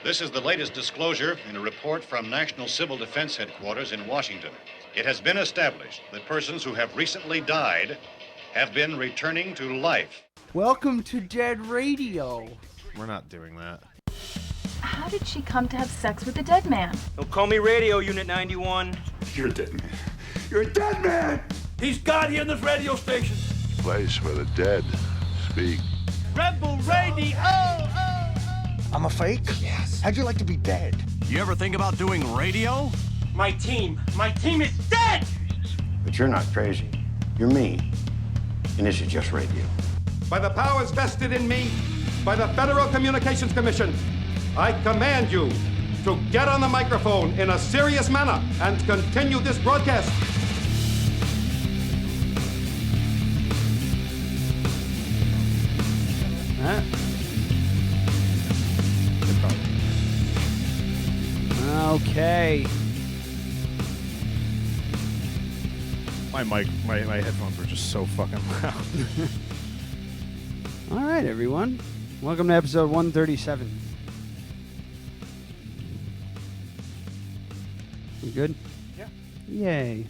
This is the latest disclosure in a report from National Civil Defense Headquarters in Washington. It has been established that persons who have recently died have been returning to life. Welcome to Dead Radio. We're not doing that. How did she come to have sex with a dead man? Don't call me Radio Unit 91. You're a dead man. You're a dead man! He's God here in this radio station. Place where the dead speak. Rebel Radio! I'm a fake? Yes. How'd you like to be dead? You ever think about doing radio? My team is dead! But you're not crazy. You're me. And this is just radio. By the powers vested in me by the Federal Communications Commission, I command you to get on the microphone in a serious manner and continue this broadcast. Okay. My headphones were just so fucking loud. All right, everyone. Welcome to episode 137. We good? Yeah. Yay.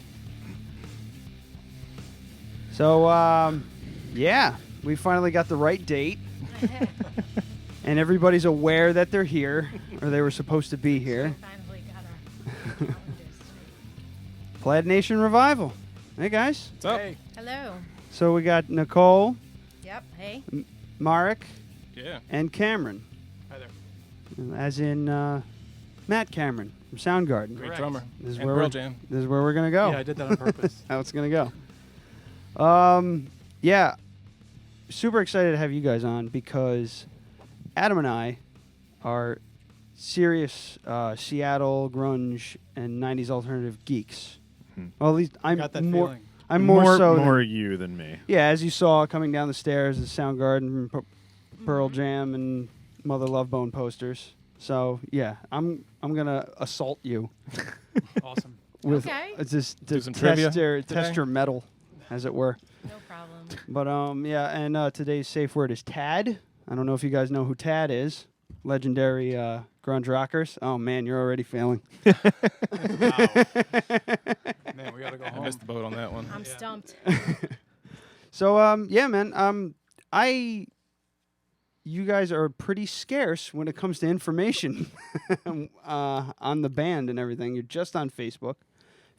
So, yeah, we finally got the right date. And everybody's aware that they're here, or they were supposed to be here. Finally got our calendars. Plaid Nation Revival. Hey, guys. What's up? Hey. Hello. So we got Nicole, Yep. Hey. Marek, Yeah. and Cameron. Hi there. As in Matt Cameron from Soundgarden. Great drummer. This is And where Pearl we're, Jam. This is where we're gonna go. Yeah, I did that on purpose. How it's gonna go. Yeah, super excited to have you guys on because Adam and I are serious Seattle grunge and 90s alternative geeks. Well, at least I'm Got that more. feeling. I'm more so. More than, you than me. yeah, as you saw coming down the stairs, the Soundgarden, Pearl Jam, and Mother Love Bone posters. So yeah, I'm gonna assault you. Awesome. With Okay. just Do to some test trivia your metal, as it were. No problem. But yeah, and today's safe word is Tad. I don't know if you guys know who Tad is. Legendary grunge rockers. Oh man, you're already failing. Man, we gotta go I home. missed the boat on that one. I'm stumped. So yeah, man. You guys are pretty scarce when it comes to information on the band and everything. You're just on Facebook,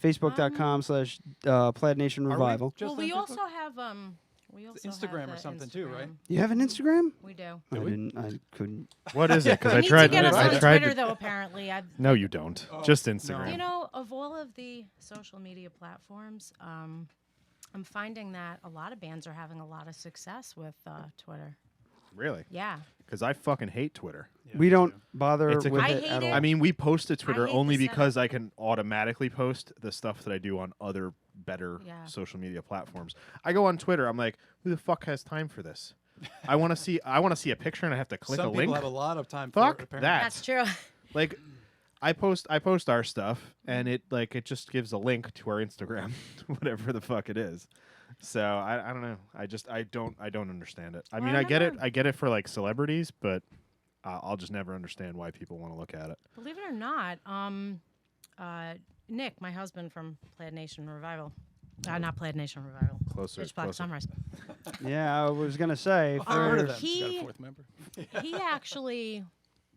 facebook.com/Plaid Nation Revival. Just Well, we on also Facebook? have we also Instagram have or the something too, right? Instagram. You have an Instagram? We do. I couldn't. What is it? Because We I need tried. to get us I on tried Twitter to. though. Apparently, No, you don't. Just Instagram. You know, of all of the social media platforms, I'm finding that a lot of bands are having a lot of success with Twitter. Really? Yeah. Because I fucking hate Twitter. We don't bother It's a with I it hate at it. all. I mean, we post to Twitter hate only the because I can automatically post the stuff that I do on other better Yeah. social media platforms. I go on Twitter. I'm like, who the fuck has time for this? I want to see a picture and I have to click Some a people link. have a lot of time Fuck for it, apparently. that. That's true. Like, I post our stuff and it just gives a link to our Instagram, whatever the fuck it is. So I don't know. I don't understand it. I Well, mean, I I get it. remember- I get it for like celebrities, but I'll just never understand why people want to look at it. Believe it or not, Nick, my husband from Plaid Nation Revival, not Plaid Nation Revival, Closer, Pitch Black closer. Sunrise. yeah, I was gonna say. I've heard of them. He- Got a fourth member. He actually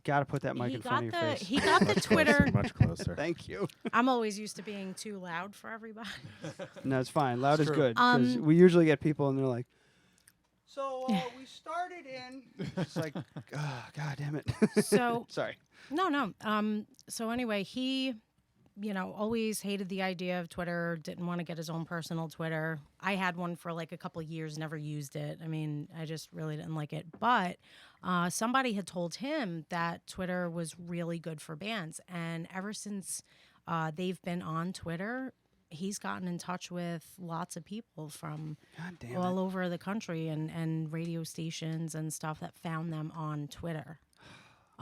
Got to put that mic he in front got of your the face. he got the Twitter. Much closer. Thank you. I'm always used to being too loud for everybody. No, it's fine. Loud is true. good. Because we usually get people and they're like, so we started in. It's like, oh, God damn it. So Sorry. no. So anyway, he, always hated the idea of Twitter. Didn't want to get his own personal Twitter. I had one for like a couple of years, never used it. I mean, I just really didn't like it. But somebody had told him that Twitter was really good for bands, and ever since they've been on Twitter, he's gotten in touch with lots of people from all over the country and radio stations and stuff that found them on Twitter.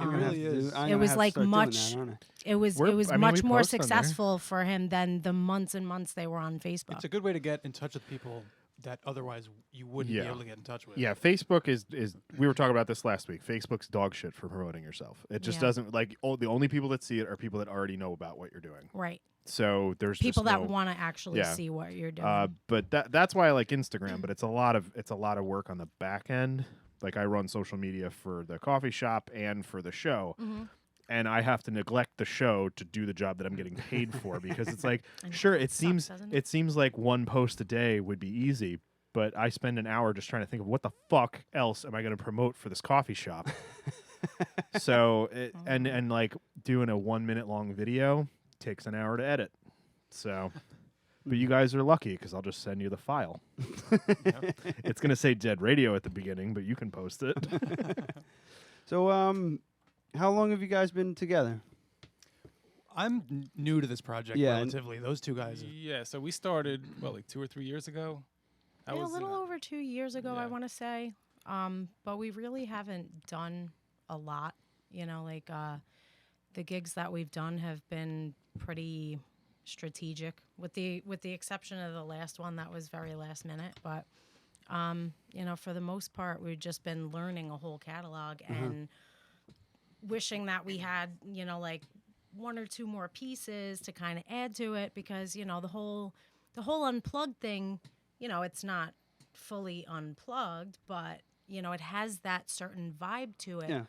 It really is. It was like much. It was much we more post on there. successful for him than the months and months they were on Facebook. It's a good way to get in touch with people that otherwise you wouldn't be able to get in touch with. Yeah, Facebook is we were talking about this last week. Facebook's dog shit for promoting yourself. It just doesn't the only people that see it are people that already know about what you're doing. Right. So there's people just that want to actually see what you're doing. But that's why I like Instagram. But it's a lot of work on the back end. Like I run social media for the coffee shop and for the show. Mm-hmm. And I have to neglect the show to do the job that I'm getting paid for because it's like, sure, it seems like one post a day would be easy, but I spend an hour just trying to think of what the fuck else am I going to promote for this coffee shop. So and like doing a 1 minute long video takes an hour to edit. So, but you guys are lucky because I'll just send you the file. It's going to say Dead Radio at the beginning, but you can post it. So, how long have you guys been together? I'm new to this project relatively. Those two guys. Yeah, so we started, like 2 or 3 years ago? A little over 2 years ago, I want to say. But we really haven't done a lot. You know, like the gigs that we've done have been pretty strategic, with the exception of the last one that was very last minute. But, you know, for the most part, we've just been learning a whole catalog and wishing that we had, you know, like 1 or 2 more pieces to kind of add to it because, you know, the whole unplugged thing, you know, it's not fully unplugged, but, you know, it has that certain vibe to it. Yeah.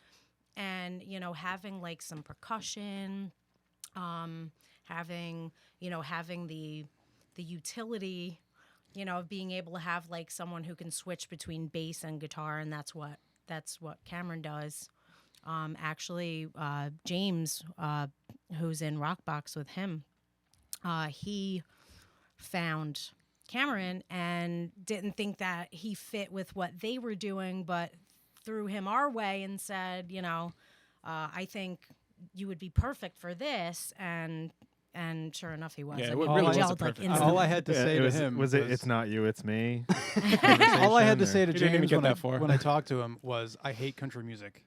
And, you know, having like some percussion, having the utility, you know, of being able to have like someone who can switch between bass and guitar, and that's what Cameron does. Actually, James, who's in Rockbox with him, he found Cameron and didn't think that he fit with what they were doing, but threw him our way and said, you know, I think you would be perfect for this, and sure enough, he was. Yeah, I it mean, really we was gelled, a perfect like, fit. All I had to say to him was it's not you, it's me. all I had to say to He didn't even James get that far. when I talked to him was, I hate country music.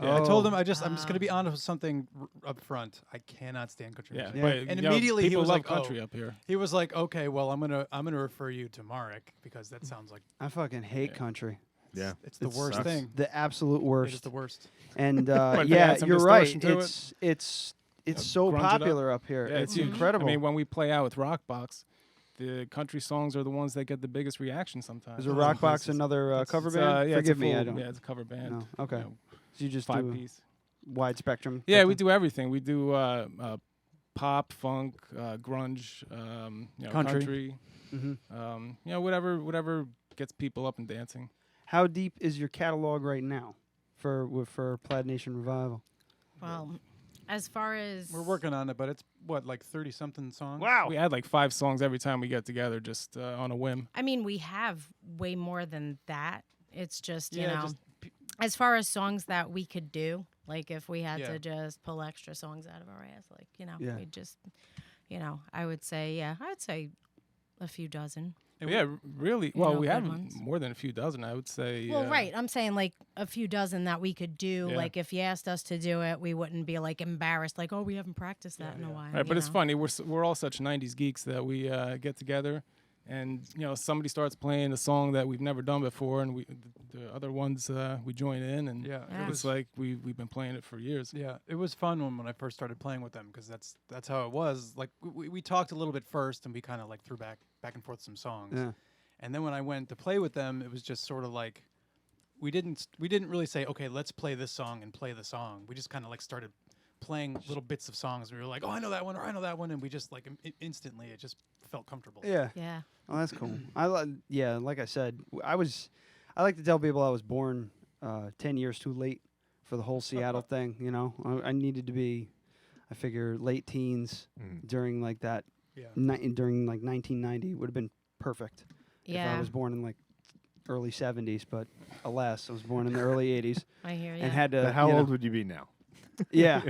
Yeah. I told him I'm just going to be honest with something up front. I cannot stand country music. But, And you know, immediately he people was love like, country up here. He was like, okay, well, I'm gonna refer you to Marek because that sounds like I fucking hate country. Yeah, it's the worst sucks. thing. The absolute worst. It is the worst. And But they yeah, add some you're right. distortion to It's so grunge it up. popular up here. Yeah, it's huge. incredible. I mean, when we play out with Rockbox, the country songs are the ones that get the biggest reaction sometimes. Is a Rockbox another cover band? Yeah, Forgive it's me, I full- don't. Yeah, it's a cover band. No. Okay. You know, So you just 5-piece. Wide spectrum. Yeah, we do everything. We do pop, funk, grunge, you know, country. Mhm. You know, whatever gets people up and dancing. How deep is your catalog right now for Plaid Nation Revival? well, as far as We're working on it, but it's like 30-something songs. Wow. We add like 5 songs every time we get together, just on a whim. I mean, we have way more than that. It's just, you Yeah, know, just as far as songs that we could do, like if we had Yeah. to just pull extra songs out of our ass, like, you know, Yeah. we just, you know, I would say a few dozen. But yeah, really. You Well, know, we good have ones. more than a few dozen, I would say. Well, right. I'm saying like a few dozen that we could do. Yeah. Like if you asked us to do it, we wouldn't be like embarrassed, like, oh, we haven't practiced that in a while. Right, but you it's know? funny. We're all such '90s geeks that we get together, and you know, somebody starts playing a song that we've never done before, and the other ones we join in, and Yeah, Yeah. it's like we've been playing it for years. Yeah, it was fun when I first started playing with them because that's how it was. Like we talked a little bit first, and we kind of like threw back and forth some songs. Yeah. And then when I went to play with them, it was just sort of like we didn't really say, okay, let's play this song and play the song. We just kind of like started playing little bits of songs. We were like, oh, I know that one, or I know that one, and we just like instantly it just felt comfortable. Yeah. Yeah. Oh, that's cool. Yeah, like I said, I like to tell people I was born 10 years too late for the whole Seattle thing. You know, I needed to be, I figure, late teens during like that. Yeah. During like 1990 would have been perfect. If I Yeah. was born in like early 70s, but alas, I was born in the early 80s. I hear you. And had to. But how you know, old would you be now? Yeah,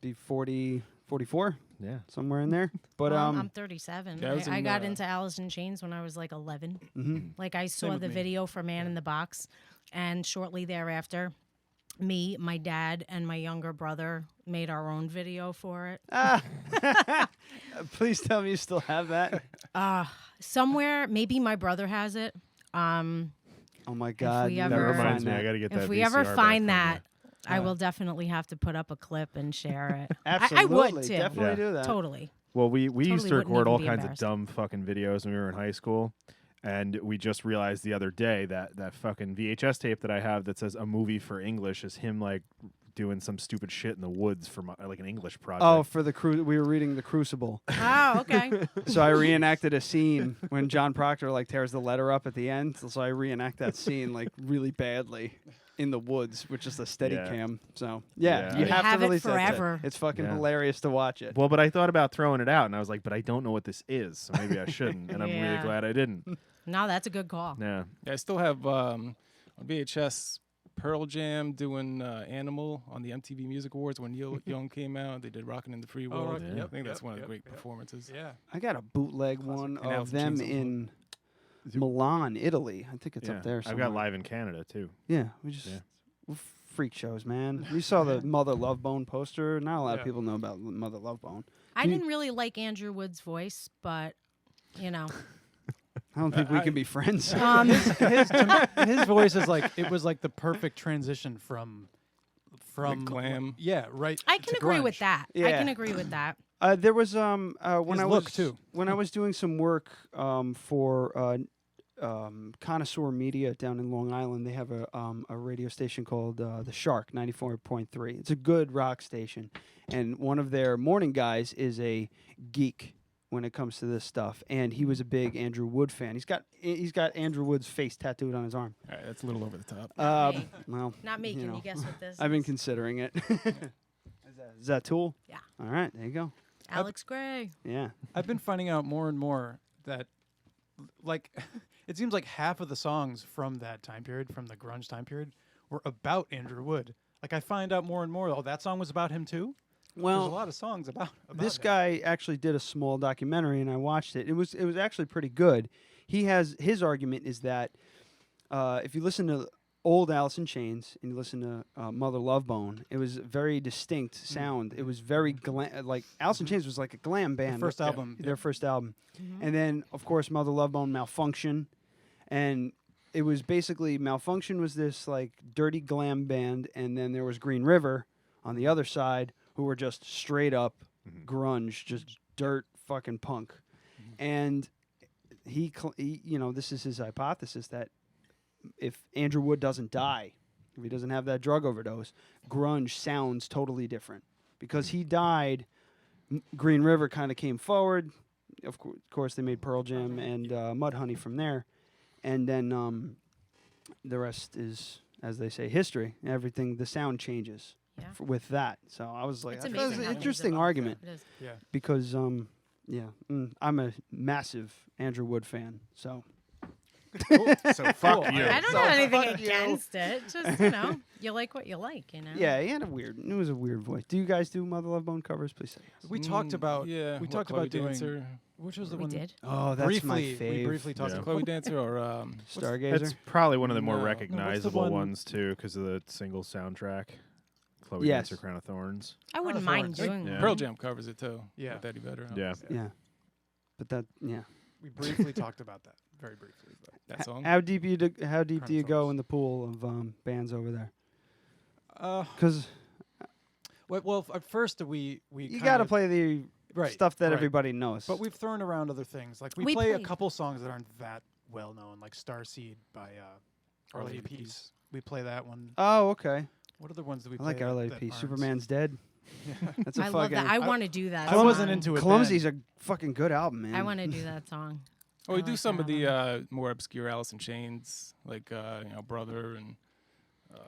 be 44, Yeah. somewhere in there. But Well, I'm 37. Yeah, I was I in, got into Alice in Chains when I was like 11. mhm. Like I saw with the me. video for Man in the Box, and shortly thereafter, me, my dad, and my younger brother made our own video for it. Please tell me you still have that. Somewhere, maybe my brother has it. Oh my God! we That ever- reminds me. I got to get that. If we VCR ever back find from that, you. I will definitely have to put up a clip and share it. Absolutely, I would too. definitely do that. Totally. Well, we used Totally to wouldn't record even all be kinds of embarrassed. dumb fucking videos when we were in high school, and we just realized the other day that fucking VHS tape that I have that says a movie for English is him like doing some stupid shit in the woods for like an English project. Oh, for the we were reading The Crucible. Oh, okay. So I reenacted a scene when John Proctor like tears the letter up at the end. So I reenact that scene like really badly in the woods with just a steady cam. So yeah, you We have have to it release that tape. forever. It's fucking Yeah. hilarious to watch it. Well, but I thought about throwing it out, and I was like, but I don't know what this is, so maybe I shouldn't. And I'm really Yeah. glad I didn't. No, that's a good call. Yeah. I still have on VHS Pearl Jam doing Animal on the MTV Music Awards when Neil Young came out. They did Rockin' in the Free World. right. I Yep, think that's yep, one of the yep, great yep. performances. Yeah. I got a bootleg one And of Alice them Chains on in Milan, Italy. I think it's Yeah. up there I've somewhere. got live in Canada too. Yeah, we just we're freak shows, man. We saw the Mother Love Bone poster. Not a lot of people know about Mother Love Bone. I didn't really like Andrew Wood's voice, but you know. I don't think we can be friends. His voice is like it was like the perfect transition from glam. Yeah, right. I can to agree with grunge. that. I Yeah. can agree with that. There was when His I look, was too. when I was doing some work for Connoisseur Media down in Long Island. They have a radio station called The Shark 94.3. It's a good rock station, and one of their morning guys is a geek when it comes to this stuff, and he was a big Andrew Wood fan. He's got Andrew Wood's face tattooed on his arm. All right, that's a little over the top. Well, Not me. you Can know, you guess what this I've been is? considering it. Is that Tool? Yeah. All right, there you go. Alex Gray. Yeah. I've been finding out more and more that, like, it seems like half of the songs from that time period, from the grunge time period, were about Andrew Wood. Like, I find out more and more, oh, that song was about him too? Well, there's a lot of songs about this him. guy actually did a small documentary, and I watched it. It was actually pretty good. His argument is that if you listen to old Alice in Chains and you listen to Mother Love Bone, it was a very distinct sound. It was very like Alice in Chains was like a glam band. first album. Their first album, and then of course Mother Love Bone, Malfunction, and it was basically Malfunction was this like dirty glam band, and then there was Green River on the other side, who were just straight up grunge, just dirt fucking punk. And he, you know, this is his hypothesis that if Andrew Wood doesn't die, if he doesn't have that drug overdose, grunge sounds totally different. Because he died, Green River kind of came forward. Of course, they made Pearl Jam and Mudhoney from there. And then the rest is, as they say, history. Everything, the sound changes. With that, so I was like, It's that amazing was an how interesting music argument. evolves. It is. Yeah. Because I'm a massive Andrew Wood fan, so. So fuck you. I don't So have anything fuck you. against it. Just, you know, you like what you like, you know? Yeah, he had it was a weird voice. Do you guys do Mother Love Bone covers? Please say yes. We talked about yeah, we what, talked Chloe about doing Dancer? which was the We one did. Oh, that's briefly, my we fave. briefly talked Yeah. about Chloe Dancer or Stargazer? That's probably one of the more No. No, what's the recognizable one- ones too, because of the single soundtrack. Chloe Yes. Dancer, Crown of Thorns. I wouldn't Crown of mind Thorns. doing Yeah. that. Pearl Jam covers it too. Yeah. with Eddie Vedder. Yeah. Yeah, but we briefly talked about that very briefly. But that song. How deep how deep do you go Thorns. in the pool of bands over there? uh, Because well, at first we you kind got to of- play the right, stuff that right. everybody knows. But we've thrown around other things. Like we We play a played- couple songs that aren't that well known, like Starseed by Our Lady of Peace. We play that one. Oh, okay. What other ones do we I play? like Our that- Lady that Peace. aren't- Superman's dead. That's a I fucking. love that. I want to do that. I wasn't song. into it. Clumsy's then. a fucking good album, man. I want to do that song. Oh, we I do like some that of the album. more obscure Alice in Chains, like Brother and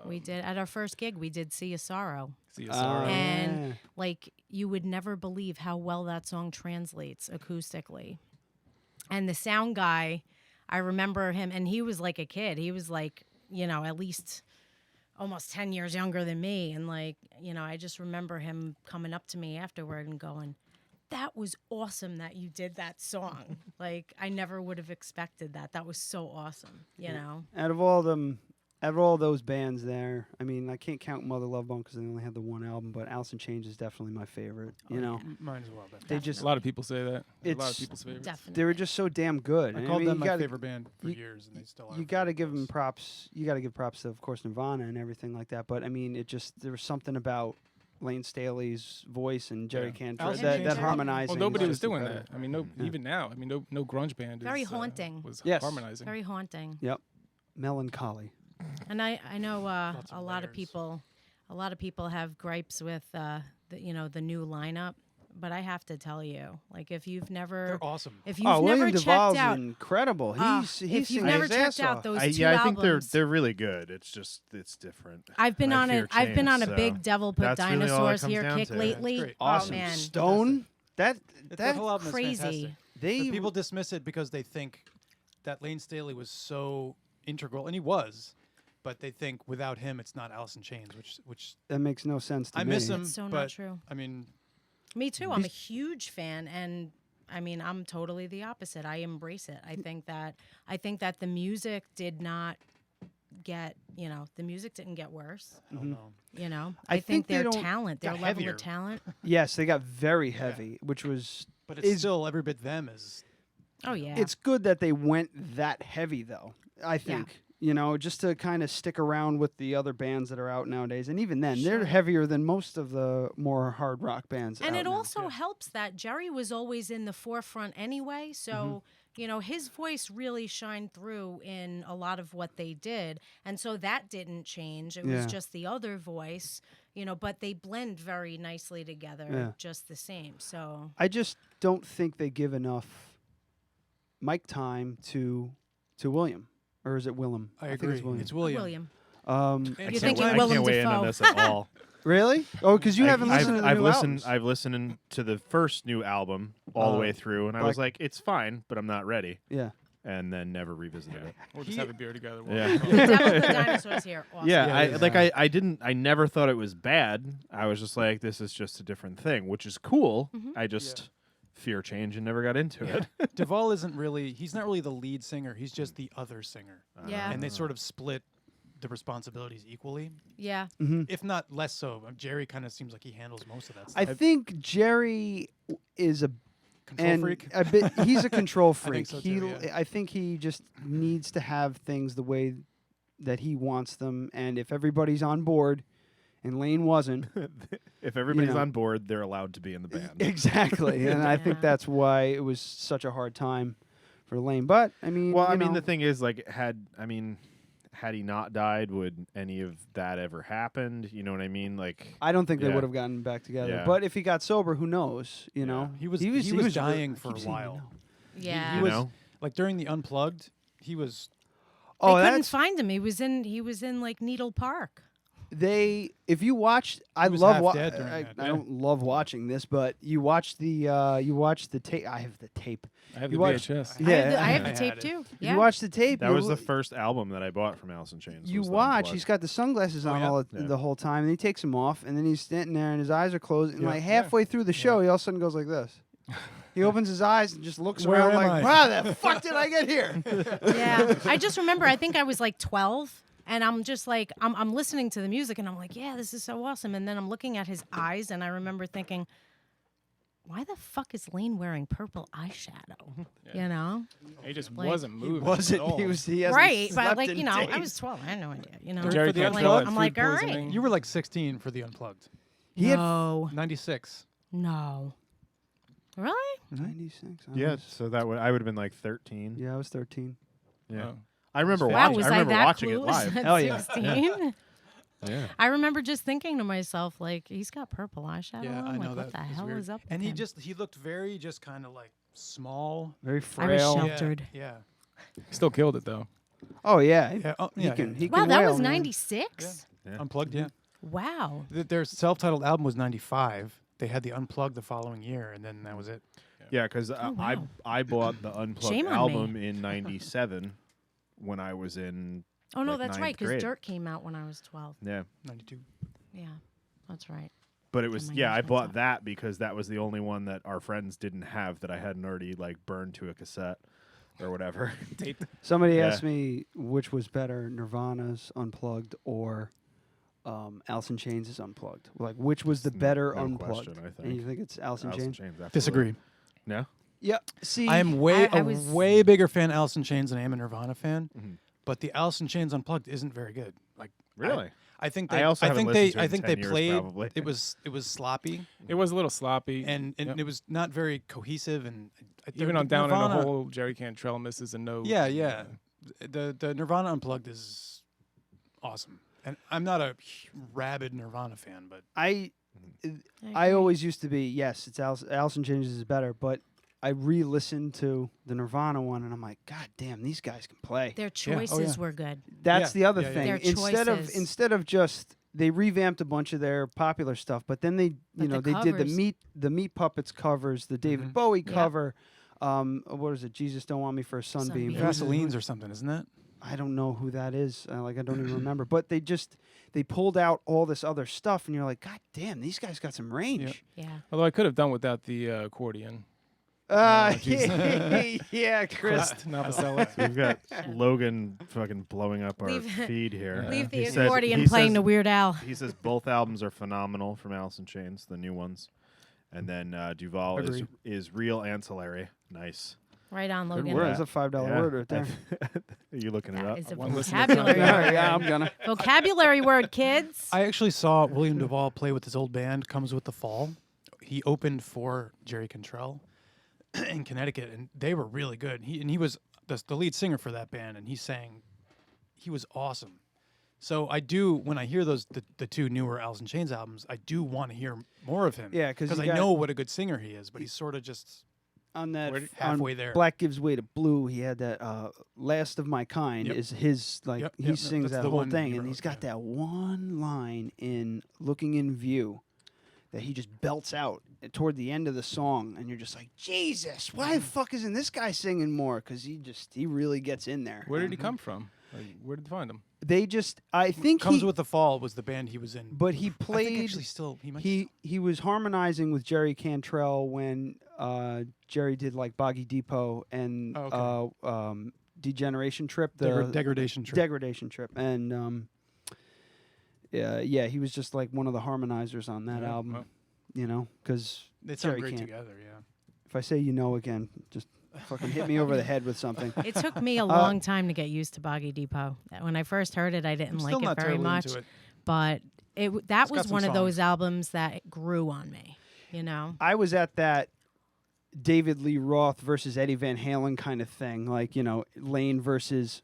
We did at our first gig. We did "See a Sorrow," See a Sorrow. and yeah. like you would never believe how well that song translates acoustically. And the sound guy, I remember him, and he was like a kid. He was like, you know, at least almost 10 years younger than me, and like, you know, I just remember him coming up to me afterward and going, "That was awesome that you did that song." Like, I never would have expected that. That was so awesome, you know. Out of all them Out of all those bands there, I mean, I can't count Mother Love Bone because they only had the one album, but Alice in Chains is definitely my favorite. You know, mine as well. they just a lot of people say that. A lot of It's people's favorites. Definitely. they were just so damn good. I And called mean, them you my gotta- favorite band for you- years, and they still are. You got to give them props. You got to give props to, of course, Nirvana and everything like that. But I mean, there was something about Lane Staley's voice and Jerry Cantrell Alice in that Chains. harmonizing. Well, nobody is was just doing incredible. that. I mean, even now, I mean, no grunge band Very is, haunting. was Yes. harmonizing. Very haunting. Yep, melancholy. And I know Lots a of lot of layers. people have gripes with the new lineup, but I have to tell you, like if you've never They're awesome. if you've Oh, never William checked Duvall's out incredible. He's if you've singing never his checked ass out off. those two I think albums, they're really good. It's just it's different. I've been I on fear it. I've been on a change, big so Devil Put that's really all it Dinosaurs comes Here down kick to. lately. It's great. Awesome. Oh man, Stone. That The whole album is crazy. fantastic. they But people dismiss it because they think that Lane Staley was so integral, and he was. But they think without him, it's not Alice in Chains, which that makes no sense to I me. miss him. That's so not but, true. I mean, Me too. I'm a huge fan, and I mean, I'm totally the opposite. I embrace it. I think that the music did not get, the music didn't get worse. I don't know. think I think they their don't- talent, their got level heavier. of talent. Yes, they got very heavy, which was. But it's is- still every bit them as Oh yeah. It's good that they went that heavy, though. I think. Just to kind of stick around with the other bands that are out nowadays, and even then, they're heavier than most of the more hard rock bands. And out it now. also helps that Jerry was always in the forefront anyway. So, his voice really shined through in a lot of what they did. And so that didn't change. It was Yeah. just the other voice, but they blend very nicely together, Yeah. just the same. So, I just don't think they give enough mic time to William. Or is it Willem? I think agree. it's William. It's William. William. And You're so thinking I Willem can't weigh in on Dafoe. this at all. Really? Oh, because you haven't listened to the I've new listened. albums. I've listened to the first new album all the way through, and I was like, "It's fine," but I'm not ready. Yeah. And then never revisited it. We'll just have a beer together. Yeah. Devil Put Dinosaurs Here. Awesome. Yeah, I never thought it was bad. I was just like, this is just a different thing, which is cool. I just fear change and never got into it. Duvall he's not really the lead singer. He's just the other singer. Yeah. And they sort of split the responsibilities equally, Yeah. if not less so. Jerry kind of seems like he handles most of that I stuff. think Jerry is a Control freak? a bit. He's a control freak. so too, yeah. I think he just needs to have things the way that he wants them, and if everybody's on board, and Lane wasn't, If everybody's know. on board, they're allowed to be in the band. exactly. And I think Yeah. that's why it was such a hard time for Lane. But I mean, Well, you I mean, know, the thing is, like, had he not died, would any of that ever happened? You know what I mean? Like, I don't think they yeah. would have gotten back together. Yeah. But if he got sober, who knows? You know, He was really- dying I for a keep saying while. no. Yeah. He you was know? like during the Unplugged, he was Oh, they couldn't that's find him. He was in like Needle Park. if you watch, I was love. half dead during I that. don't love watching this, but you watch the tape. I have the tape. I have You the watch- VHS. Yeah, I have I the tape had it. too. If Yeah. you watch the tape. That you was the lo- first album that I bought from Alice in Chains. You was the watch. Unplugged. He's got the sunglasses on yeah? all Yeah. the whole time, and he takes them off, and then he's standing there, and his eyes are closed, and Yeah. like halfway through the show, he all of a sudden goes like this. He opens his eyes and just looks Where around am like, I? "Wow, the fuck did I get here?" Yeah. I just remember, I think I was like 12, and I'm just like, I'm listening to the music, and I'm like, yeah, this is so awesome. And then I'm looking at his eyes, and I remember thinking, why the fuck is Lane wearing purple eyeshadow? You know? He just Like, wasn't moving. Wasn't at all. he was he hasn't Right. But slept like, in you know, I days. was 12. I had no idea. You know? Jerry Jerry For the Cantrell Unplugged? had I'm food like, all right. poisoning. You were like 16 for the Unplugged. He had No. 96. No. Really? 96. Yeah, so I would have been like 13. Yeah, I was 13. Yeah. Oh. I remember Wow, watching. was I I remember that watching it clueless live. at Hell yeah. 16? Yeah. I remember just thinking to myself, like, he's got purple eyeshadow Yeah, on. I Like, know what that. the was hell weird. is up And with him? he looked very just kind of like small. Very I was frail. sheltered. Yeah. Still killed it though. Oh yeah. Yeah. Oh, He yeah, can. yeah. He Wow, can that wail, was man. 96? Yeah. Unplugged, yeah. Wow. Their self-titled album was 95. They had the Unplugged the following year, and then that was it. Yeah, because Oh, wow. I bought the Unplugged Shame on me. album in '97 when I was in. Oh, no, like, that's right, ninth because grade. Dirt came out when I was 12. Yeah, 92. Yeah, that's right. but it was my yeah. gosh, I that's bought up. that because that was the only one that our friends didn't have that I hadn't already like burned to a cassette. or whatever. Taped. Somebody asked me which was better, Nirvana's Unplugged or Alice in Chains' Unplugged. Like, which was the better no Unplugged? question, I think. And you think it's Alice in Chains? absolutely. Disagree. No? Yeah. See, I am way bigger fan of Alice in Chains than I am a Nirvana fan. Mm-hmm. But the Alice in Chains Unplugged isn't very good. Like, Really? I think I they. also I haven't think listened they. to it I in think 10 they years, played. probably. It was sloppy, It was a little sloppy. and Yep. it was not very cohesive. And Even on Down in Nirvana, the Hole, Jerry Cantrell misses a note. Yeah. The Nirvana Unplugged is awesome, and I'm not a rabid Nirvana fan, but I always used to be, yes, it's Alice in Chains is better, but I re-listened to the Nirvana one, and I'm like, God damn, these guys can play. Their choices were good. That's the other thing. Their Instead of just they revamped a bunch of their popular stuff, but then they But they the did covers. the Meat Puppets covers, the David Bowie cover. What is it? Jesus Don't Want Me for a Sunbeam. Vaseline's or something, isn't it? I don't know who that is. I don't even remember. But they pulled out all this other stuff, and you're like, God damn, these guys got some range. Yeah. Although I could have done without the accordion. Yeah, Chris. Novoselic. We've got Logan fucking blowing up our Leave- feed here. leave the He says- accordion he playing says- the Weird Al. He says both albums are phenomenal from Alice in Chains, the new ones. And then Duval is real ancillary. Nice. Right on, Good Logan. word. That's a $5 word right there. Are you looking it up? It's a One listener vocabulary time. word. Yeah, I'm gonna. Vocabulary word, kids. I actually saw William Duvall play with his old band, Comes With the Fall. He opened for Jerry Cantrell in Connecticut, and they were really good. He was the lead singer for that band, and he was awesome. So I do, when I hear the two newer Alice in Chains albums, I do want to hear more of him. Yeah, because I know what a good singer he is, but he's sort of just on that halfway on there. Black Gives Way to Blue, he had that Last of My Kind is his he sings that's that the whole one thing, he and wrote, he's got that one line in Looking in View that he just belts out toward the end of the song, and you're just like, Jesus, why the fuck isn't this guy singing more? Because he really gets in there. Where did he come from? Where did you find him? I think Comes With the Fall was the band he was in. But he played. I think actually still he was harmonizing with Jerry Cantrell when Jerry did like Boggy Depot and Degeneration Trip, Degradation Trip. Degradation Trip, and he was just like one of the harmonizers on that album. Well. You know, because They sound great together. Yeah. If I say again, just fucking hit me over the head with something. It took me a long time to get used to Boggy Depot. When I first heard it, I didn't like still it not very terribly much. into it. But that got was some one of those songs. albums that grew on me. You know. I was at that David Lee Roth versus Eddie Van Halen kind of thing, like Lane versus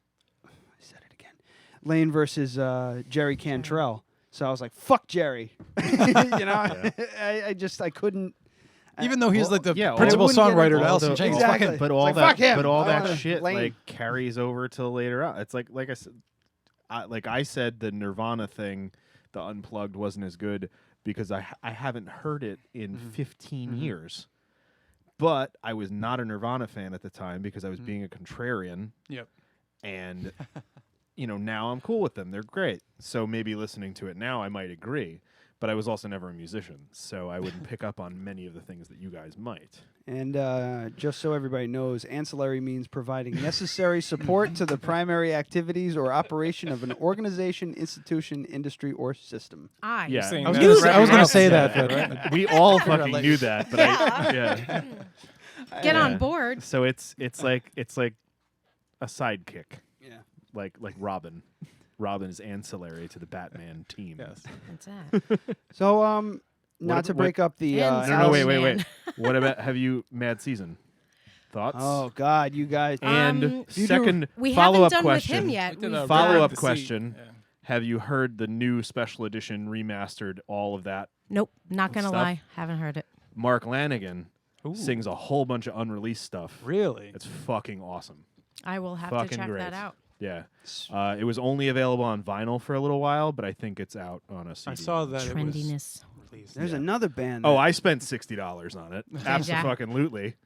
Jerry Cantrell. So I was like, "Fuck Jerry," I couldn't. Even though he's like the yeah, principal wouldn't get songwriter into of all Alice in the- Chains. Exactly. But It's all like, that, fuck him. but all I that wanna shit Lane. like carries over till later on. It's like I said, like I said, the Nirvana thing, the Unplugged wasn't as good because I haven't heard it in 15 years. But I was not a Nirvana fan at the time because I was being a contrarian. Yep. And now I'm cool with them. They're great. So maybe listening to it now, I might agree. But I was also never a musician, so I wouldn't pick up on many of the things that you guys might. And just so everybody knows, ancillary means providing necessary support to the primary activities or operation of an organization, institution, industry, or system. Yeah, saying I was that. gonna say that, but right? We all fucking knew that, but Get on board. So it's like a sidekick. Yeah, like Robin. Robin is ancillary to the Batman team. Yes. That's it. So not to break up the No, wait. What about have you Mad Season? Thoughts? Oh God, you guys. And second We follow-up haven't done question. with him yet. We did a Follow-up behind the question. scene. Yeah. Have you heard the new special edition remastered all of that? Nope, not gonna Stuff? lie, haven't heard it. Mark Lanigan Ooh. sings a whole bunch of unreleased stuff. Really? It's fucking awesome. I will have Fucking to check great. that out. Yeah. It was only available on vinyl for a little while, but I think it's out on a CD. I saw that it was Trendiness. released. There's another band. Oh, that- I spent $60 on it. Absolutely.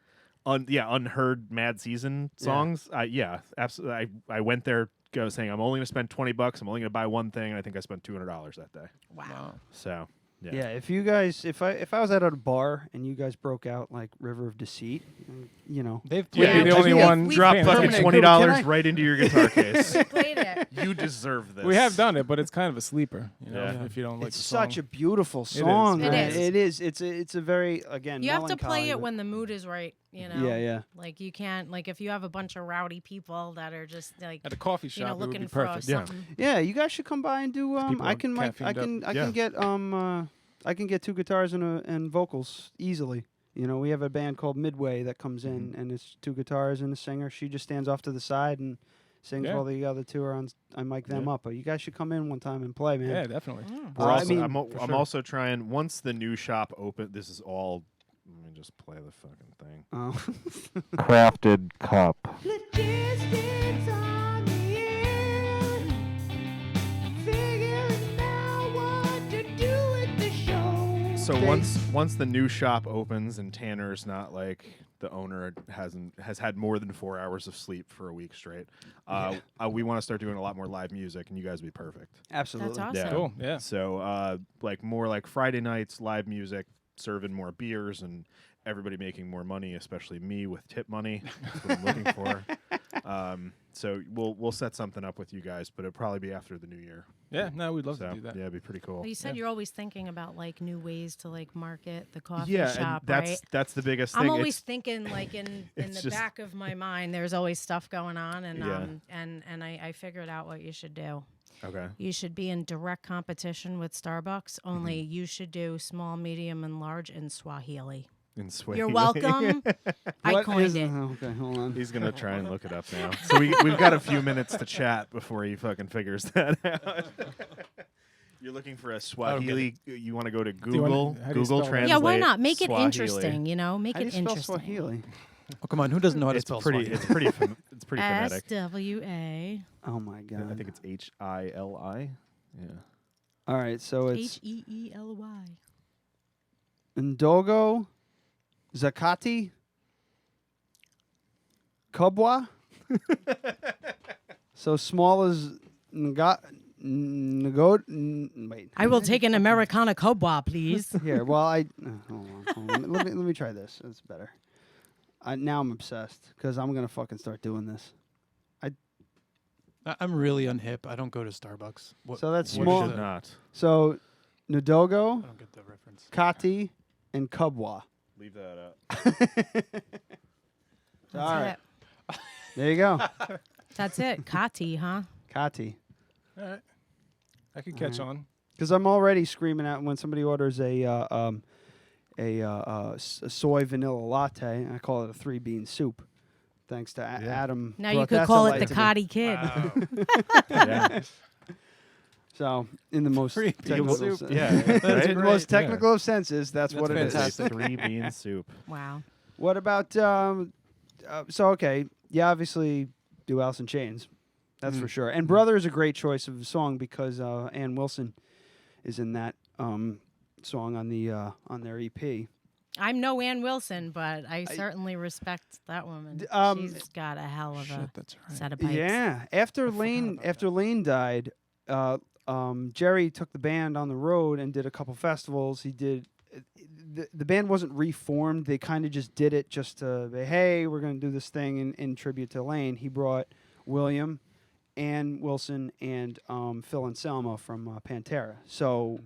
Unheard Mad Season songs. Absolutely. I went there saying I'm only going to spend $20. I'm only going to buy one thing, and I think I spent $200 that day. Wow. So Yeah, if you guys, if I was at a bar and you guys broke out like River of Deceit, you know, they've Yeah, the only one drop fucking $20 right into your guitar case. Played it. You deserve this. We have done it, but it's kind of a sleeper. You know, Yeah. if you don't like it's the song. such a beautiful song. It man. is. It is. It's a very again. You have to play melancholy, it but- when the mood is right, you know? Yeah, yeah. Like, you can't, like, if you have a bunch of rowdy people that are just, like, At a coffee you know, shop, it would looking be for perfect. something. Yeah, you guys should come by and do. people I are can caffeined up. I can get 2 guitars and vocals easily. You know, we have a band called Midway that comes in, and it's 2 guitars and a singer. She just stands off to the side and sings Yeah. while the other 2 are on. I mic them up, but you guys should come in one time and play, man. Yeah, definitely. We're also, I mean, I'm also trying, once the new shop open, this is all, let me just play the fucking thing. Oh. Crafted cup. So once the new shop opens and Tanner's not like the owner has had more than 4 hours of sleep for a week straight, we want to start doing a lot more live music, and you guys would be perfect. Absolutely. That's Yeah. awesome. Cool. Yeah. So like more like Friday nights, live music, serving more beers, and everybody making more money, especially me with tip money. That's what I'm looking for. So we'll set something up with you guys, but it'll probably be after the new year. Yeah. No, we'd love So to do that. yeah, it'd be pretty cool. Well, you said you're always thinking about, like, new ways to, like, market the coffee Yeah, shop, and right? that's the biggest thing. I'm always It's- thinking, like, in it's the just- back of my mind, there's always stuff going on, and Yeah. and I figured out what you should do. Okay. You should be in direct competition with Starbucks, only you should do small, medium, and large in Swahili. In Swahili. You're welcome. I What coined is- it. Okay, hold on. He's gonna try and look it up now. So we've got a few minutes to chat before he fucking figures that out. You're looking for a Swahili. You want to go to Google? how do you Google spell that? Translate. Yeah, why not? Make it Swahili. interesting, you know? Make How do it you spell interesting. Swahili? Oh, come on. Who doesn't know how to It's spell pretty. Swahili? It's pretty. It's pretty phonetic. SWA. Oh my god. I think it's HILI. Yeah. All right, so it's HEELY. Ndogo, Zakati, Kubwa. So small as wait. I will take an Americana Cobwa, please. Here, well, hold on. Let me try this. It's better. Now I'm obsessed because I'm gonna fucking start doing this. I'm really unhip. I don't go to Starbucks. So that's You small. should not. So, Ndogo, I don't get the reference. Kati, and Kubwa. Leave that up. All right. There you go. That's it. Kati, huh? Kati. All right. I could catch on. Because I'm already screaming out when somebody orders a soy vanilla latte. I call it a 3-bean soup. Thanks to Adam. Now you brought could that call to it the light to me. Kati Kid. Yeah. So, in the most technical, soup. Yeah, in the right? most technical of senses, that's what it is. fantastic. 3-bean soup. Wow. What about? So okay, you obviously do Alice in Chains, that's for sure. And Brother is a great choice of a song because Ann Wilson is in that song on their EP. I'm no Ann Wilson, but I certainly respect that woman. She's got a hell of a set of pipes. Yeah, after Lane died, Jerry took the band on the road and did a couple festivals. He did. The band wasn't reformed. They kind of just did it just to, hey, we're going to do this thing in tribute to Lane. He brought William, Ann Wilson, and Phil Anselmo from Pantera. So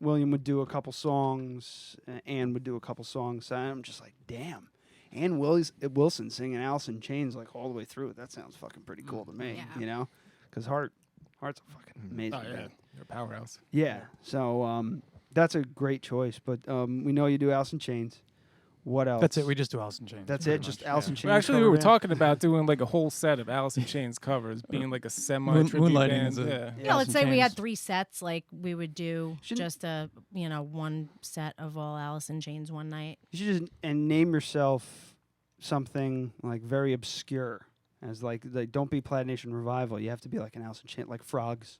William would do a couple songs, Ann would do a couple songs. And I'm just like, damn, Ann Wilson singing Alice in Chains like all the way through. That sounds fucking pretty cool to me, you know? Because Heart's a fucking amazing Oh, yeah. band. You're a powerhouse. Yeah, so that's a great choice. But we know you do Alice in Chains. What else? That's it. We just do Alice in Chains. That's pretty it. Just much. Alice in Chains. Well, actually, we cover were band? talking about doing like a whole set of Alice in Chains covers, being like a semi-tribute Moonlighting band. is a- Yeah. Yeah, let's in say we had Chains. 3 sets. Like we would do just a one set of all Alice in Chains one night. You should just name yourself something like very obscure. As like don't be Plaid Nation Revival. You have to be like an Alice in Chains, like Frogs.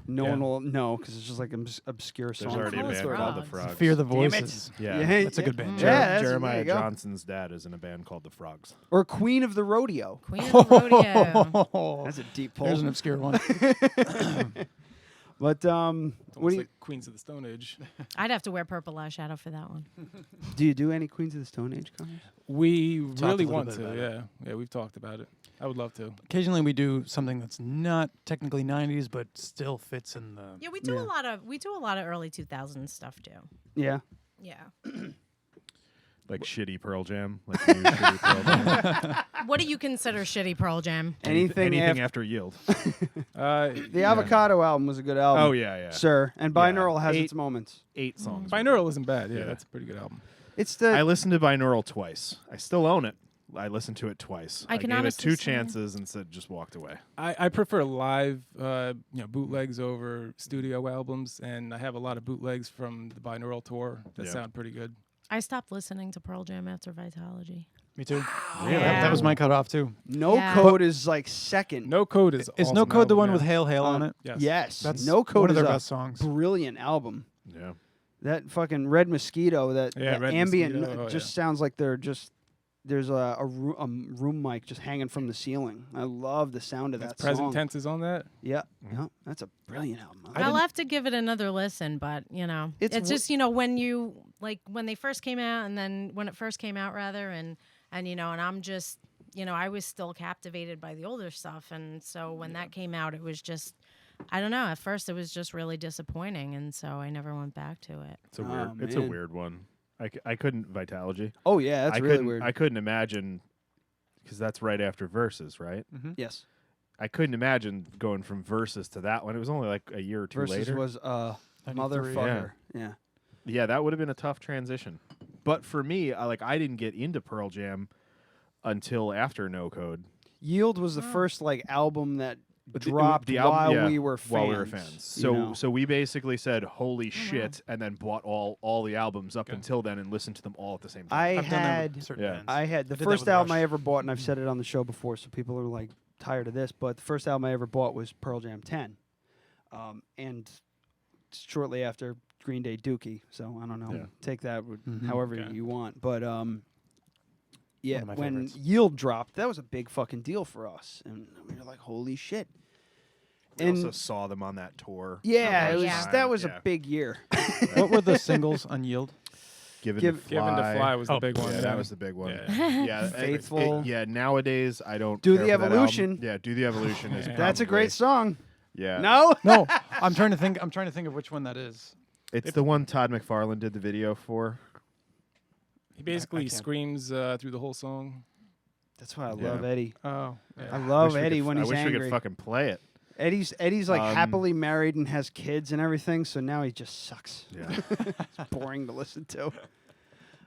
No one will know because it's just like an obscure song. There's already a Call us band called the Frogs. Frogs. Fear the Damn it. Voices. Yeah. That's a good band. Yeah, that's- there Jeremiah you go. Johnson's dad is in a band called the Frogs. Or Queen of the Rodeo. Queen of the Rodeo. That's a deep pull. There's an obscure one. But what do you like Queens of the Stone Age. I'd have to wear purple eyeshadow for that one. do? You do any Queens of the Stone Age covers? We Talked really a little want bit to. about it. Yeah, we've talked about it. I would love to. Occasionally we do something that's not technically 90s, but still fits in the. Yeah, we do a lot of early 2000s stuff too. Yeah. Yeah. Like shitty Pearl Jam. Like new shitty Pearl Jam. What do you consider shitty Pearl Jam? Anything after Yield. The Avocado album was a good album. Oh, yeah. Sir, and Binaural has its moments. 8 songs. Binaural isn't bad. Yeah, that's a pretty good album. I listened to Binaural twice. I still own it. I listened to it twice. I can gave it honestly 2 say- chances and said just walked away. I prefer live, bootlegs over studio albums, and I have a lot of bootlegs from the Binaural tour that sound pretty good. I stopped listening to Pearl Jam after Vitalogy. Me too. Really? Yeah, that was my cutoff too. No Yeah. Code is like second. No Code is Is awesome No Code the album, one yeah. with Hail Hail on it? Yes. That's No Code one of is their a best songs. brilliant album. Yeah. That fucking Red Mosquito, that Red ambient Mosquito, just sounds like there's a room mic just hanging from the ceiling. I love the sound of that Present song. Tense is on that. Yeah, yeah, that's a brilliant album. I'll have to give it another listen, but it's just when they first came out, and then when it first came out rather, and I'm just I was still captivated by the older stuff, and so when that came out, it was just I don't know. At first, it was just really disappointing, and so I never went back to it. It's a weird. It's a weird one. I couldn't Vitalogy. Oh yeah, that's really weird. I couldn't imagine because that's right after Versus, right? Mm-hmm. Yes. I couldn't imagine going from Versus to that one. It was only like a year or two Versus later. was motherfucker. Yeah. Yeah, that would have been a tough transition. But for me, I didn't get into Pearl Jam until after No Code. Yield was the first album that dropped while we were fans. So we basically said, "Holy shit!" and then bought all the albums up until then and listened to them all at the same time. I had the first album I ever bought, and I've said it on the show before, so people are like tired of this. But the first album I ever bought was Pearl Jam 10, and shortly after Green Day Dookie. So I don't know, take that however you want. But yeah, when favorites. Yield dropped, that was a big fucking deal for us, and we were like, "Holy shit!" We also saw them on that tour. Yeah, that was a big year. What were the singles on Yield? Given to Fly was the big one. Yeah, that was the big one. Yeah. Yeah, Faithful. Nowadays I don't Do care the for that Evolution. album. Yeah, Do the Evolution is That's a probably- great song. Yeah. No? No, I'm trying to think of which one that is. It's the one Todd McFarlane did the video for. He basically screams through the whole song. That's why I love Eddie. Oh, I love Eddie when he's I wish angry. we could fucking play it. Eddie's like happily married and has kids and everything, so now he just sucks. Yeah. It's boring to listen to.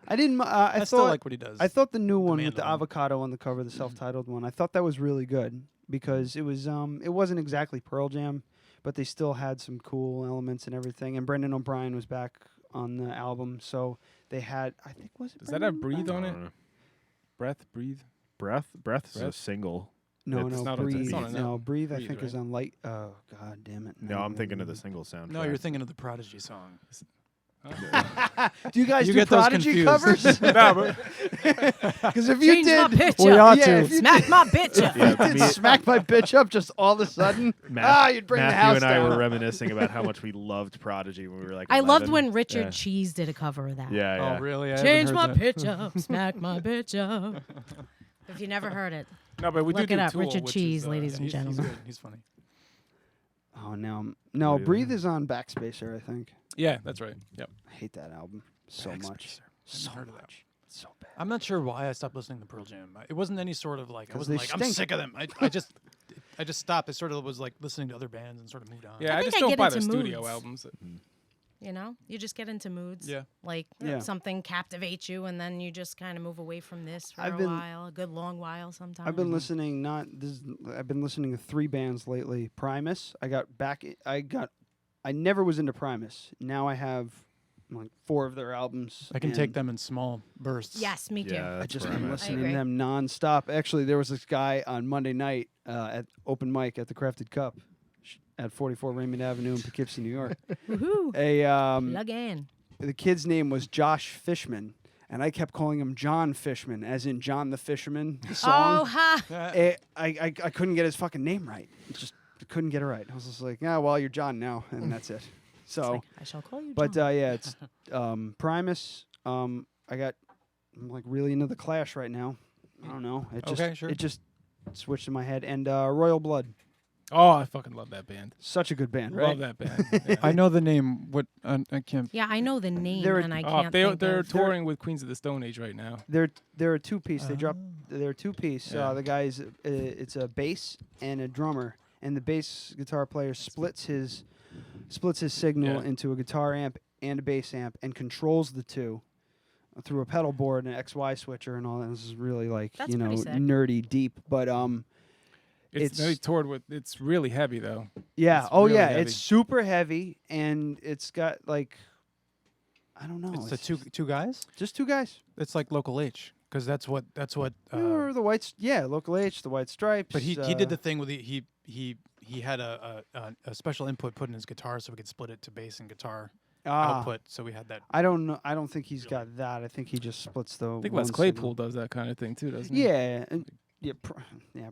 I didn't. I still thought, like what he does. I thought the new one man with the of them. avocado on the cover, the self-titled one, I thought that was really good because it was. It wasn't exactly Pearl Jam, but they still had some cool elements and everything. And Brendan O'Brien was back on the album, so they had. I think was it. Does that have Brendan Breathe on O'Brien? it? Breath, Breathe. Breath is a single. No, It's no, not on- breathe. it's not on that. No, breathe. I Breathe, think is right? on light. Oh God, damn it! No, I'm thinking of the single soundtrack. No, you're thinking of the Prodigy song. Do you guys You do get those Prodigy confused. covers? Because if you Change my did, pitch We up. ought yeah, to. if you Smack my bitch up. if you did smack my bitch up just all of a sudden, you'd bring the Matthew house and I down. were reminiscing about how much we loved Prodigy when we were like. I loved 11. when Richard Yeah. Cheese did a cover of that. Yeah, yeah. Oh, really? I Change haven't my heard that. pitch up, smack my bitch up. If you never heard it, No, but we look do it up. Tool, Richard which Cheese, is, ladies and He's gentlemen. good. He's funny. Oh no, Breathe is on Backspacer. I think. Yeah, that's right. Yep. I hate that album so much. So heard of that. much. It's so bad. I'm not sure why I stopped listening to Pearl Jam. It wasn't any sort of like I 'Cause wasn't they like I'm stink. sick of them. I just stopped. I sort of was like listening to other bands and sort of moved on. Yeah, I I think just I don't get buy the into studio moods. albums. You just get into moods. Yeah. Like Yeah. something captivates you, and then you just kind of move away from this for I've a been- while, a good long while sometimes. I've been listening. I've been listening to 3 bands lately. Primus. I never was into Primus. Now I have like 4 of their albums. I can take and them in small bursts. Yes, me too. Yeah, I that's just where I'm been at. listening agree. to them nonstop. Actually, there was this guy on Monday night at open mic at the Crafted Cup at 44 Raymond Avenue in Poughkeepsie, New York. Woohoo! Plug in. The kid's name was Josh Fishman, and I kept calling him John Fishman, as in John the Fisherman, the Oh, song. ha! I couldn't get his fucking name right. It's just couldn't get it right. I was just like, yeah, well, you're John now, and that's it. So It's like, I shall call you But John. yeah, it's Primus. I'm like really into the Clash right now. I don't know. It just switched in my head. And Royal Blood. Oh, I fucking love that band. Such a good band, right? Love that band. Yeah. I know the name. What I can't. Yeah, I know the name, They're- and I can't think They're of. touring with Queens of the Stone Age right now. They're a two-piece. They drop. They're a two-piece. Yeah. The guy's it's a bass and a drummer, and the bass guitar player splits his signal into a guitar amp and a bass amp, and controls the two through a pedal board and an XY switcher and all that. This is really like That's pretty sick. nerdy deep, but They toured with. It's really heavy though. yeah. It's Oh really yeah, heavy. it's super heavy, and it's got like I don't know. It's the two guys. Just two guys. It's like Local H, because that's what. Or the White, Local H, the White Stripes. But he did the thing with he had a special input put in his guitar so we could split it to bass and guitar output. So we had that. I don't know. I don't think he's got that. I think he just splits the. I think one Les Claypool signal. does that kind of thing too, doesn't he? Yeah, and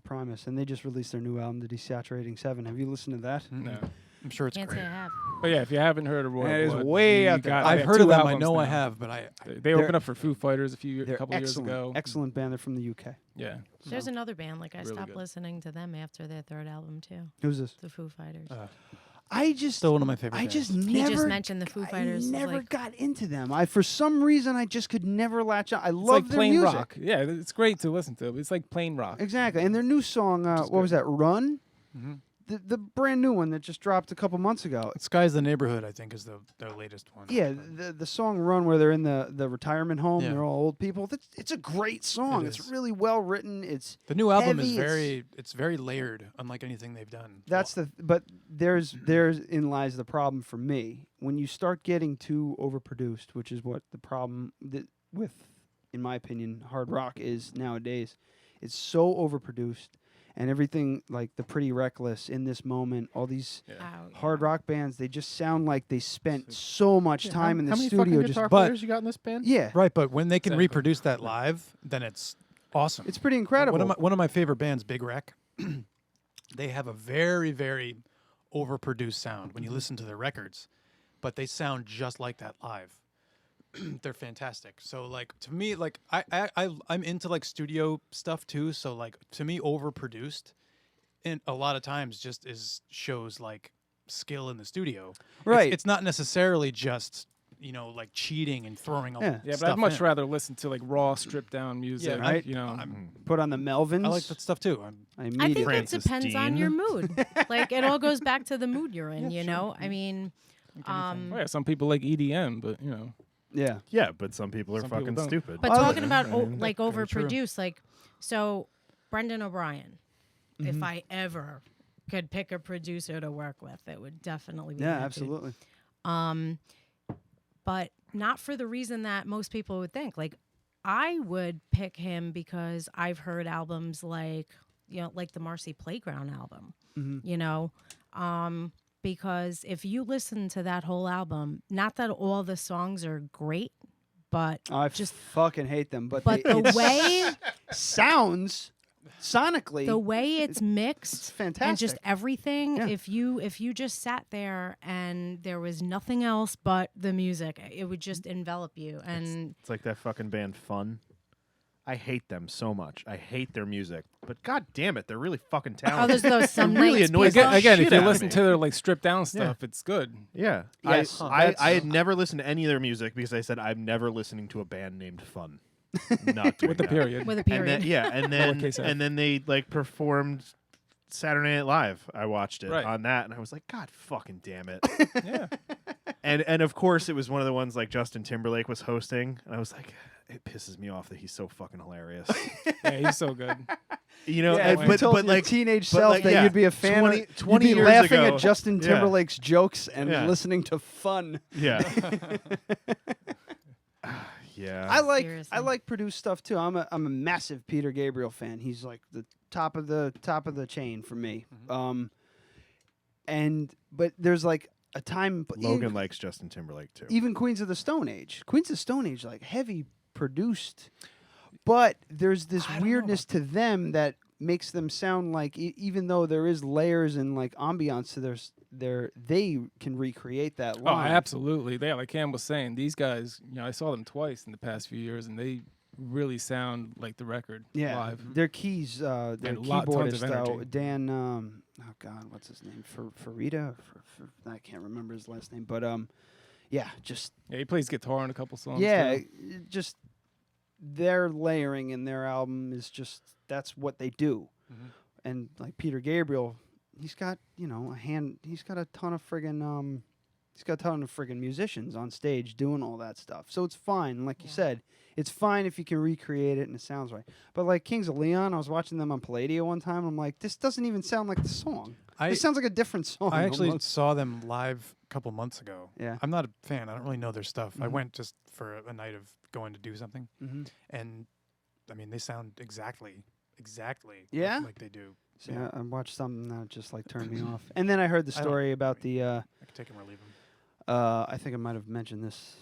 Primus, and they just released their new album, The Desaturating Seven. Have you listened to that? No. I'm sure it's Can't great. say I have. But yeah, if you haven't heard of Royal That is Blood, way you out there. got- I've they have heard 2 of them. I albums know I now. have, but They opened up for Foo Fighters They're a couple years excellent, ago. excellent band. They're from the UK. Yeah. There's another band like I Really stopped good. listening to them after their third album too. Who's this? The Foo Fighters. I just Still one of my favorite I just bands. He never. just mentioned the Foo Fighters. I never like, got into them. For some reason I just could never latch on. I It's love like their plain music. rock. Yeah, it's great to listen to. It's like plain rock. Exactly, and their new song, what was that? Run. Mm-hmm. The brand new one that just dropped a couple months ago. Sky's the Neighborhood, I think, is their latest one. Yeah, the song "Run," where they're in the retirement home, Yeah. they're all old people. It's a great song. It It's is. really well written. It's The new album heavy, is it's very layered, unlike anything they've done. but there's in lies the problem for me when you start getting too overproduced, which is what the problem with, in my opinion, hard rock is nowadays. It's so overproduced. And everything like the Pretty Reckless, In This Moment, all these hard rock bands, they just sound like they spent so much time in the how many studio. fucking Just guitar players you got in this band? Yeah, Right, but when they can Exactly. reproduce that live, then it's awesome. it's pretty incredible. One of my favorite bands, Big Wreck, they have a very, very overproduced sound when you listen to their records, but they sound just like that live. They're fantastic. So like to me, like I'm into like studio stuff too. So like to me, overproduced, and a lot of times just shows like skill in the studio. Right. It's not necessarily just like cheating and throwing all Yeah. Yeah, but stuff I'd much in. rather listen to like raw, stripped down music. Yeah, right. Put on the Melvins. I like that stuff too. I think immediately. it Francis depends on Dean. your mood. Like it all goes back to the mood you're in. You know, I mean, Oh, yeah, some people like EDM, but Yeah. Yeah, but some people are Some people fucking don't. stupid. but talking about like Very true. overproduced, like so, Brendan O'Brien. Mm-hmm. If I ever could pick a producer to work with, it would definitely be Yeah, that dude. absolutely. But not for the reason that most people would think. Like, I would pick him because I've heard albums like, like the Marcy Playground album, because if you listen to that whole album, not that all the songs are great, but I just fucking hate them, but the way sounds sonically the way it's mixed it's fantastic. and just everything, Yeah. if you just sat there and there was nothing else but the music, it would just envelop you. And It's like that fucking band Fun. I hate them so much. I hate their music, but god damn it, they're really fucking talented. there's those some It really nights annoys people- the again, if shit you out of listen me. to their like stripped down stuff, it's good. Yeah. Yes. I had never listened to any of their music because I said I'm never listening to a band named Fun. Not doing With the that. period. with a And period. then, Lowercase f. and then they like performed Saturday Night Live. I watched it Right. on that, and I was like, God fucking damn it. Yeah. And of course, it was one of the ones like Justin Timberlake was hosting, and I was like, it pisses me off that he's so fucking hilarious. Yeah, he's so good. You know, Yeah, and, if you told but your like teenage but self like, that yeah, you'd be a fan 20 of, 20 you'd be years laughing ago, at Justin yeah. Timberlake's jokes and Yeah. listening to Fun. Yeah. Yeah. I like produced stuff too. I'm a massive Peter Gabriel fan. He's like the top of the chain for me. But there's like a time. Logan likes Justin Timberlake too. Even Queens of the Stone Age. Queens of the Stone Age, like heavy produced, but there's this weirdness to them that makes them sound like even though there is layers and like ambiance to they can recreate that Oh, line. absolutely. They, like Cam was saying, these guys, I saw them twice in the past few years, and they really sound like the record live. Their keys, their tons of keyboardist, energy. Dan, oh God, what's his name? Farida? I can't remember his last name, but yeah, he plays guitar on a couple songs. Yeah, too. just their layering in their album is just, that's what they do. Mm-hmm. And like Peter Gabriel, he's got, he's got a ton of friggin', musicians on stage doing all that stuff. So it's fine. Like you said, it's fine if you can recreate it and it sounds right. But like Kings of Leon, I was watching them on Palladio one time. I'm like, this doesn't even sound like the song. This sounds like a different song. I actually almost. saw them live a couple months ago. Yeah. I'm not a fan. I don't really know their stuff. I Mhm. went just for a night of going to do something. Mhm. And, I mean, they sound exactly Yeah? like they do. See, I watched something that just like turned me off. And then I heard the story about the... I can take them or leave them. I think I might have mentioned this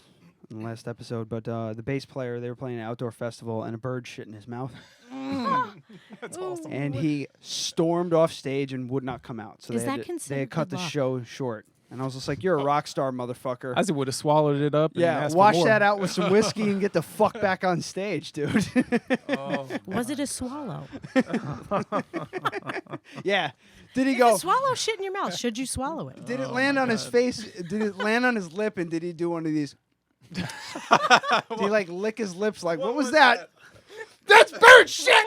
in the last episode, but the bass player, they were playing an outdoor festival, and a bird shit in his mouth. That's awesome. And he stormed off stage and would not come out. So Is they had that to- they considered had cut good the luck? show short. And I was just like, you're a rock star, motherfucker. I would have swallowed it up. And Yeah, asked wash for more. that out with some whiskey and get the fuck back on stage, dude. Was it a swallow? Yeah. Did he If go? you swallow shit in your mouth, should you swallow it? Did it land on his face? Did it land on his lip? And did he do one of these? Did he like lick his lips? Like, what was that? That's bird shit.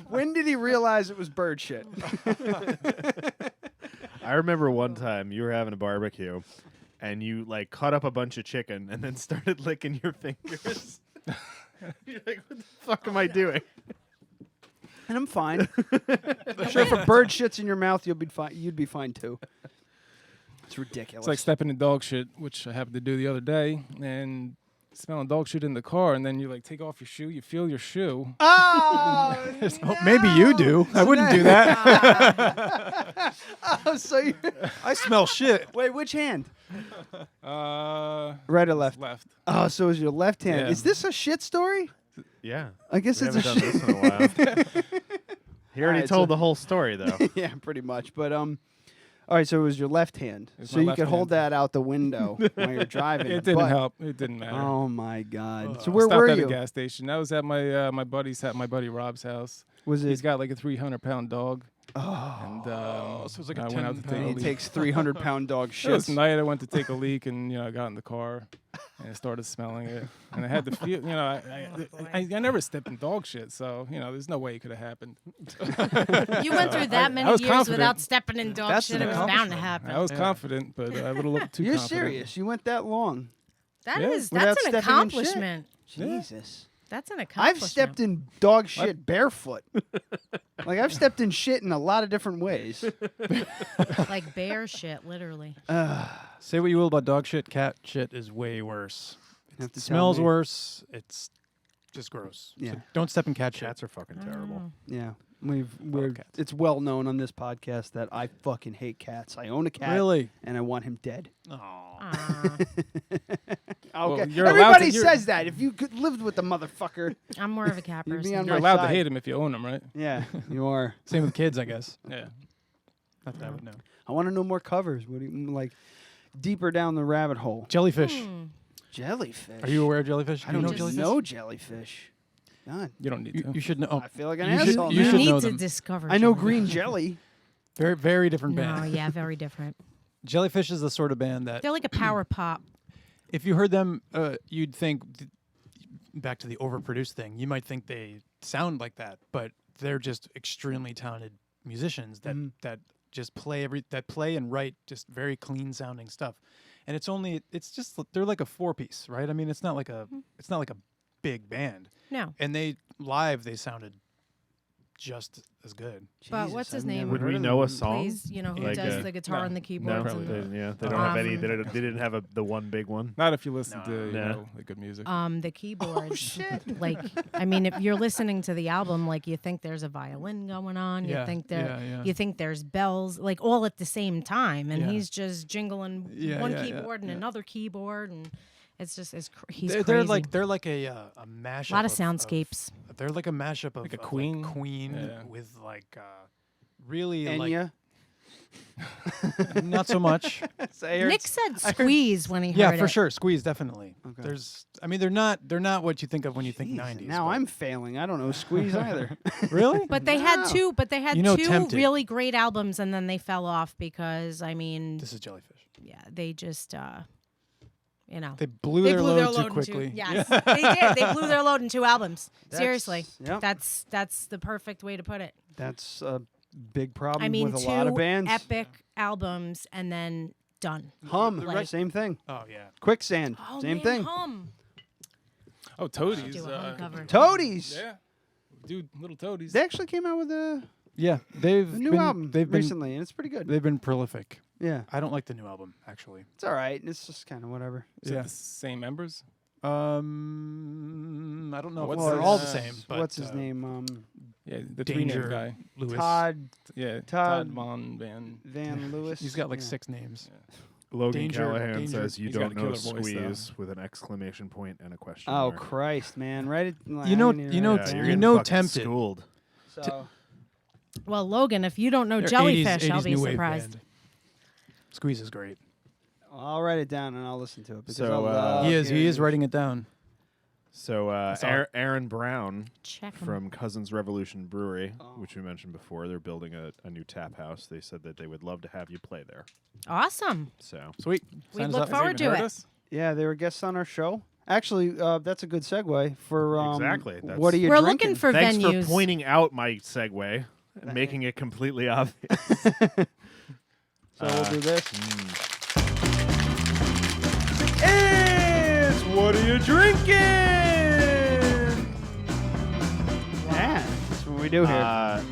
When did he realize it was bird shit? I remember one time you were having a barbecue, and you like cut up a bunch of chicken and then started licking your fingers. You're like, what the fuck am I doing? And I'm fine. I'm sure if a bird shits in your mouth, you'll be fine. You'd be fine too. It's ridiculous. It's like stepping in dog shit, which I happened to do the other day, and smelling dog shit in the car, and then you like take off your shoe, you feel your shoe. Oh, no. Maybe you do. I wouldn't do that. Oh, so you I smell shit. Wait, which hand? Right or left? Left. Oh, so is your left hand? Yeah. Is this a shit story? Yeah. I guess We it's a haven't done shit. this in a while. He already Alright, told so- the whole story, though. Yeah, pretty much. But all right. So it was your left hand. It's So my you left could hold hand. that out the window while you're driving. It didn't but- help. It didn't matter. Oh my God! So I where stopped were at you? a gas station. I was at my my buddy Rob's house. Was He's it? got like a 300-pound dog. Oh. And so it's like a I went out to 10 take a He leak. takes 300-pound dog It was shits. night. I went to take a leak, and I got in the car, and I started smelling it, and I had to feel. I never stepped in dog shit, so there's no way it could have happened. You went through that many was years confident. without stepping in dog That's shit. an It was bound to accomplishment. happen. I was confident, but a little too You're confident. serious? You went that long? That Yeah. is Without that's an stepping in shit? accomplishment. Jesus. That's an I've accomplishment. stepped in dog shit barefoot. Like I've stepped in shit in a lot of different ways. like bear shit, literally. Say what you will about dog shit, cat shit is way worse. You have It to tell smells me. worse. It's just gross. Yeah. So don't step in cat shit. Cats are fucking terrible. Yeah. It's well known on this podcast that I fucking hate cats. I own a cat. Really? And I want him dead. Aw. Okay. you're allowed Everybody to- says that. If you could lived with the motherfucker, I'm more of a cat you'd be person. on You're my allowed side. to hate him if you own him, right? Yeah, you are. Same with kids, I guess. Yeah. Not that I would know. I want to know more covers. What do you like? Deeper down the rabbit hole. Jellyfish. Jellyfish. Are you aware of jellyfish? I Do you don't know just jellyfish? know jellyfish. God, You don't need You, to. you should know. Oh, I feel like an you should- asshole. you now. You should need know to them. discover. I know jellyfish. green jelly. Very, very different No, band. yeah, very different. Jellyfish is the sort of band that They're like a power pop. if you heard them, you'd think, back to the overproduced thing, you might think they sound like that, but they're just extremely talented musicians that that just play and write just very clean sounding stuff. And it's just they're like a 4-piece, right? I mean, it's not like a big band. No. And they sounded just as good. But what's his name? Would we know a song? Plays, who Like does the guitar and the No, keyboards. and they don't have any. They didn't have the one big one. Not if you listen to No. the good music. the keyboards. Like, I mean, if you're listening to the album, like you think there's a violin going on, Yeah, you think yeah. you think there's bells, like all at the same time, and Yeah. he's just jingling Yeah, one yeah, keyboard and yeah. another keyboard, and It's just he's they're crazy. they're like a mashup. A lot of soundscapes. They're like a mashup of Like a of, Queen? Queen Yeah. with really Enya. like not so much. Nick said squeeze when he heard Yeah, it. for sure, Squeeze definitely. Okay. They're not what you think of when you think 90s. Now but- I'm failing. I don't know Squeeze either. Really? But they had two. But they had You know, two Tempted. really great albums, and then they fell off because This is Jellyfish. yeah, they just They blew their load too in quickly. yes, they did. They blew their load in 2 albums. Seriously, yep. that's the perfect way to put it. That's a big problem I mean, with a 2 lot of bands. epic albums, and then done. Hum, Like- same thing. Oh yeah. Quicksand, Oh, same man, thing. Hum. Oh, Toadies. Do a Hum cover. Toadies. Yeah. Dude, little Toadies. They actually came out with a Yeah, they've new been, album they've been, recently, and it's pretty good. They've been prolific. Yeah, I don't like the new album actually. it's all right. It's just kind of whatever. Is it the same members? I don't know if What's they're his- all the same. But, What's his name? Yeah, the Danger three-name guy. Lewis. Todd Yeah, Todd Von Van. Van Lewis. He's got like Yeah. 6 names. Logan Danger- Callahan Danger. says you He's got don't a know killer voice, though. squeeze with an exclamation point and a question Oh mark. Christ, man! Right? You know- Tempted. you Yeah, you're getting fucking Tempted. schooled. So Well, Logan, if you don't know They're Jellyfish, 80s I'll be new wave surprised. band. Squeeze is great. I'll write it down and I'll listen to it. Because So, I love He is hearing- writing it down. So all. Aaron Brown Check 'em. from Cousins Revolution Brewery, Oh. which we mentioned before, they're building a new tap house. They said that they would love to have you play there. Awesome. So Sweet. We Sign us look up. forward to it. Yeah, they were guests on our show. Actually, that's a good segue for Exactly, that's- What are you We're drinking? looking for thanks venues. for pointing out my segue and making it completely obvious. So we'll do this. It's What Are You Drinking? Yeah, that's what we do here.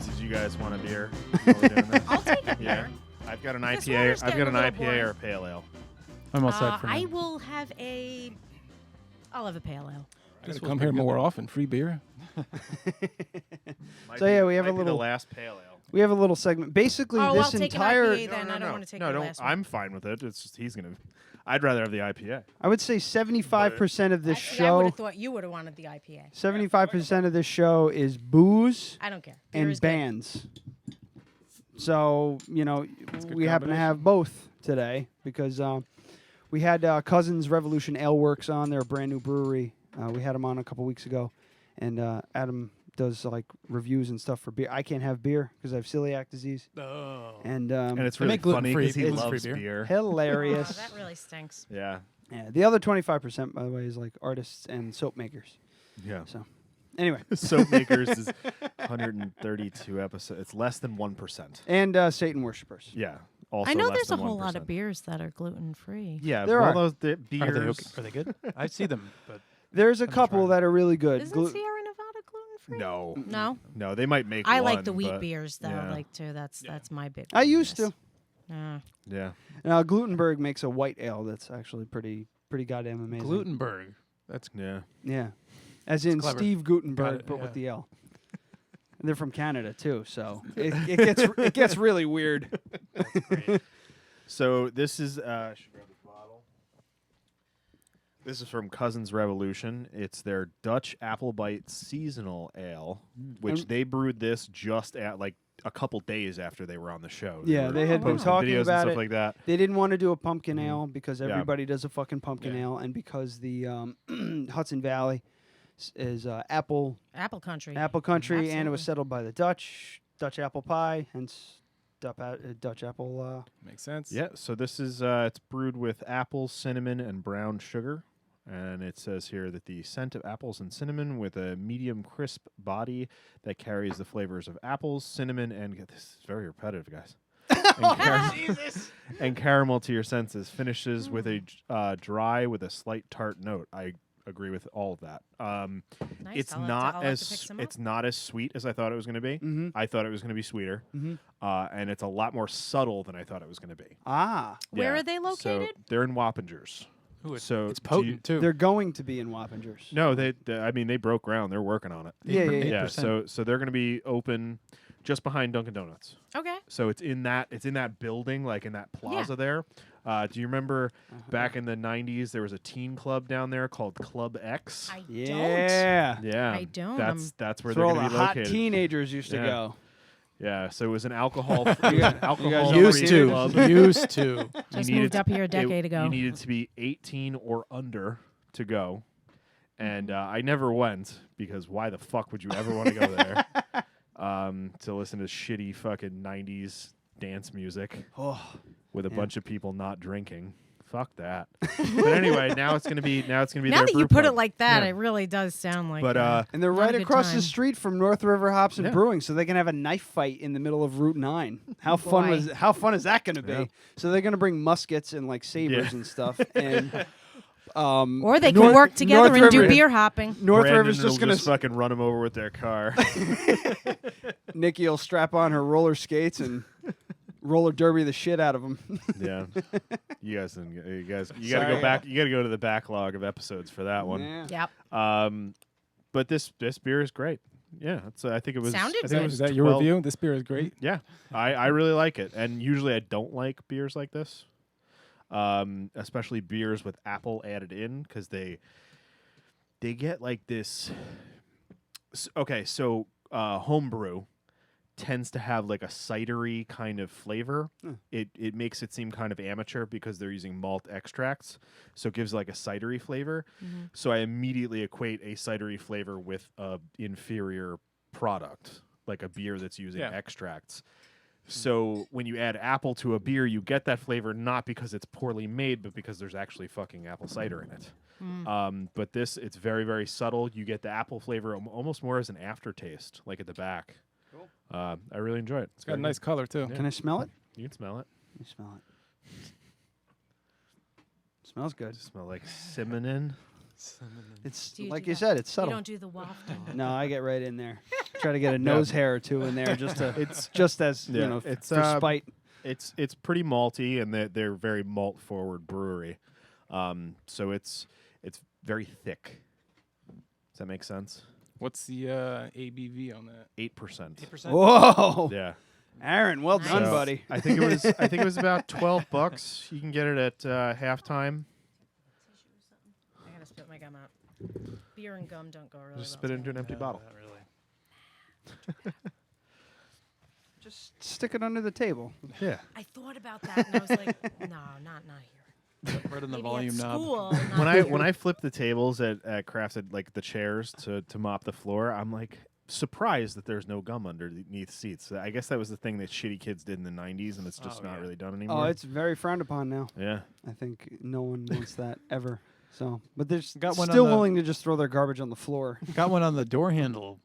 Did you guys want a beer? while we're doing this? I'll take a Yeah. beer. I've got an This IPA. water's I've got getting an a little IPA or boring. a pale ale. I'm all set for now. I will have a. I'll have a pale ale. I gotta come here more often. Free beer. So yeah, we have a Might be the little last pale ale. we have a little segment. Basically, Oh, this I'll take entire an IPA then. I don't want to take no, the don't. last one. I'm fine with it. It's just he's gonna. I'd rather have the IPA. I would say 75% of this Actually, I would show, have thought you would have wanted the IPA. 75% of this show is booze I don't care. Beer and is good. bands. So, you know, good we happen to have both today because we had Cousins Revolution Ale Works on. They're a brand new brewery. We had them on a couple weeks ago. And Adam does like reviews and stuff for beer. I can't have beer because I have celiac disease. Oh. And it's They really make funny gluten-free- because he gluten-free loves beer. beer. hilarious. Oh, that really stinks. Yeah. Yeah, the other 25%, by the way, is like artists and soap makers. Yeah. So, anyway. Soap Makers is 132 episodes. It's less than 1%. And Satan worshippers. Yeah. Also I know less there's a than whole lot of 1%. beers that are gluten free. Yeah, There all are. those Are beers. they good? I see them, but There's a Haven't couple tried. that are really good. Isn't Sierra Nevada gluten free? No. No. No, they might make I one, like the wheat but- beers though. yeah. Like too. That's my big. I used to. weakness. Yeah. Now, Glutenberg makes a white ale that's actually pretty goddamn amazing. Glutenberg. That's Yeah. Yeah. As in clever. Steve Gutenberg, it, but yeah. with the L. And they're from Canada, too, so it gets really weird. So this is I should grab the bottle. This is from Cousins Revolution. It's their Dutch Applebite Seasonal Ale, which And- they brewed this just at like a couple days after they were on the show. Yeah, were they had been posting talking videos about and stuff it. like that. They didn't want to do a pumpkin ale because Yeah. everybody does a fucking pumpkin Yeah. ale, and because the Hudson Valley is apple Country. country, and it was Absolutely. settled by the Dutch apple pie, hence Dutch apple. Makes sense. Yeah, so this is it's brewed with apples, cinnamon, and brown sugar. And it says here that the scent of apples and cinnamon with a medium crisp body that carries the flavors of apples, cinnamon, and this is very repetitive, guys. And caramel to your senses. Finishes with a dry with a slight tart note. I agree with all of that. Nice. It's I'll have to- not I'll have to as pick some it's up. not as sweet as I thought it was going to be. Mhm. I thought it was going to be sweeter, and it's a lot more subtle than I thought it was going to be. Ah, Where Yeah. are they So located? they're in Wappingers. Ooh, So it's do potent you- too. they're going to be in Wappingers. No, I mean, they broke ground. They're working on it. Yeah, yeah, yeah. Yeah. 8%. So they're going to be open just behind Dunkin' Donuts. Okay. So it's in that building, like in that plaza there. Do you remember back in the 90s there was a teen club down there called Club X? I don't. Yeah. I don't. That's where That's they're where all going the to be hot located. teenagers used to go. Yeah, so it was an alcohol. Used to. Just moved up here a decade ago. You needed to be 18 or under to go, and I never went because why the fuck would you ever want to go there? To listen to shitty fucking 90s dance music with a bunch of people not drinking. Fuck that. But anyway, now it's gonna be Now their that you brew put it pub. like that, Yeah. it really does sound like. But and they're not a right good across the time. street from North River Hops and Yeah. Brewing, so they can have a knife fight in the middle of Route 9. How fun is that going to be? Yeah. So they're going to bring muskets and like sabers and stuff, and or they can work together and do beer hopping. North Brandon River's just will going to fucking run them over with their car. Nikki will strap on her roller skates and roller derby the shit out of them. Yeah, you guys got to Sorry. go back. You got to go to the backlog of episodes for that one. Yeah. Yep. But this beer is great. Yeah, I think it was. Sounded I think it good. was Is that your 12 review? This beer is great. Yeah, I really like it, and usually I don't like beers like this, especially beers with apple added in because they get like this. Okay, so homebrew tends to have like a cidery kind of flavor. It makes it seem kind of amateur because they're using malt extracts, so it gives like a cidery flavor. So I immediately equate a cidery flavor with a inferior product, like a beer that's using extracts. So when you add apple to a beer, you get that flavor not because it's poorly made, but because there's actually fucking apple cider in it. But this, it's very, very subtle. You get the apple flavor almost more as an aftertaste, like at the back. I really enjoy it. It's got a nice color too. Can I smell it? You can smell it. Let me smell it. Smells good. Smell like cinnamon. It's Do you like do you that? said, it's You subtle. don't do the wafting. No, I get right in there. Try to get a nose hair or two in there, just to. It's just as you know, it's for spite. It's pretty malty, and they're very malt forward brewery. So it's very thick. Does that make sense? What's the ABV on that? 8%. 8%. Whoa, Yeah. Aaron, well done, So, buddy. I think it was about $12. You can get it at halftime. I gotta spit my gum out. Beer and gum don't go really Just well spit it into an together. empty bottle. Not really. Just stick it under the table. Yeah. I thought about that and I was like, no, not here. Right on the Maybe volume at knob. school. When I flip the tables at Crafted, like the chairs to mop the floor, I'm like surprised that there's no gum underneath seats. I guess that was the thing that shitty kids did in the 90s, and it's just not really done anymore. Oh, it's very frowned upon now. Yeah. I think no one wants that ever. So, but they're Got one still on the- willing to just throw their garbage on the floor. Got one on the door handle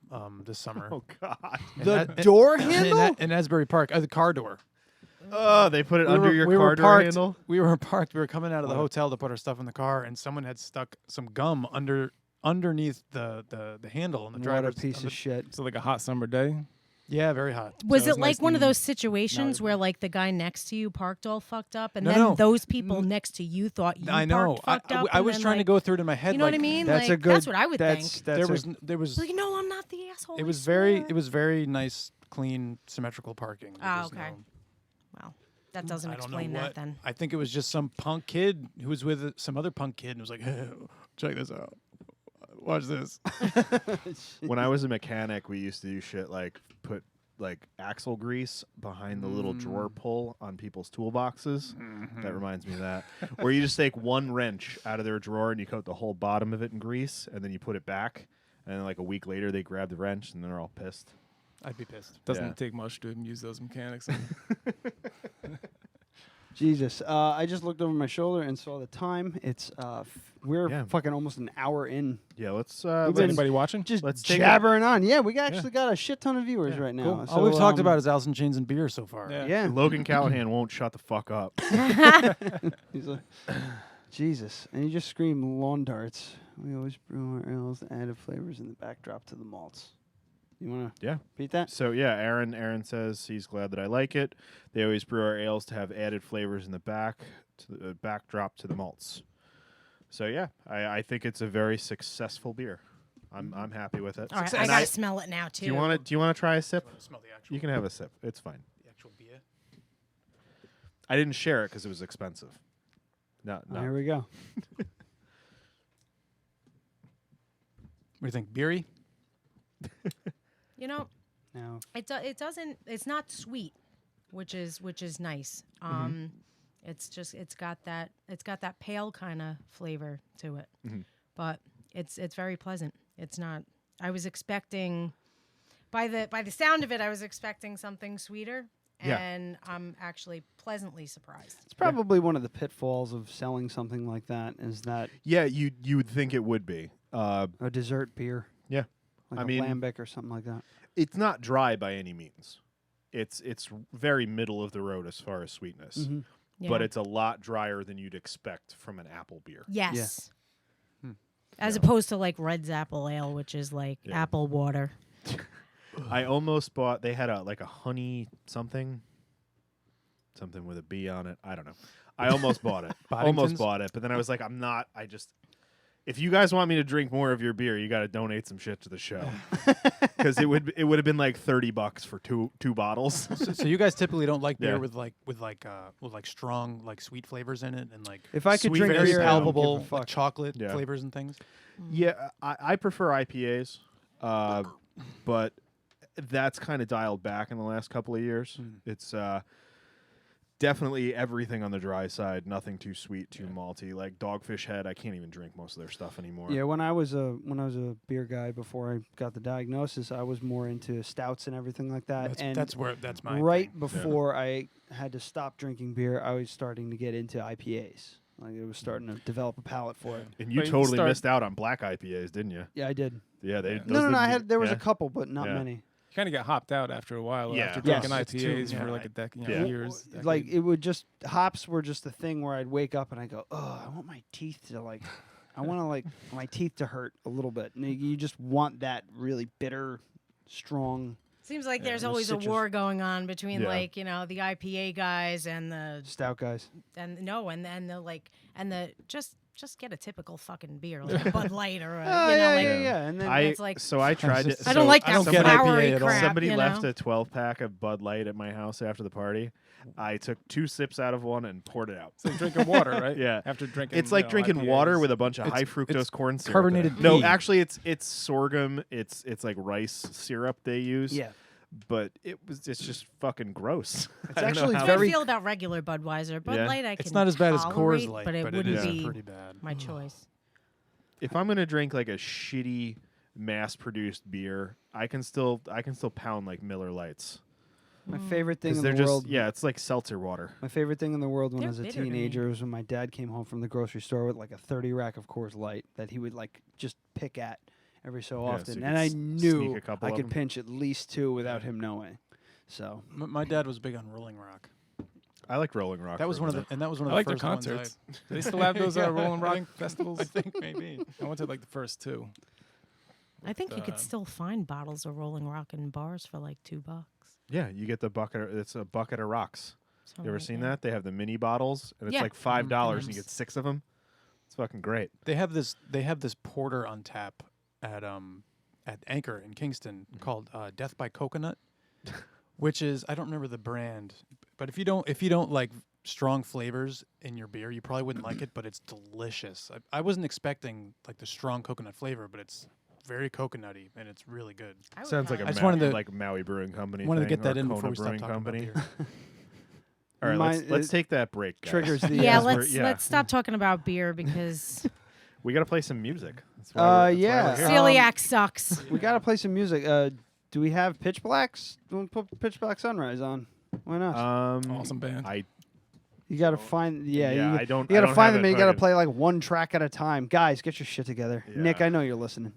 this summer. Oh God. The door in handle? in Asbury Park, the car door. Oh, they put it under your we car were door parked, handle? We were parked. We were coming out of the hotel to put our stuff in the car, and someone had stuck some gum underneath the handle on the What driver's. a piece of shit. So like a hot summer day. Yeah, very hot. Was So it it's like nice one of and those situations where like the guy next to you parked all fucked up and No, then no. those people next to you thought you I know. parked fucked up? I and was then, trying to like, go through it in my head. You know like, what I mean? That's like, a good. that's what I would think. there was Like, no, I'm not the asshole. it I was swear. very nice, clean, symmetrical parking. There Oh, was okay. no- Well, that doesn't I don't explain know that what. then. I think it was just some punk kid who was with some other punk kid and was like, hey, check this out. Watch this. When I was a mechanic, we used to do shit like put like axle grease behind the little drawer pull on people's toolboxes. That reminds me of that. Or you just take one wrench out of their drawer and you coat the whole bottom of it in grease, and then you put it back, and then like a week later they grab the wrench and they're all pissed. I'd be pissed. Doesn't take much to amuse those mechanics. Jesus. I just looked over my shoulder and saw the time. It's we're Yeah. fucking almost an hour in. Yeah, let's. Is anybody watching? Just Let's take jabbering on. Yeah, we actually got a shit ton of viewers right now. Cool. So, All we've talked about is Alice in Chains and beer so far. Yeah. Logan Callahan won't shut the fuck up. He's like, Jesus. And you just scream lawn darts. We always brew our ales, added flavors in the backdrop to the malts. You want to beat that? So yeah, Aaron says he's glad that I like it. They always brew our ales to have added flavors in the backdrop to the malts. So yeah, I think it's a very successful beer. I'm happy with it. All right, And I gotta smell it now too. Do you want to try a sip? Smell the actual. You can have a sip. It's fine. The actual beer. I didn't share it because it was expensive. No. Here we go. What do you think? Beery? You know, No. it doesn't. It's not sweet, which is nice. It's got that pale kind of flavor to it, but it's very pleasant. It's not. I was expecting, by the sound of it, I was expecting something sweeter. And I'm actually pleasantly surprised. It's probably one of the pitfalls of selling something like that is that Yeah, you would think it would be. a dessert beer. Yeah. Like I a mean, lambic or something like that. it's not dry by any means. It's very middle of the road as far as sweetness. But it's a lot drier than you'd expect from an apple beer. Yes. As opposed to like Red's Apple Ale, which is like apple water. I almost bought. They had a honey something with a B on it. I don't know. I almost bought it. Almost bought it, but then I was like, I'm not. If you guys want me to drink more of your beer, you got to donate some shit to the show, because it would have been like $30 for two bottles. So you guys typically don't like beer with strong sweet flavors in it and like If I could sweet, drink very beer, I don't give a palpable fuck. chocolate flavors and things. Yeah, I prefer IPAs, but that's kind of dialed back in the last couple of years. It's definitely everything on the dry side, nothing too sweet, too malty. Like Dogfish Head, I can't even drink most of their stuff anymore. Yeah, when I was a beer guy before I got the diagnosis, I was more into stouts and everything like that. That's my right thing. before I had to stop drinking beer, I was starting to get into IPAs. Like it was starting to develop a palate for it. And you totally missed out on black IPAs, didn't you? Yeah, I did. Yeah, There was a couple, but not many. You kind of get hopped out after a while after Yes. drinking IPAs for like a decade, years. Like it would just hops were just a thing where I'd wake up and I go, oh, I want my teeth to like, I want to like my teeth to hurt a little bit. And you just want that really bitter, strong. Seems like there's always a war going on between like the IPA guys and the stout guys. And the just get a typical fucking beer like a Bud Light or a, And then it's like I tried it. I don't like that flowery at all. crap. Somebody left a 12-pack of Bud Light at my house after the party. I took 2 sips out of one and poured it out. It's like drinking water, right? Yeah. After drinking, it's like drinking IPAs. water with a bunch of high fructose corn syrup. Carbonated in it. No, tea. actually, it's sorghum. It's like rice syrup they use. Yeah. But it's just fucking gross. It's actually That's how I feel about regular Budweiser. Bud Light, I can It's not as bad as tolerate, Coors Light, but it but wouldn't it is be pretty bad. my choice. If I'm gonna drink like a shitty mass-produced beer, I can still pound like Miller Lights. My favorite thing in They're the just world. it's like seltzer water. My favorite thing in the world when I They're was a bitter to me. teenager was when my dad came home from the grocery store with like a 30 rack of Coors Light that he would like just pick at every so Yeah, often, so you and could I sneak knew a couple I of could them. pinch at least 2 without him knowing. So My dad was big on Rolling Rock. I like Rolling Rock. That was for a one of minute. the one I of like the the first ones concerts. Do they still have those Rolling Rock festivals? I think maybe. I went to like the first 2. I think you could still find bottles of Rolling Rock in bars for like $2. Yeah, you get the bucket. It's a bucket of rocks. Something You ever like seen that? They have the mini bottles, and it's Yeah. like $5, and you get 6 of them. It's fucking great. They have this porter on tap at Anchor in Kingston called Death by Coconut, which is I don't remember the brand, but if you don't like strong flavors in your beer, you probably wouldn't like it, but it's delicious. I wasn't expecting like the strong coconut flavor, but it's very coconutty and it's really good. Sounds like a I just wanted to like Maui Brewing Company. wanted to thing, get that or in Kona before we stop Brewing talking Company. about beer. All right, Mine- let's take that break. Guys. triggers the Yeah, uh, let's stop talking about beer because We got to play some music. That's why yeah. we're here. celiac sucks. we gotta play some music. Do we have Pitch Blacks? We'll put Pitch Black Sunrise on. Why not? Awesome band. You gotta find. Yeah, I don't. You gotta I don't find have them. it And you gotta fucking- play like one track at a time. Guys, get your shit together. Nick, Yeah. I know you're listening.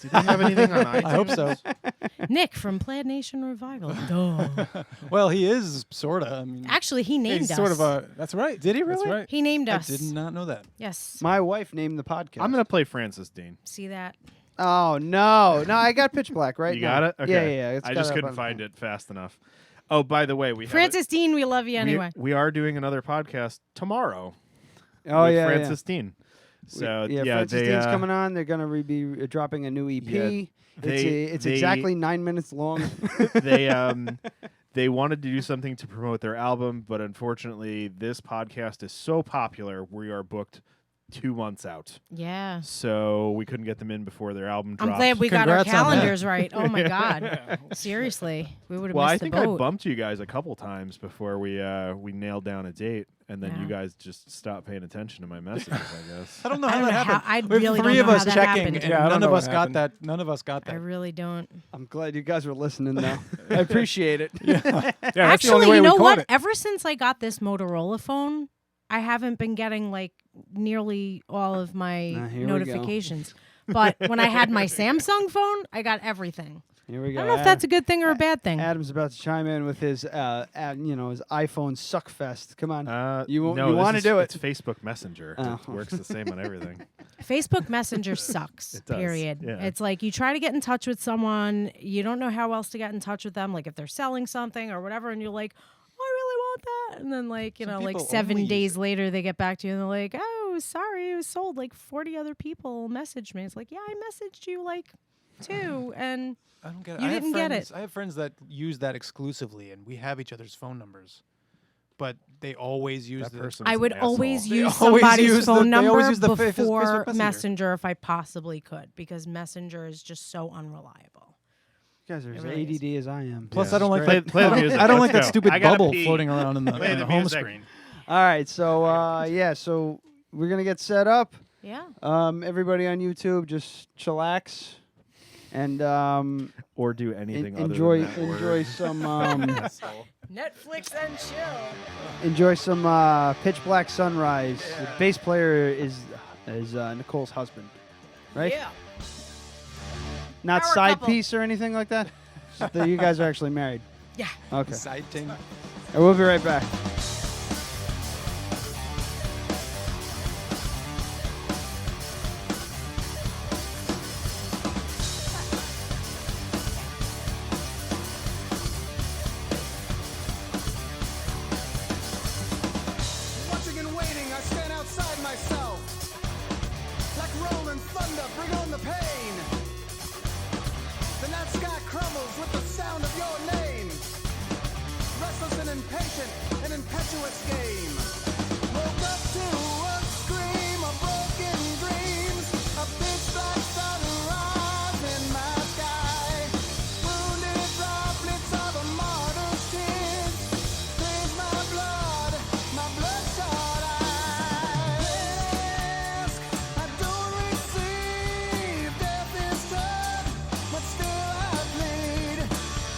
Do they have anything on iTunes? I hope so. Nick from Plaid Nation Revival. Duh. Well, he is sorta. I mean, Actually, he named He's us. sort of a. That's right. Did he really? That's right. He named I us. did not know that. Yes. My wife named the podcast. I'm gonna play Francis Dean. See that? Oh no, I got Pitch Black right You now. got it? Okay. Yeah. It's I got just up couldn't on find the it fast enough. Oh, by the way, we Francis Dean, we love you have anyway. we are doing another podcast tomorrow. phone. Oh with yeah, Francis Dean. So yeah. Francis Dean's coming on. They're gonna be dropping a new EP. Yeah, It's exactly 9 minutes long. they they wanted to do something to promote their album, but unfortunately, this podcast is so popular, we are booked 2 months out. Yeah. So we couldn't get them in before their album dropped. I'm glad we got our Congrats on that. calendars right. Oh my God. Seriously. We would have Well, missed I the think boat. I bumped you guys a couple times before we nailed down a date, and then Yeah. you guys just stopped paying attention to my messages, I guess. I don't know I how don't that know happened. how- I We have really three don't of know us how that checking, happened. and Yeah, I don't none know of what us got happened. that. None of us got I that. really don't. I'm glad you guys were listening, though. I appreciate it. Yeah, that's the Actually, only way you we know caught what? it. Ever since I got this Motorola phone, I haven't been getting like nearly all of my Here we go. notifications. But when I had my Samsung phone, I got everything. Here we go. I don't know if that's a good thing or a bad thing. Adam's about to chime in with his, his iPhone suckfest. Come on, No, you this want to is- do it? It's Facebook Messenger. Oh. It works the same on everything. Facebook Messenger sucks, It does, period. yeah. It's like you try to get in touch with someone, you don't know how else to get in touch with them, like if they're selling something or whatever, and you're like, oh, I really want that. And then, like, Some like people 7 only use days later, they get back to you and they're like, oh, sorry, it was sold. Like 40 other people messaged me. It's like, yeah, I messaged you like 2. And I don't get it. you I have didn't get friends- it. I have friends that use that exclusively, and we have each other's phone numbers, but they always use That the person I is an would asshole. always They use always somebody's use the- phone they always number use the Facebook before Messenger. Messenger if I possibly could, because Messenger is just so unreliable. You guys are It as really ADD as I am. Plus, Yeah. I don't like Play- that. play the I don't- music. I don't Let's like that go. stupid I gotta bubble pee. floating around in the, Play in the the home music. screen. All right, so so we're gonna get set up. Yeah. Everybody on YouTube, just chillax and Or do anything other enjoy than that enjoy word. some Netflix and chill. enjoy some Pitch Black Sunrise. The bass player is Nicole's husband, right? Yeah. Not Power side couple. piece or anything like that. Just that you guys are actually married. Yeah. Okay. Side ting. And we'll be right back. Watching and waiting, I stand outside myself. Like rolling thunder, bring on the pain. The night sky crumbles with the sound of your name. Restless and impatient, an impetuous game. Woke up to a scream of broken dreams. A pitch black sunrise in my sky. Wounded droplets of a martyr's tears. Stains my blood, my bloodshot eyes. I don't receive death is tough, but still I bleed.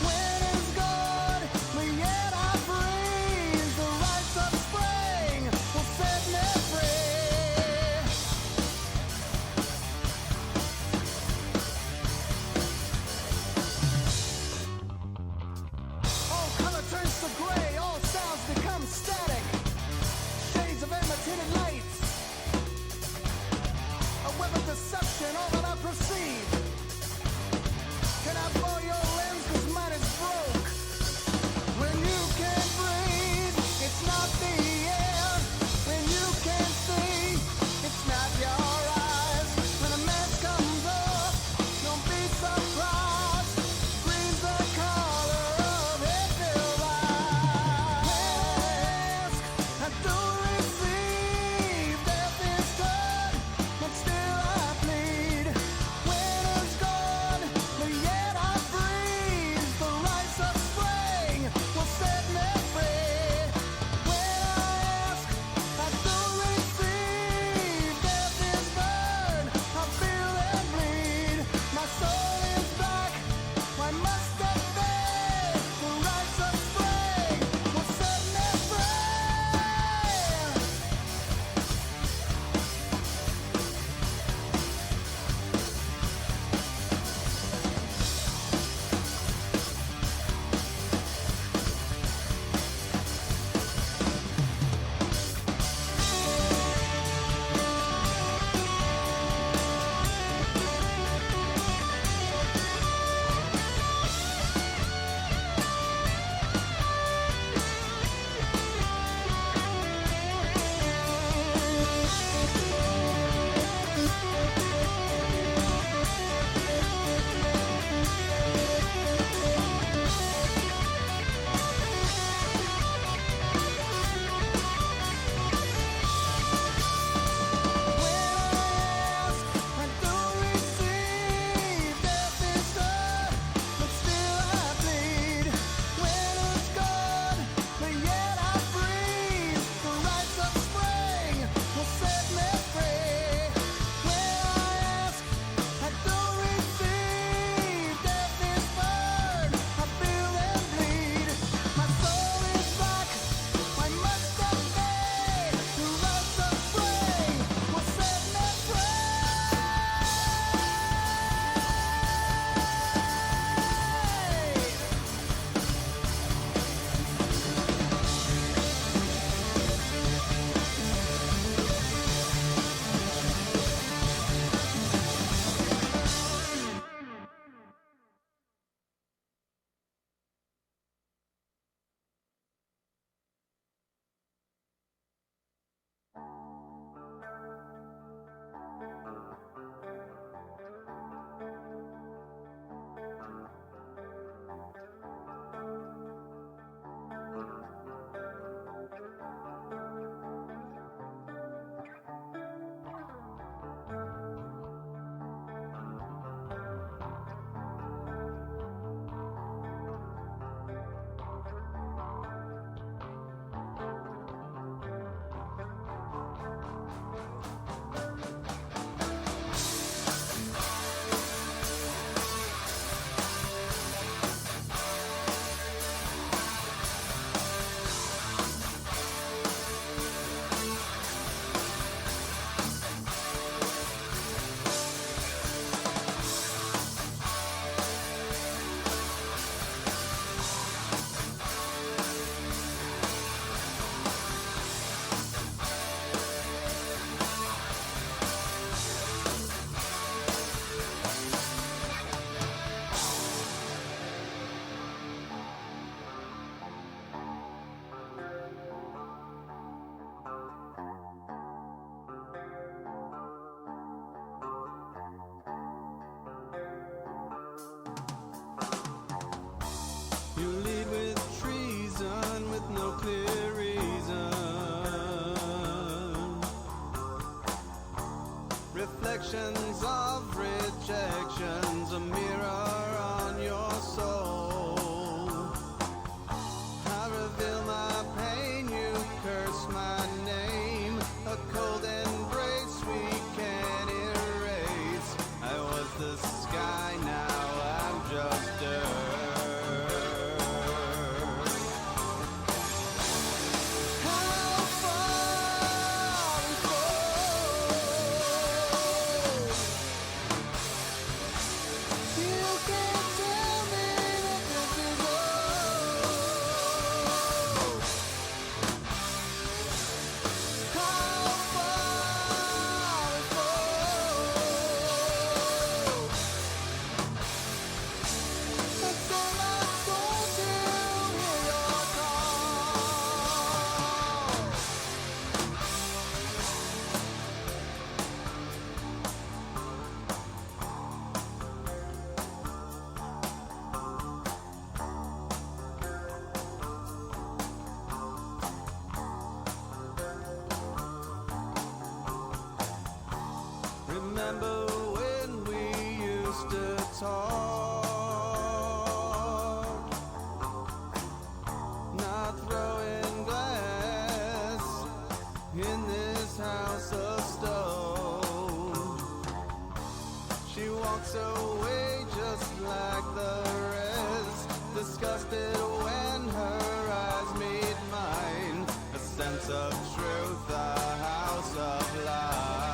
When is good, but yet I breathe. The rites of spring will set me free. All color turns to gray, all sounds become static. Shades of imitated lights. A web of deception, all that I perceive. Can I borrow your lens, 'cause mine is broke. When you can't breathe, it's not the air. When you can't see, it's not your eyes. When a mask comes off, don't be surprised. Green's the color of his eyes. I don't receive death is done, but still I bleed. When is You lead with treason with no clear reason. Reflections of rejections, a mirror on your soul. I reveal my pain, you curse my name. A cold embrace we can't erase. I was the sky, now I'm just dirt. Remember when we used to talk? Not throwing glass in this house of stone. She walks away just like the rest, disgusted when her eyes meet mine. A sense of truth, a house of lies.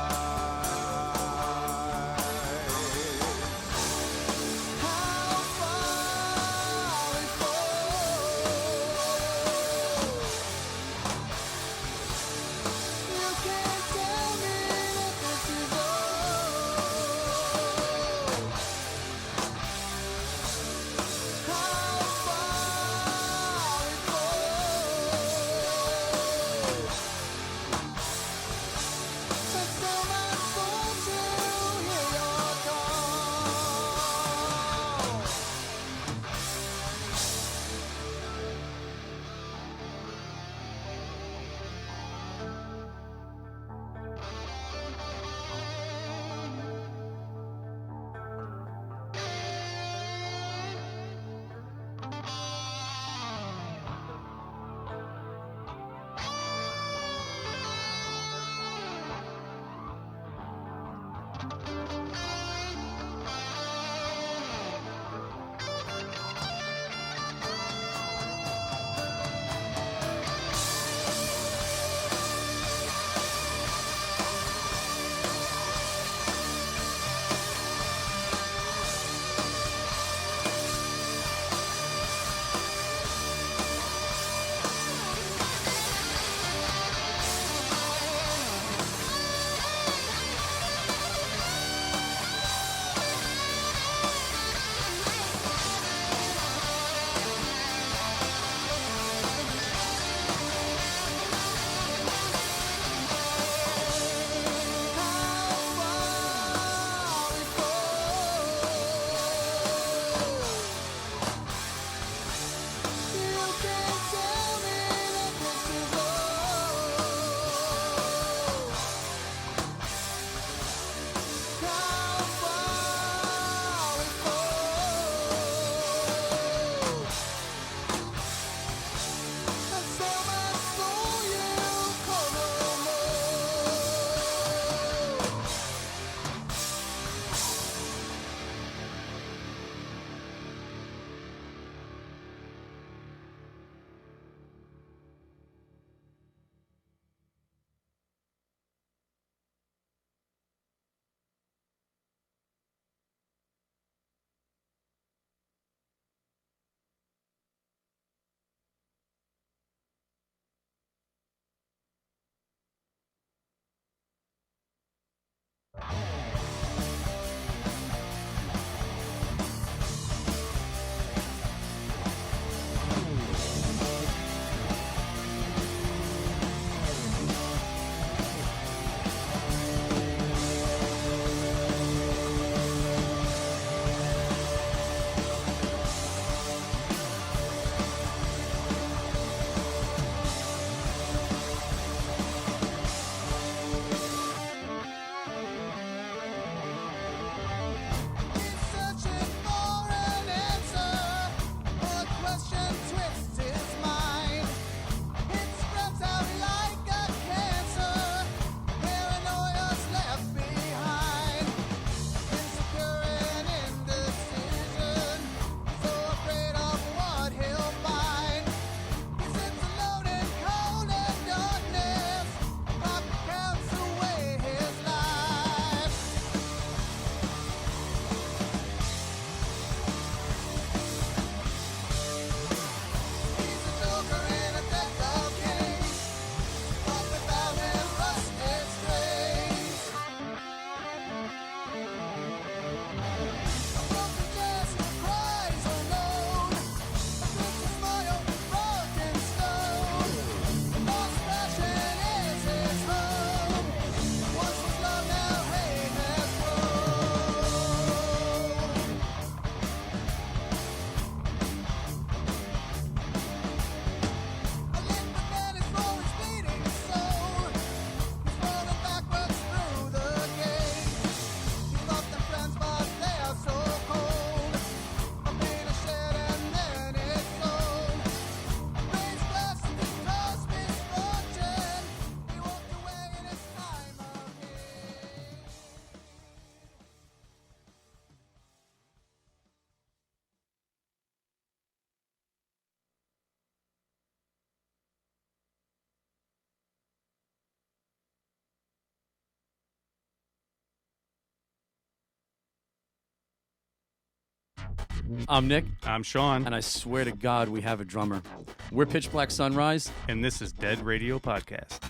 I'm Nick. I'm Sean. And I swear to God we have a drummer. We're Pitch Black Sunrise. And this is Dead Radio Podcast.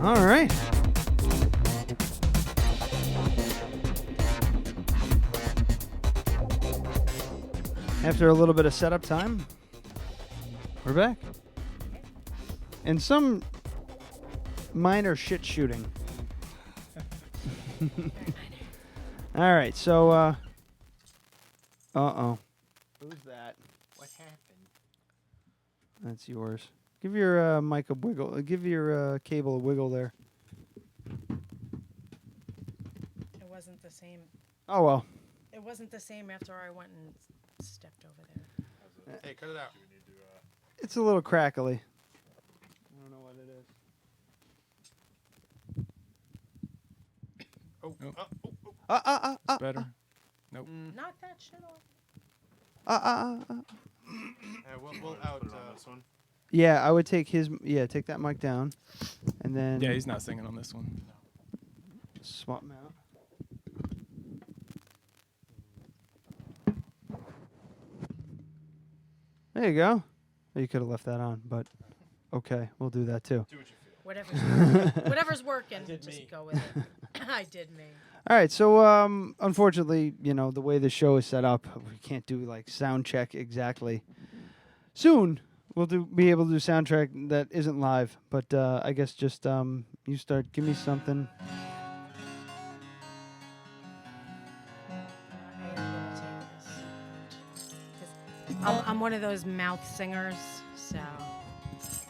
All right. After a little bit of setup time, we're back. And some minor shit shooting. All right, so, uh-oh. Who's that? What happened? That's yours. Give your mic a wiggle. Give your cable a wiggle there. It wasn't the same. Oh, well. It wasn't the same after I went and stepped over there. Hey, cut it out. It's a little crackly. I don't know what it is. Oh, It's better. Nope. Knock that shit off. We'll out this one. Yeah, I would take his. Yeah, take that mic down, and then. Yeah, he's not singing on this one. Swap him out. There you go. You could have left that on, but okay, we'll do that too. Do what you feel. Whatever's working, just go with it. I did me. All right, so unfortunately, the way the show is set up, we can't do like sound check exactly. Soon we'll be able to do sound check that isn't live, but I guess just you start. Give me something. I'm one of those mouth singers, so.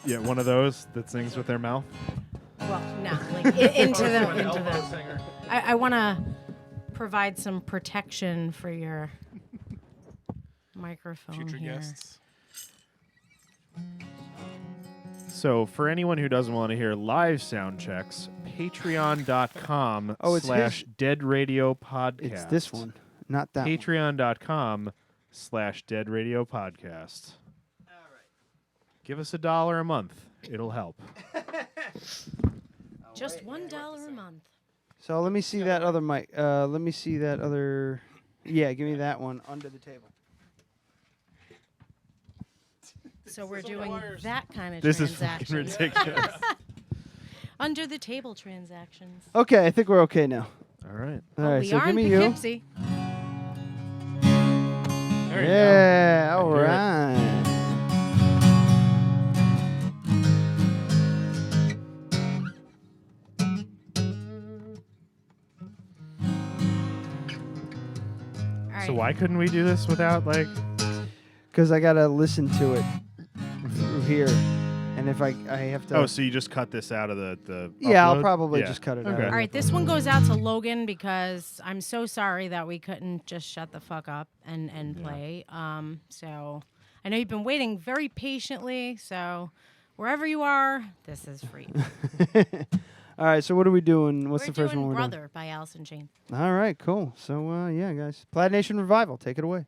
Yeah, one of those that sings with their mouth. Well, no, like into the. I want to provide some protection for your microphone Future here. guests. So for anyone who doesn't want to hear live sound checks, patreon.com Oh, it's his- /Dead Radio Podcast. It's this one, not that one. Patreon.com /Dead Radio Podcast. All right. Give us $1 a month. It'll help. Just $1 a month. So let me see that other mic. Let me see that other. Yeah, give me that one under the table. So we're doing that kind of This is transaction. fucking ridiculous. Under the table transactions. Okay, I think we're okay now. All right. All right, We so are give in me you. Poughkeepsie. Yeah, all I hear it. right. All right. So why couldn't we do this without like? Because I gotta listen to it through here, and if I have to. Oh, so you just cut this out of the Yeah, I'll upload? probably Yeah. just cut it Okay. out. All right, this one goes out to Logan because I'm so sorry that we couldn't just shut the fuck up and play. So I know you've been waiting very patiently. So wherever you are, this is for you. All right, so what are we doing? What's We're the first doing one we're Brother by Allison Chain. doing? All right, cool. So yeah, guys, Plaid Nation Revival, take it away.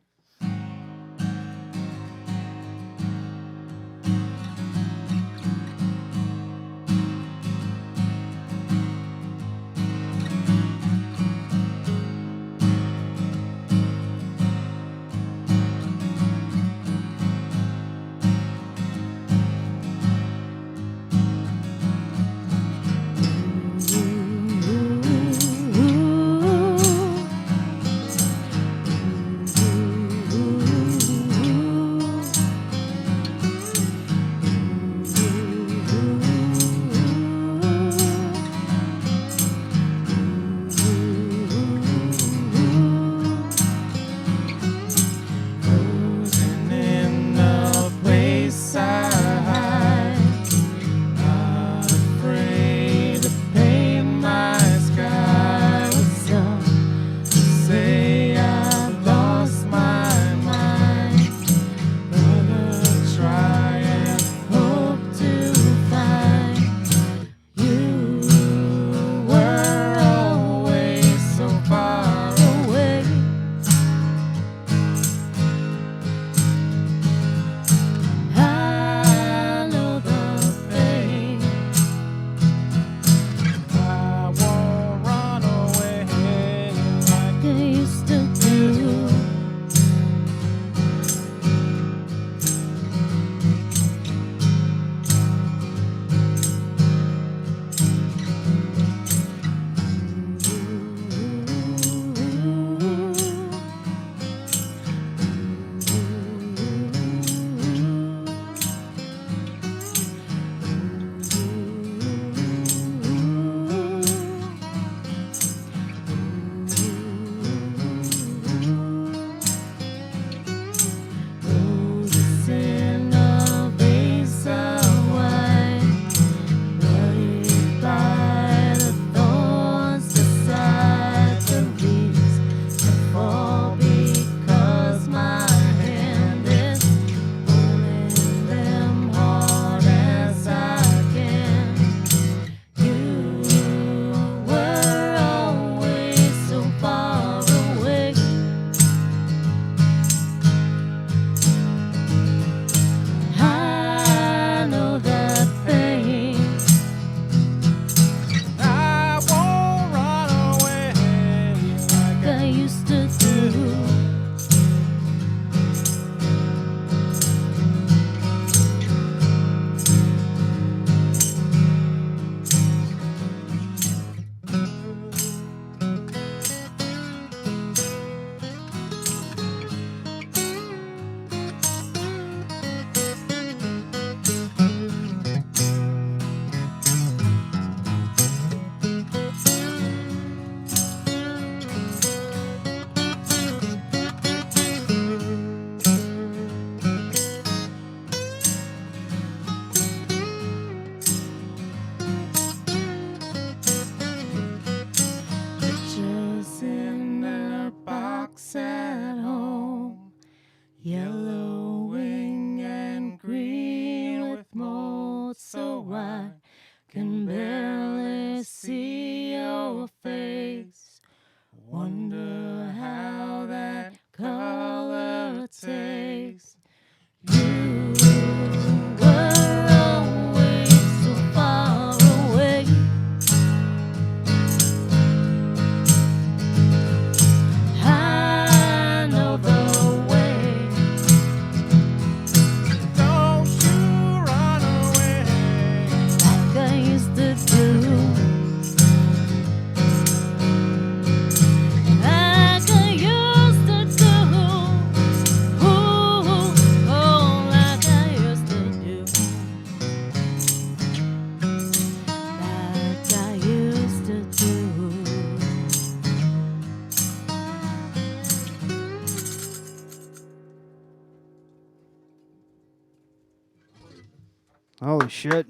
Holy shit.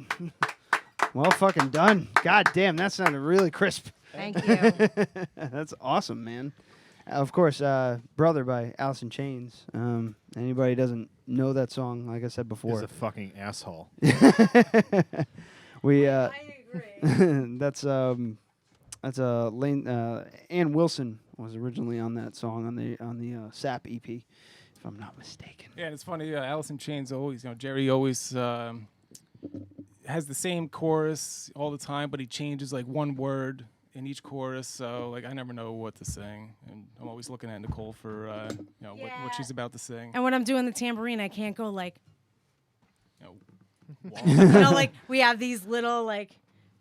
Well fucking done. God damn, that sounded really crisp. Thank you. That's awesome, man. Of course, Brother by Alice in Chains. Anybody doesn't know that song, like I said before. Is a fucking asshole. We I agree. that's Lane Ann Wilson was originally on that song on the SAP EP, if I'm not mistaken. Yeah, and it's funny. Alice in Chains always, Jerry always has the same chorus all the time, but he changes like one word in each chorus. So like I never know what to sing, and I'm always looking at Nicole for what she's about to sing. And when I'm doing the tambourine, I can't go like, You like we have these little like,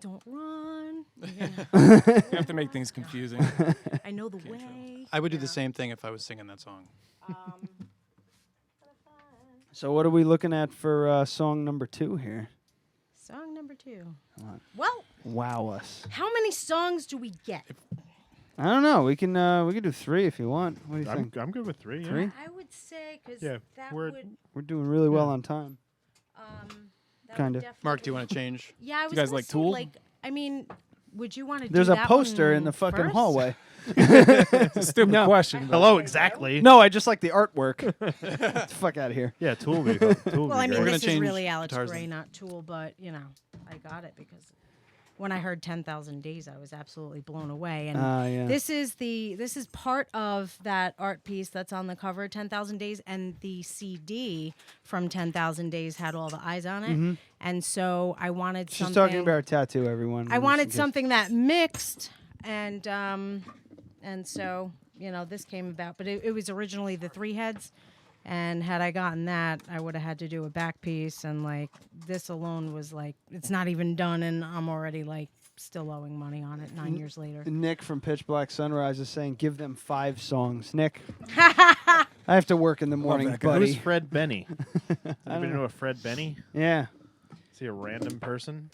don't run. You have to make things confusing. I know the way. I would do the same thing if I was singing that song. So what are we looking at for song number 2 here? Song number 2. Come on. Well, Wow us. how many songs do we get? I don't know. We can do 3 if you want. What do you think? I'm good with 3. Yeah. 3? I would say because Yeah, that we're- would. We're doing really well on time. That Kinda. would definitely Mark, do you be- want to change? Yeah, I was you guys gonna like say, Tool? Like, I mean, would you want to? There's do a that poster one in the fucking first? hallway. It's a stupid question. but- Hello, exactly. No, I just like the artwork. Get the fuck out of here. Yeah, Tool would be Tool would Well, be I mean, great. this is change really Alex guitars Gray, then. not Tool, but I got it because when I heard 10,000 Days, I was absolutely blown away. And Yeah. this is part of that art piece that's on the cover, 10,000 Days, and the CD from 10,000 Days had all the eyes on it. And so I wanted She's something. talking about her tattoo, everyone. I wanted Just in case. something that mixed, and so this came about. But it was originally the 3 heads, and had I gotten that, I would have had to do a back piece, and like this alone was like it's not even done, and I'm already like still owing money on it 9 years later. Nick from Pitch Black Sunrise is saying, give them 5 songs. Nick, I have to work in the morning, Who's buddy. Fred Benny? I Anybody don't know a Fred Benny? Yeah. Is he a random person?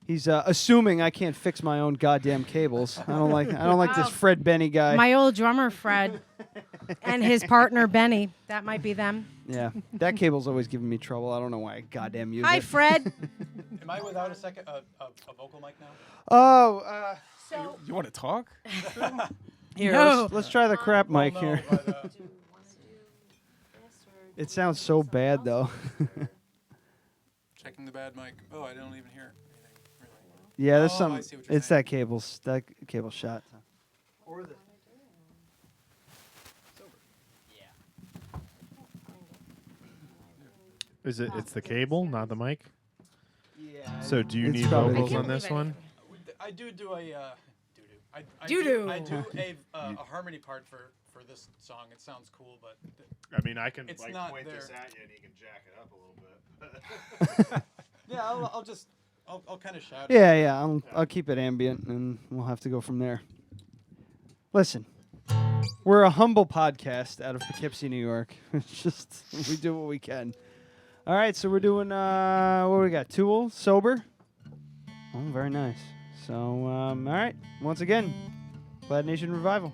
He's assuming I can't fix my own goddamn cables. I don't like this Fred Benny guy. My old drummer Fred and his partner Benny. That might be them. Yeah, that cable's always giving me trouble. I don't know why I goddamn use Hi, it. Fred. Am I without a vocal mic now? Oh, So You want to talk? here, No. let's try the crap mic no, here. but, It sounds so bad though. checking the bad mic. Oh, I don't even hear anything. Really. Yeah, there's Oh, some. I see what you're It's saying. that cable shot. Or the. Is it? It's the cable, not the mic. Yeah. So do you It's need probably the vocals on cable. this one? I do a Doo-doo. I do a harmony part for this song. It sounds cool, but I mean, I can It's like not point there. this at you and you can jack it up a little bit. yeah, I'll kind of shout. Yeah. I'll keep it ambient, and we'll have to go from there. Listen, we're a humble podcast out of Poughkeepsie, New York. It's just we do what we can. All right, so we're doing what do we got? Tool, Sober. Oh, very nice. So, all right. Once again, Plaid Nation Revival.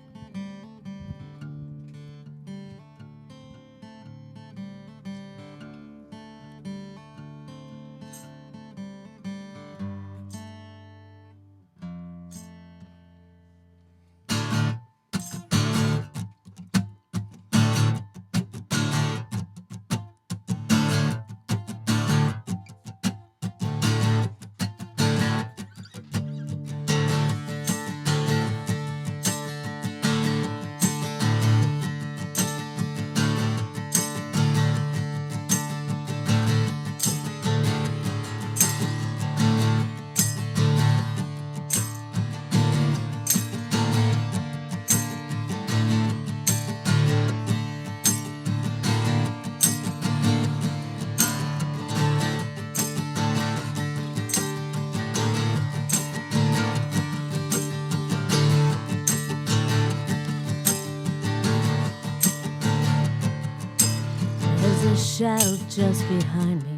a shadow just behind me,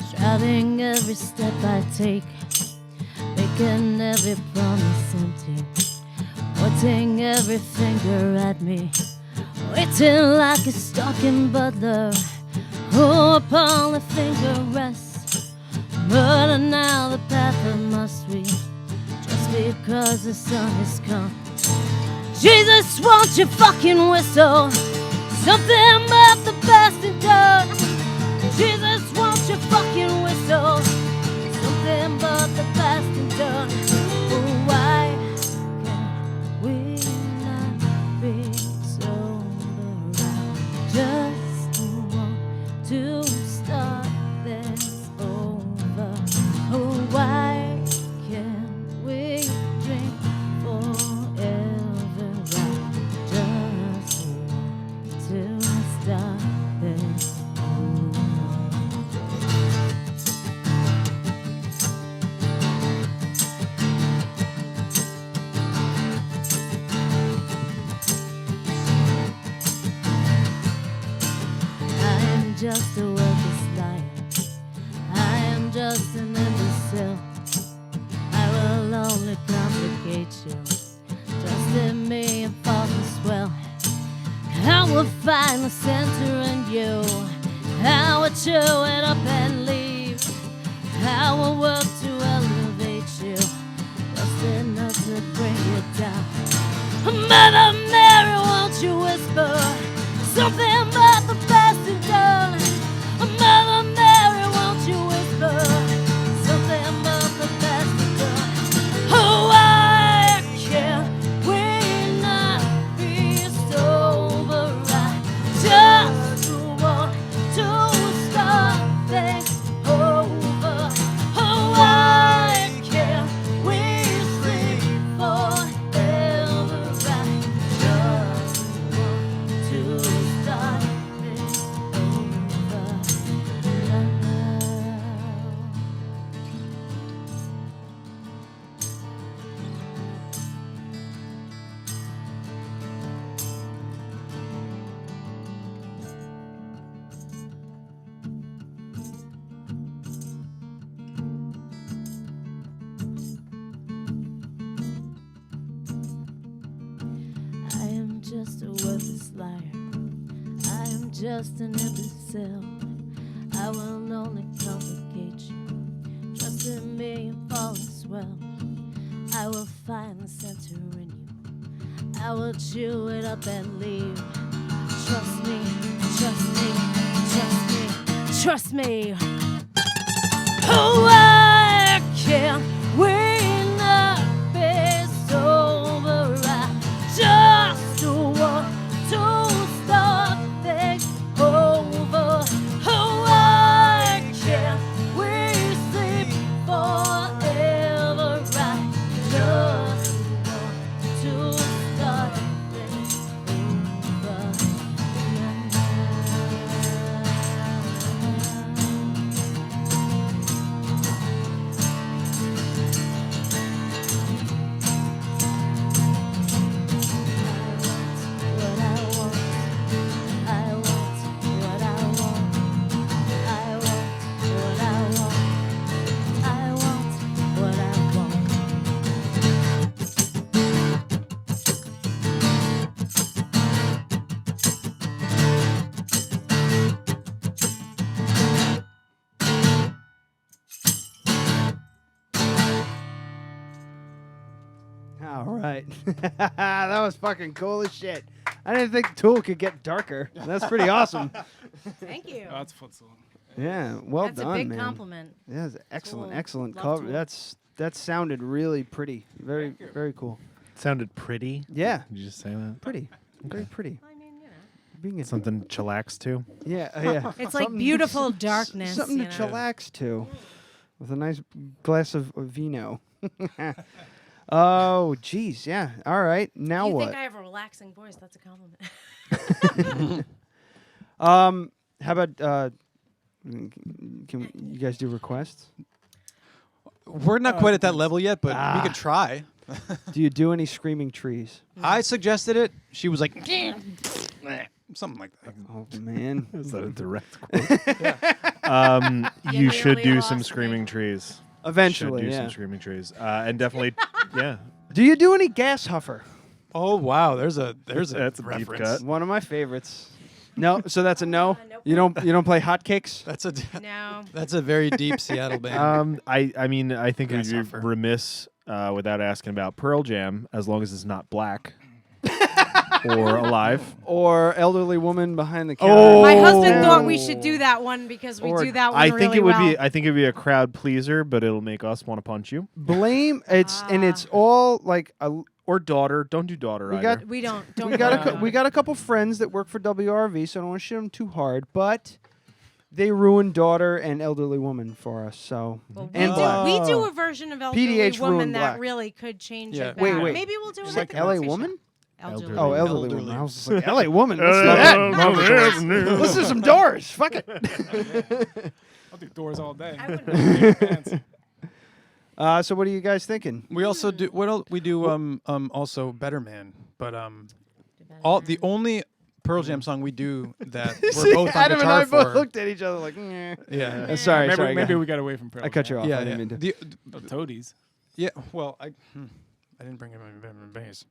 shrouding every step I take, making every promise empty, pointing every finger at me, waiting like a stalking butler, who upon the finger rests. But now the path I must read, just because the sun has come. Jesus, won't you fucking whistle something about the past and done? Jesus, won't you fucking whistle something about the past and done? Oh, why can't we not be sober? I just want to start this over. Oh, why can't we drink forever? To stop this. I am just a worthless liar. I am just an imbecile. I will only complicate you. Trust in me and fall as well. I will find the center in you. I will chew it up and leave. I will work to elevate you, just enough to bring you down. Mother Mary, won't you whisper something about the past and done? Mother Mary, won't you whisper something about the past and done? Oh, why can't we not be sober? I just want to start things over. Oh, why can't we sleep forever? I just want to start things I am just a worthless liar. I am just an imbecile. I will only complicate you. Trust in me and fall as well. I will find the center in you. I will chew it up and leave. Trust me, trust me, trust me, trust me. Oh, why can't we not be sober? I just want to start things over. Oh, why can't we sleep forever? I just want to start things over. All right. That was fucking cool as shit. I didn't think Tool could get darker. That's pretty awesome. Thank you. Oh, that's a fun song. Yeah, well That's done, a big man. compliment. Yeah, that's excellent, Tool. excellent Love cover. Tool. That sounded really pretty. Very, very cool. Sounded pretty. Yeah. Did you just say that? Pretty. Very pretty. Being a Something chillax to. Yeah, yeah. It's like Something- beautiful darkness. Something to you know? chillax to, with a nice glass of vino. Oh, geez, yeah. All right, now If you what? think I have a relaxing voice, that's a compliment. How about can you guys do requests? We're not quite at that level yet, but we could try. Do you do any screaming trees? I suggested it. She was like, something like that. Oh man, is that a direct quote? You should do some screaming trees. Eventually, should do yeah. some screaming trees, and definitely, yeah. Do you do any gas huffer? Oh wow, there's a That's a deep reference. cut. One of my favorites. No, so that's a no. You don't play hotcakes. That's a No. That's a very deep Seattle band. I mean, I think Gas you're huffer. remiss without asking about Pearl Jam, as long as it's not black or alive. Or elderly woman behind the counter. Oh. My husband thought we should do that one because we Or do that one I really think it would well. be. I think it'd be a crowd pleaser, but it'll make us want to punch you. Blame and it's all like Or daughter. Don't do daughter we either. got We don't. we got a couple friends that work for WRV, so I don't want to shit them too hard, but they ruined daughter and elderly woman for us. So Well, and we black. do, we do a version of elderly PDH woman ruined that black. really could change Yeah. it. Wait, back. wait. Maybe we'll do It's it like LA woman. Elderly. Oh, elderly Elderly. woman. I was just like, LA woman. Let's do that. Let's do some doors. Fuck it. I'll do doors all day. So what are you guys thinking? We also do what else? We do also Better Man, but all the only Pearl Jam song we do that we're both on Adam and guitar I both for. looked at each other like, yeah. Yeah. Sorry, maybe, sorry. maybe go we got away from Pearl I cut you Jam. off. Yeah, I didn't yeah. mean to. Oh, Toadies. Yeah. Well, I didn't bring in my bass.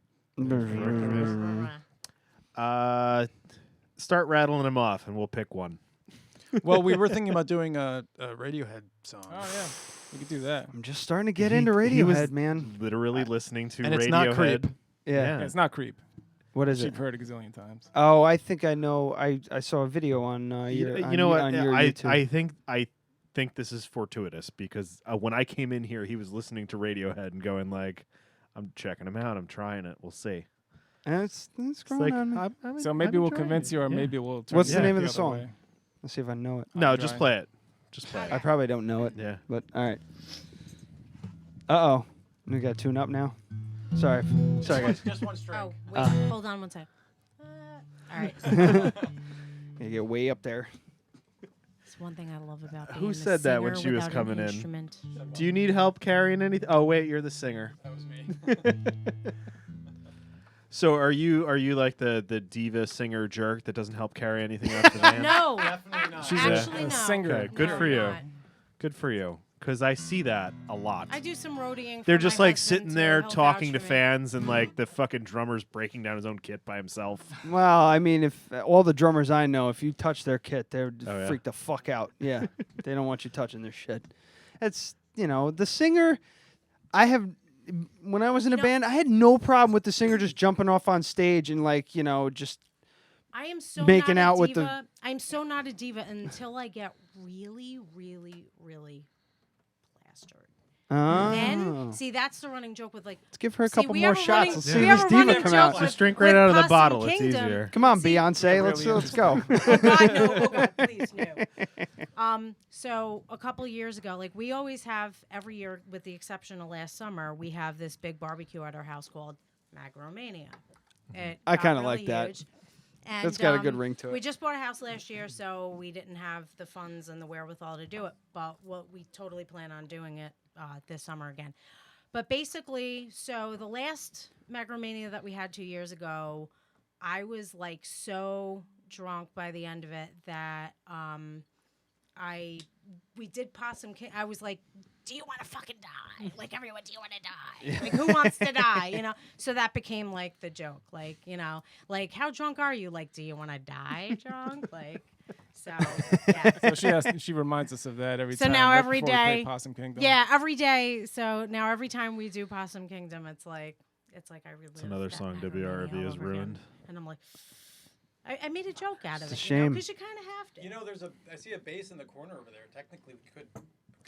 Start rattling them off, and we'll pick one. Well, we were thinking about doing a Radiohead song. Oh yeah, we could do that. I'm just starting to get He- into he was Radiohead, man. Literally listening to and it's Radiohead. not Creep. Yeah. Yeah, it's not Creep. What is You've it? heard a gazillion times. Oh, I think I know. I saw a video on your. You know what? On your I YouTube. think this is fortuitous because when I came in here, he was listening to Radiohead and going like, "I'm checking him out. I'm trying it. We'll see." And it's growing like, on me. So maybe I'm we'll trying convince it. you, or Yeah. maybe we'll. Turn What's it the name of the the other song? way. Let's see if I know it. No, I'm just trying. play it. Just play I it. probably don't know it. Yeah. But all right. Uh-oh. We got to tune up now. Sorry. Sorry, guys. Just one string. Oh, wait. Hold on one second. All right. You get way up there. It's one thing I love about being Who the said that when singer she was without an coming in? instrument. Do you need help carrying anything? Oh wait, you're the singer. That was me. So are you like the diva singer jerk that doesn't help carry anything up the van? No, Definitely not. She's actually a no. singer. Okay, good No, for I'm you. not. Good for you. Because I see that a lot. I do some roadieing. They're for just my like husband, sitting too. there He'll talking to vouch for me. fans and like the fucking drummer's breaking down his own kit by himself. Well, I mean, if all the drummers I know, if you touch their kit, they're Oh, yeah? freak the fuck out. Yeah. They don't want you touching their shit. It's, the singer, when I was in a band, I had no problem with the singer just jumping off on stage and just I am so making not out a with the- diva. I'm so not a diva until I get really, really, really plastered. Then, see, that's the running joke with like. Let's give her a See, couple we more have a shots. running- Let's we see have this a diva running come joke out. with- Just drink right with out of the Possum bottle. It's Kingdom. easier. Come on, See- Beyonce. Let's go. Oh God, no! Oh God, please no. So a couple years ago, like we always have every year, with the exception of last summer, we have this big barbecue at our house called Magromania. It I got kinda really like that. huge. And, That's got a good ring to it. We just bought a house last year, so we didn't have the funds and the wherewithal to do it. But we totally plan on doing it this summer again. But basically, so the last Magromania that we had 2 years ago, I was like so drunk by the end of it that we did Possum King. I was like, do you want to fucking die? Like everyone, do you want to die? Like who wants to die? So that became like the joke. Like, like how drunk are you? Like, do you want to die drunk? Like, so yeah. So she reminds us of that every So time. now right every before we play day, Possum Kingdom. yeah, every day. So now every time we do Possum Kingdom, it's like I relive. It's another that song Macaroni WRV all has over again. ruined. And I'm like, I made a joke out of It's a it. shame. Because you kind of have to. I see a bass in the corner over there. Technically, we could do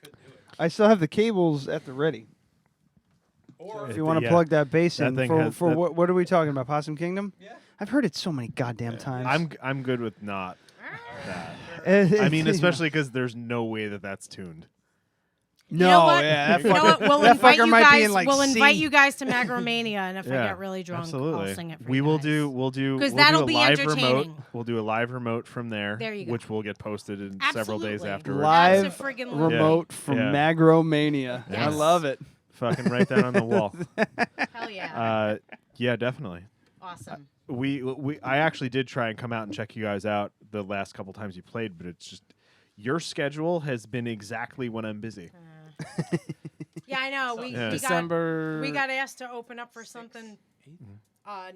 it. I still have the cables at the ready. Or If you want to plug that bass in thing for, has- for that- what are we talking about? Possum Kingdom? Yeah. I've heard it so many goddamn times. I'm good with not that. I I mean, especially because there's no way that that's tuned. No, You know what? yeah, that You know fucker, what? We'll that invite fucker you might guys. be in like we'll C. invite you guys to Magromania, and if I Yeah, get really drunk, absolutely. I'll sing it for we you will guys. do. We'll 'Cause do that'll a be live entertaining. remote. We'll do a live remote from there. There you go. Which will get posted in several days Absolutely. afterwards. Live That's a friggin' movie. remote from Yeah. Magromania. I Yes. love it. Fucking write that on the wall. Hell yeah. Yeah, definitely. Awesome. I actually did try and come out and check you guys out the last couple times you played, but it's just your schedule has been exactly when I'm busy. Yeah, I know. We got asked to open up for something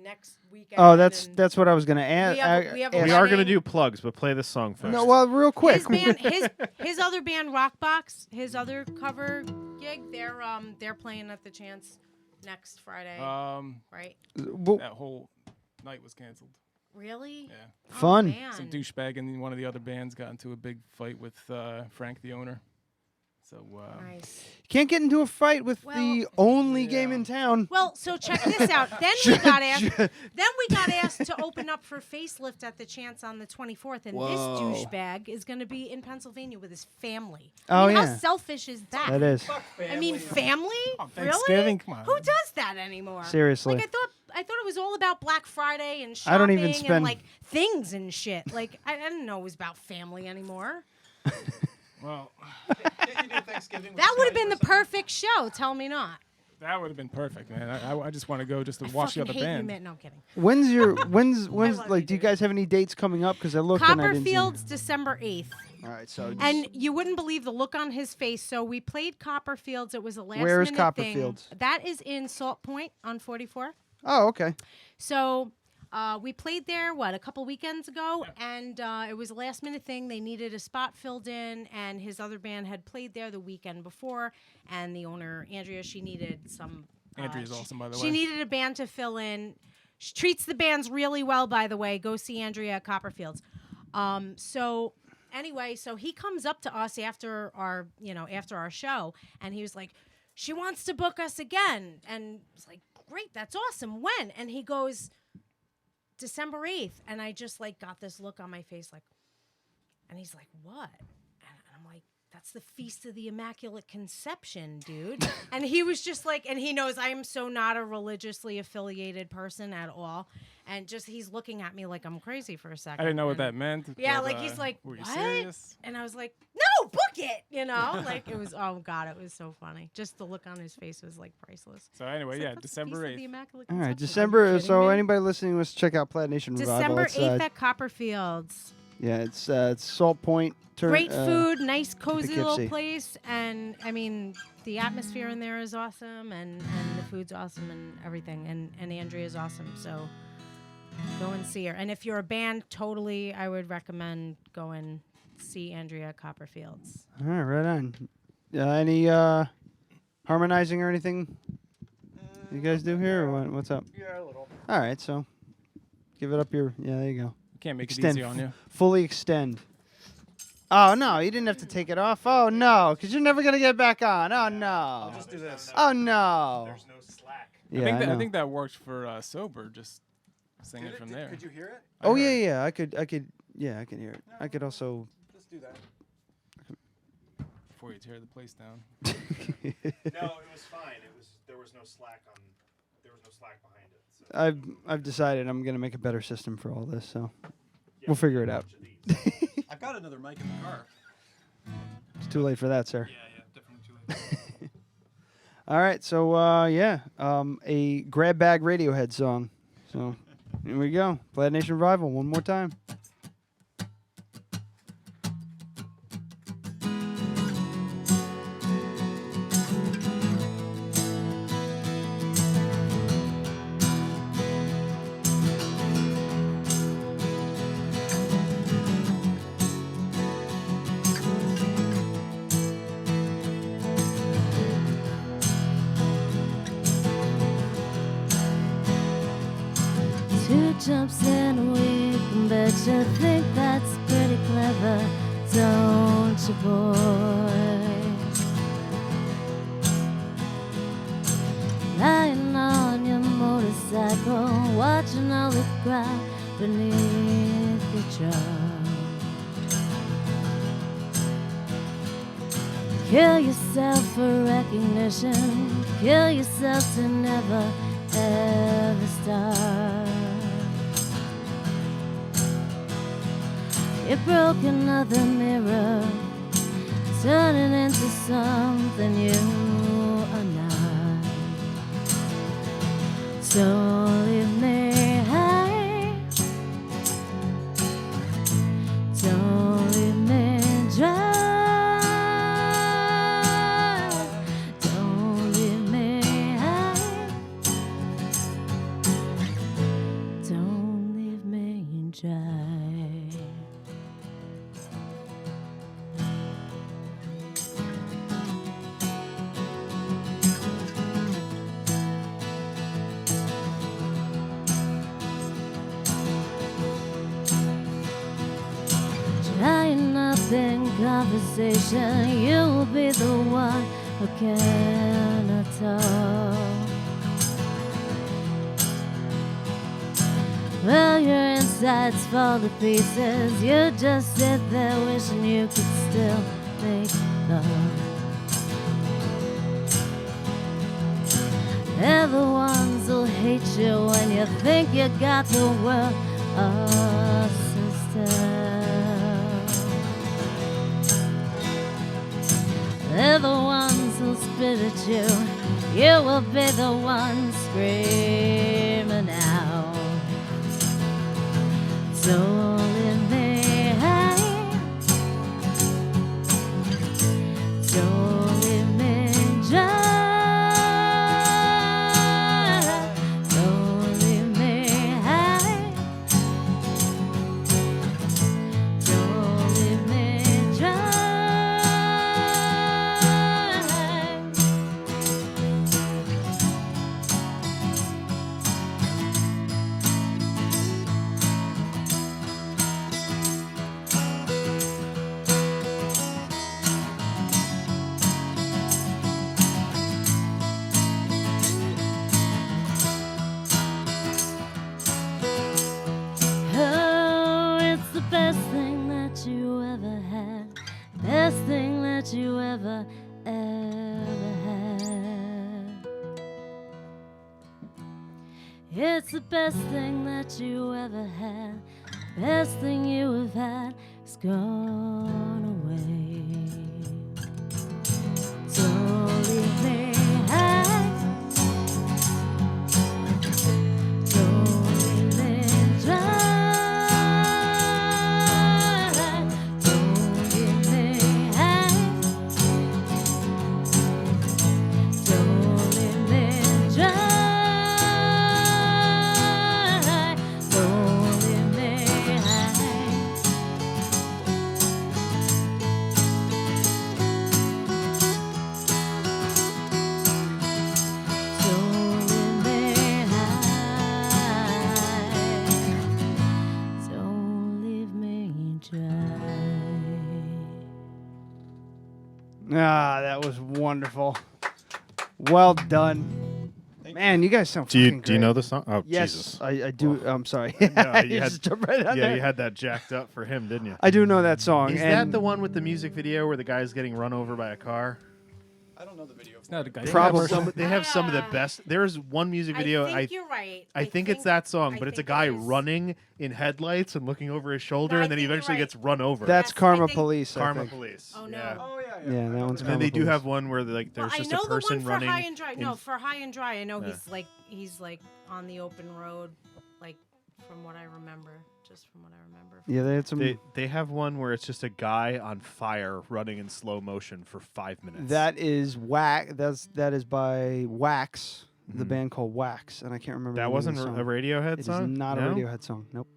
next weekend. Oh, that's what I was gonna add. We are gonna do plugs, but play this song first. No, well, real quick. His other band, Rockbox, his other cover gig, they're playing at the Chance next Friday. Right? That whole night was canceled. Really? Yeah. Fun. Man. Some douchebag in one of the other bands got into a big fight with Frank, the owner. So nice. Can't get into a fight with the only game in town. Well, so check this out. Then we got asked to open up for Facelift at the Chance on the 24th, and this douchebag is going to be in Pennsylvania with his family. Oh, How yeah. selfish is that? That is. I mean, family? Thanksgiving? Really? Come on. Who does that anymore? Seriously. Like I thought it was all about Black Friday and shopping I don't even spend and like things and shit. Like I didn't know it was about family anymore. Well, that would have been the perfect show. Tell me not. That would have been perfect, man. I just want to go just to watch the other band. No, I'm kidding. When's like? Do you guys have any dates coming up? Because I looked. Copperfield's December 8th. All right, so. And you wouldn't believe the look on his face. So we played Copperfields. It was a last minute thing. Where is Copperfields? That is in Salt Point on 44. Oh, okay. So we played there, a couple weekends ago, and it was a last-minute thing. They needed a spot filled in, and his other band had played there the weekend before, and the owner, Andrea, she needed some... Andrea's awesome, by the way. She needed a band to fill in. She treats the bands really well, by the way. Go see Andrea at Copperfields. So anyway, so he comes up to us after our show, and he was like, she wants to book us again. And it's like, great, that's awesome. When? And he goes, December 8th. And I just got this look on my face and he's like, what? And I'm like, that's the Feast of the Immaculate Conception, dude. And he was just and he knows I am so not a religiously affiliated person at all. And he's looking at me like I'm crazy for a second. I didn't know what that meant. Yeah, but, he's like, were you what? serious? And I was like, no, book it, it was, oh God, it was so funny. Just the look on his face was priceless. So anyway, December 8th. All right, December. So anybody listening, let's check out Plaid Nation Revival. December 8th at Copperfields. Yeah, it's Salt Point. Great food, nice, cozy little Poughkeepsie. place, and I mean, the atmosphere in there is awesome, and the food's awesome, and everything, and Andrea's awesome. So go and see her. And if you're a band, totally, I would recommend going see Andrea at Copperfields. All right, right on. Any harmonizing or anything you guys do here, or what's up? Yeah, a little. All right, so give it up your. Yeah, there you go. Can't make Extend, it easy on you. Fully extend. Oh no, you didn't have to take it off. Oh no, because you're never gonna get back on. Oh no. I'll just do this. Oh no. There's no slack. Yeah, I think that worked for Sober. Just singing from there. Could you hear it? Oh yeah. I could. Yeah, I can hear it. I could also. Let's do that. Before you tear the place down. No, it was fine. There was no slack behind it. So. I've decided I'm gonna make a better system for all this, so we'll figure it out. I've got another mic in the car. It's too late for that, sir. Yeah, definitely too late. All right, so a grab bag Radiohead song. So here we go. Plaid Nation Revival one more time. Jumps in a week, bet you think that's pretty clever, don't you, boy? Lying on your motorcycle, watching all the crowd beneath your truck. Kill yourself for recognition, kill yourself to never ever start. You broke another mirror, turning into something you are not. So leave me high conversation. You'll be the one who cannot talk. Well, your insides fall to pieces. You just sit there wishing you could still make love. They're the ones who'll hate you when you think you got the world a sister. They're the ones who'll spit at you. You will be the one screaming out. So leave me high. So leave me dry. Best thing that you ever had. It's the best thing that you ever had. Best thing you have had is gone away. So leave me high. Don't leave me dry. Ah, that was wonderful. Well done. Man, you guys sound fucking great. Do you know the song? Oh, yes, Jesus. I do. I'm sorry. No, You just jumped right on there. you had that jacked up for him, didn't you? I do know that song. Is that the one with the music video where the guy's getting run over by a car? I don't know the video. It's not a guy. They have some of the best. There's one music video. I think you're right. I think it's that song, but it's a guy running in headlights and looking over his shoulder, and then he eventually gets run over. That's Karma Police. I Karma think. Police. Oh no. Yeah. Oh yeah. Yeah, that one's. And then they do have one where like there's just a person I know the one running. for High and Dry. No, in- for High and Dry, I know Yeah. he's like on the open road, like from what I remember. Just from what I remember. Yeah, they had some. They have one where it's just a guy on fire running in slow motion for 5 minutes. That is that is by Wax, the band called Wax, and I can't remember. That the name wasn't of the a song. Radiohead song? It is not No? a Radiohead song. Nope.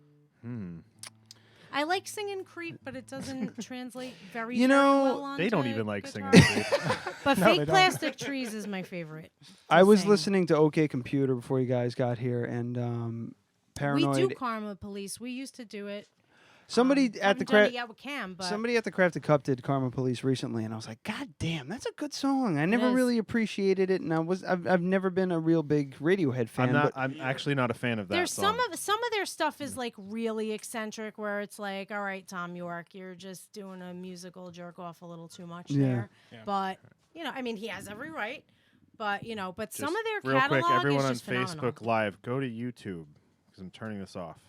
I like singing Creep, but it doesn't translate very. You very know, well onto They don't even like guitar. singing Creep. But No, they Fake don't. Plastic Trees is my favorite. I was listening to OK Computer before you guys got here, and Paranoid. We do Karma Police. We used to do it. Somebody at the haven't done it craft. yet with Cam, but Somebody at the Crafted Cup did Karma Police recently, and I was like, God damn, that's a good song. I never is. really appreciated it, and I've never been a real big Radiohead fan. I'm actually not a fan of that there's song. some of their stuff is like really eccentric, where it's like, all right, Tom York, you're just doing a musical jerk off a little too much there. Yeah. But I mean, he has every right. But but Just some of their real catalog quick, everyone is on just phenomenal. Facebook Live, go to YouTube because I'm turning this off.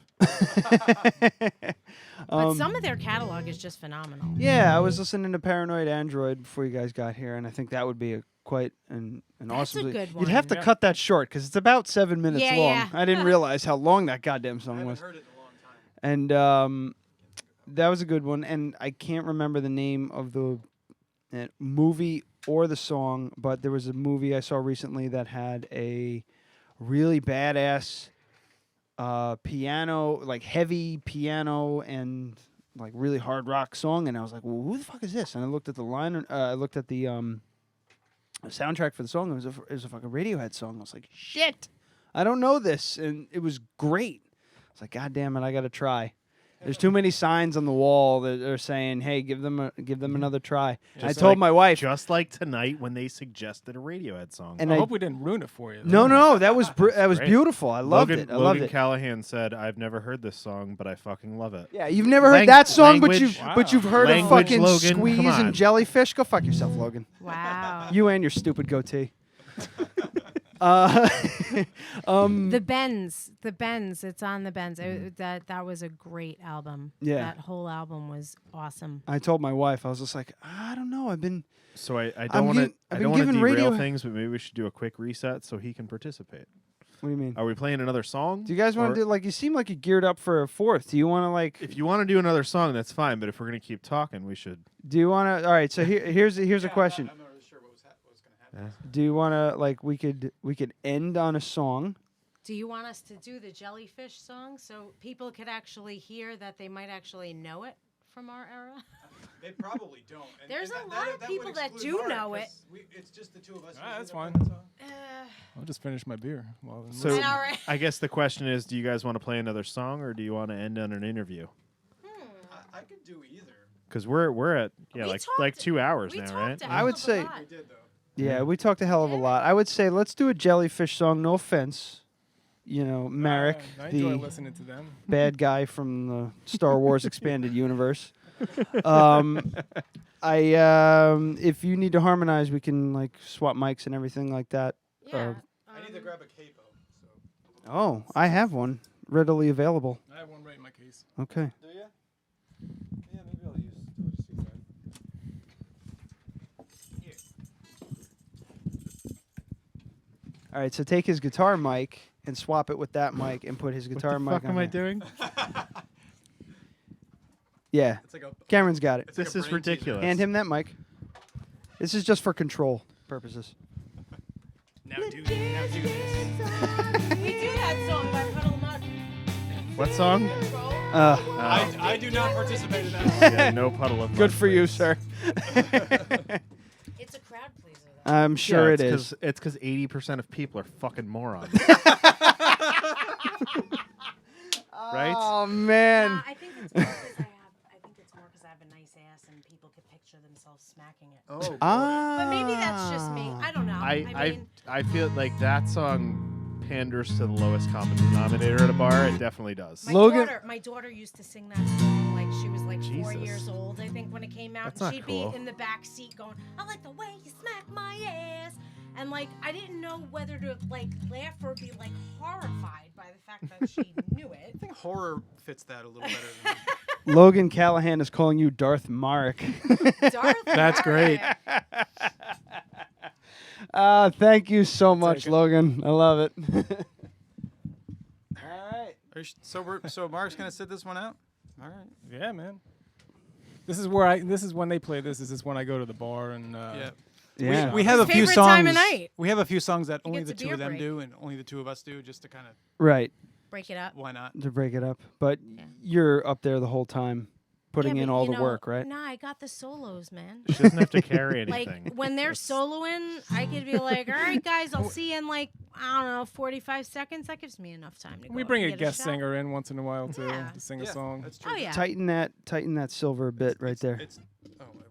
But some of their catalog is just phenomenal. Yeah, I was listening to Paranoid Android before you guys got here, and I think that would be quite an awesome. a good You'd have to one. cut that short because it's about 7 minutes Yeah, long. yeah. I didn't realize how long that goddamn song was. Heard it in a long time. And that was a good one. And I can't remember the name of the movie or the song, but there was a movie I saw recently that had a really badass piano, like heavy piano and like really hard rock song. And I was like, well, who the fuck is this? And I looked at the line. I looked at the soundtrack for the song. It was a fucking Radiohead song. I was like, shit, I don't know this. And it was great. I was like, God damn it, I got to try. There's too many signs on the wall that are saying, "Hey, give them another try." I Just told like- my wife, just like tonight when they suggested a Radiohead song. And I I- hope we didn't ruin it for you. No, that was Great. beautiful. I loved Logan, it. I loved Logan it. Callahan said, "I've never heard this song, but I fucking love it." Yeah, you've never heard that song, but language- you've heard of Language, fucking Logan, come Squeeze on. and Jellyfish. Go fuck yourself, Logan. Wow. You and your stupid goatee. The Bends, it's on the Bends. That was a great album. Yeah. That whole album was awesome. I told my wife, I was just like, I don't know. I So I I'm don't want to. gi- I've I been don't want to giving derail radio- things, but maybe we should do a quick reset so he can participate. What do you mean? Are we playing another song? Do you guys want Or- to do you seem like you geared up for a fourth? Do you want to like? If you want to do another song, that's fine. But if we're gonna keep talking, we should. Do you want to? All right. So here's a question. I'm not really sure what was going to happen. Do you want to we could end on a song? Do you want us to do the Jellyfish song so people could actually hear that they might actually know it from our era? They probably don't. And, There's and a lot of people that exclude do Mark, know it. 'cause it's just the two of us. That's fine. Uh, I'll just finish my beer. So All right. I guess the question is, do you guys want to play another song, or do you want to end on an interview? I could do either. Because we're at We like talked- 2 hours we now, talked right? a I would hell of a say. lot. We did though. Yeah, we talked a hell of a lot. I would say let's do a Jellyfish song. No offense, Marek, I enjoy the listening to them. bad guy from the Star Wars expanded universe. If you need to harmonize, we can swap mics and everything like that. Yeah. I need to grab a capo. So. Oh, I have one readily available. I have one right in my case. Okay. Do you? Yeah, maybe I'll just use that. All right, so take his guitar mic and swap it with that mic and put his guitar What the mic fuck on am I there. doing? Yeah. It's like a, Cameron's got it. This is ridiculous. Hand him that mic. This is just for control purposes. now do this. We do that song by Puddle Mudd. What song? I do not participate in that. Yeah, no puddle of Good mud, for you, please. sir. It's a crowd pleaser. Though. I'm sure it it's is. It's because 80% of people are fucking morons. Right? Oh man. I think it's more because I have a nice ass and people could picture themselves smacking it. Oh. But maybe that's just me. I don't know. I feel like that song panders to the lowest common denominator at a bar. It definitely does. My daughter used to sing that song like she was like 4 Jesus. years old, I think, when it came out. That's and not she'd cool. be in the back seat going, "I like the way you smack my ass." And I didn't know whether to laugh or be horrified by the fact that she knew it. I think horror fits that a little better than Logan Callahan is calling you Darth Marek. Darth That's great. Thank you so much, Logan. I love it. All right. So Mark's gonna sit this one out? All right. Yeah, man. This is when they play this. This is when I go to the bar and Yeah. We have a His few favorite songs. time of night. We have a few songs that only gets the a two beer of them break. do, and only the two of us do, just to kind of Right. Break it up. why not? To break it up. But you're up there the whole time putting Yeah, in but, all you the know, work, right? Nah, I got the solos, man. She doesn't have to carry anything. When they're soloing, I could be like, "All right, guys, I'll see you in I don't know, 45 seconds." That gives me enough time to go. we bring up a and get guest shot. singer in once in a while too Yeah. to sing a song. That's true. Oh yeah. Tighten that silver a bit right there. It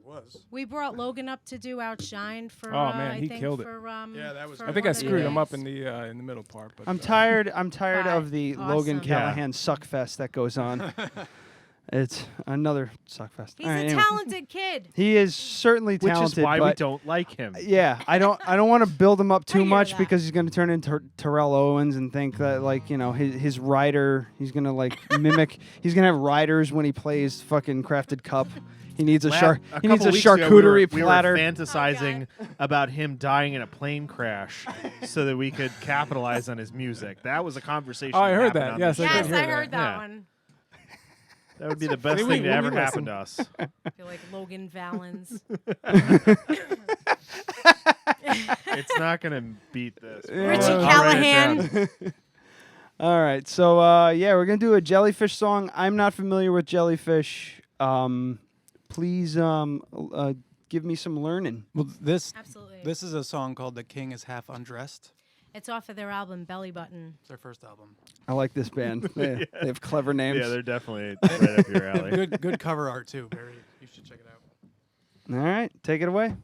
was. We brought Logan up to do Outshine for. Oh, man, I he think killed it. for, Yeah, that was for I think one I of the screwed him up days. in the middle part. But I'm tired Bye. of the Logan Awesome. Callahan suckfest that goes on. It's another suckfest. He's All right, a anyway. talented kid. He is certainly Which talented. is why we but don't like him. Yeah, I don't want to build him up too hear much that. because he's going to turn into Terrell Owens and think that his rider, he's going to mimic. He's going to have riders when he plays fucking Crafted Cup. He needs a He needs a charcuterie platter. We were fantasizing about him dying in a plane crash so that we could capitalize on his music. That was a conversation. Oh, I heard happened that. on Yes, this I show. did Yes, hear I heard that Yeah. one. That would be the best See, thing we to ever listen. happen to us. I feel like Logan Valens. It's not going to beat this. Richie I'll write it Callahan. down. All right, so we're going to do a Jellyfish song. I'm not familiar with Jellyfish. Please give me some learning. Well, this Absolutely. this is a song called "The King Is Half Undressed." It's off of their album Belly Button. It's their first album. I like this band. They have clever names. Yeah, they're definitely right up your alley. Good cover art too, Barry. You should check it out. All right, take it away.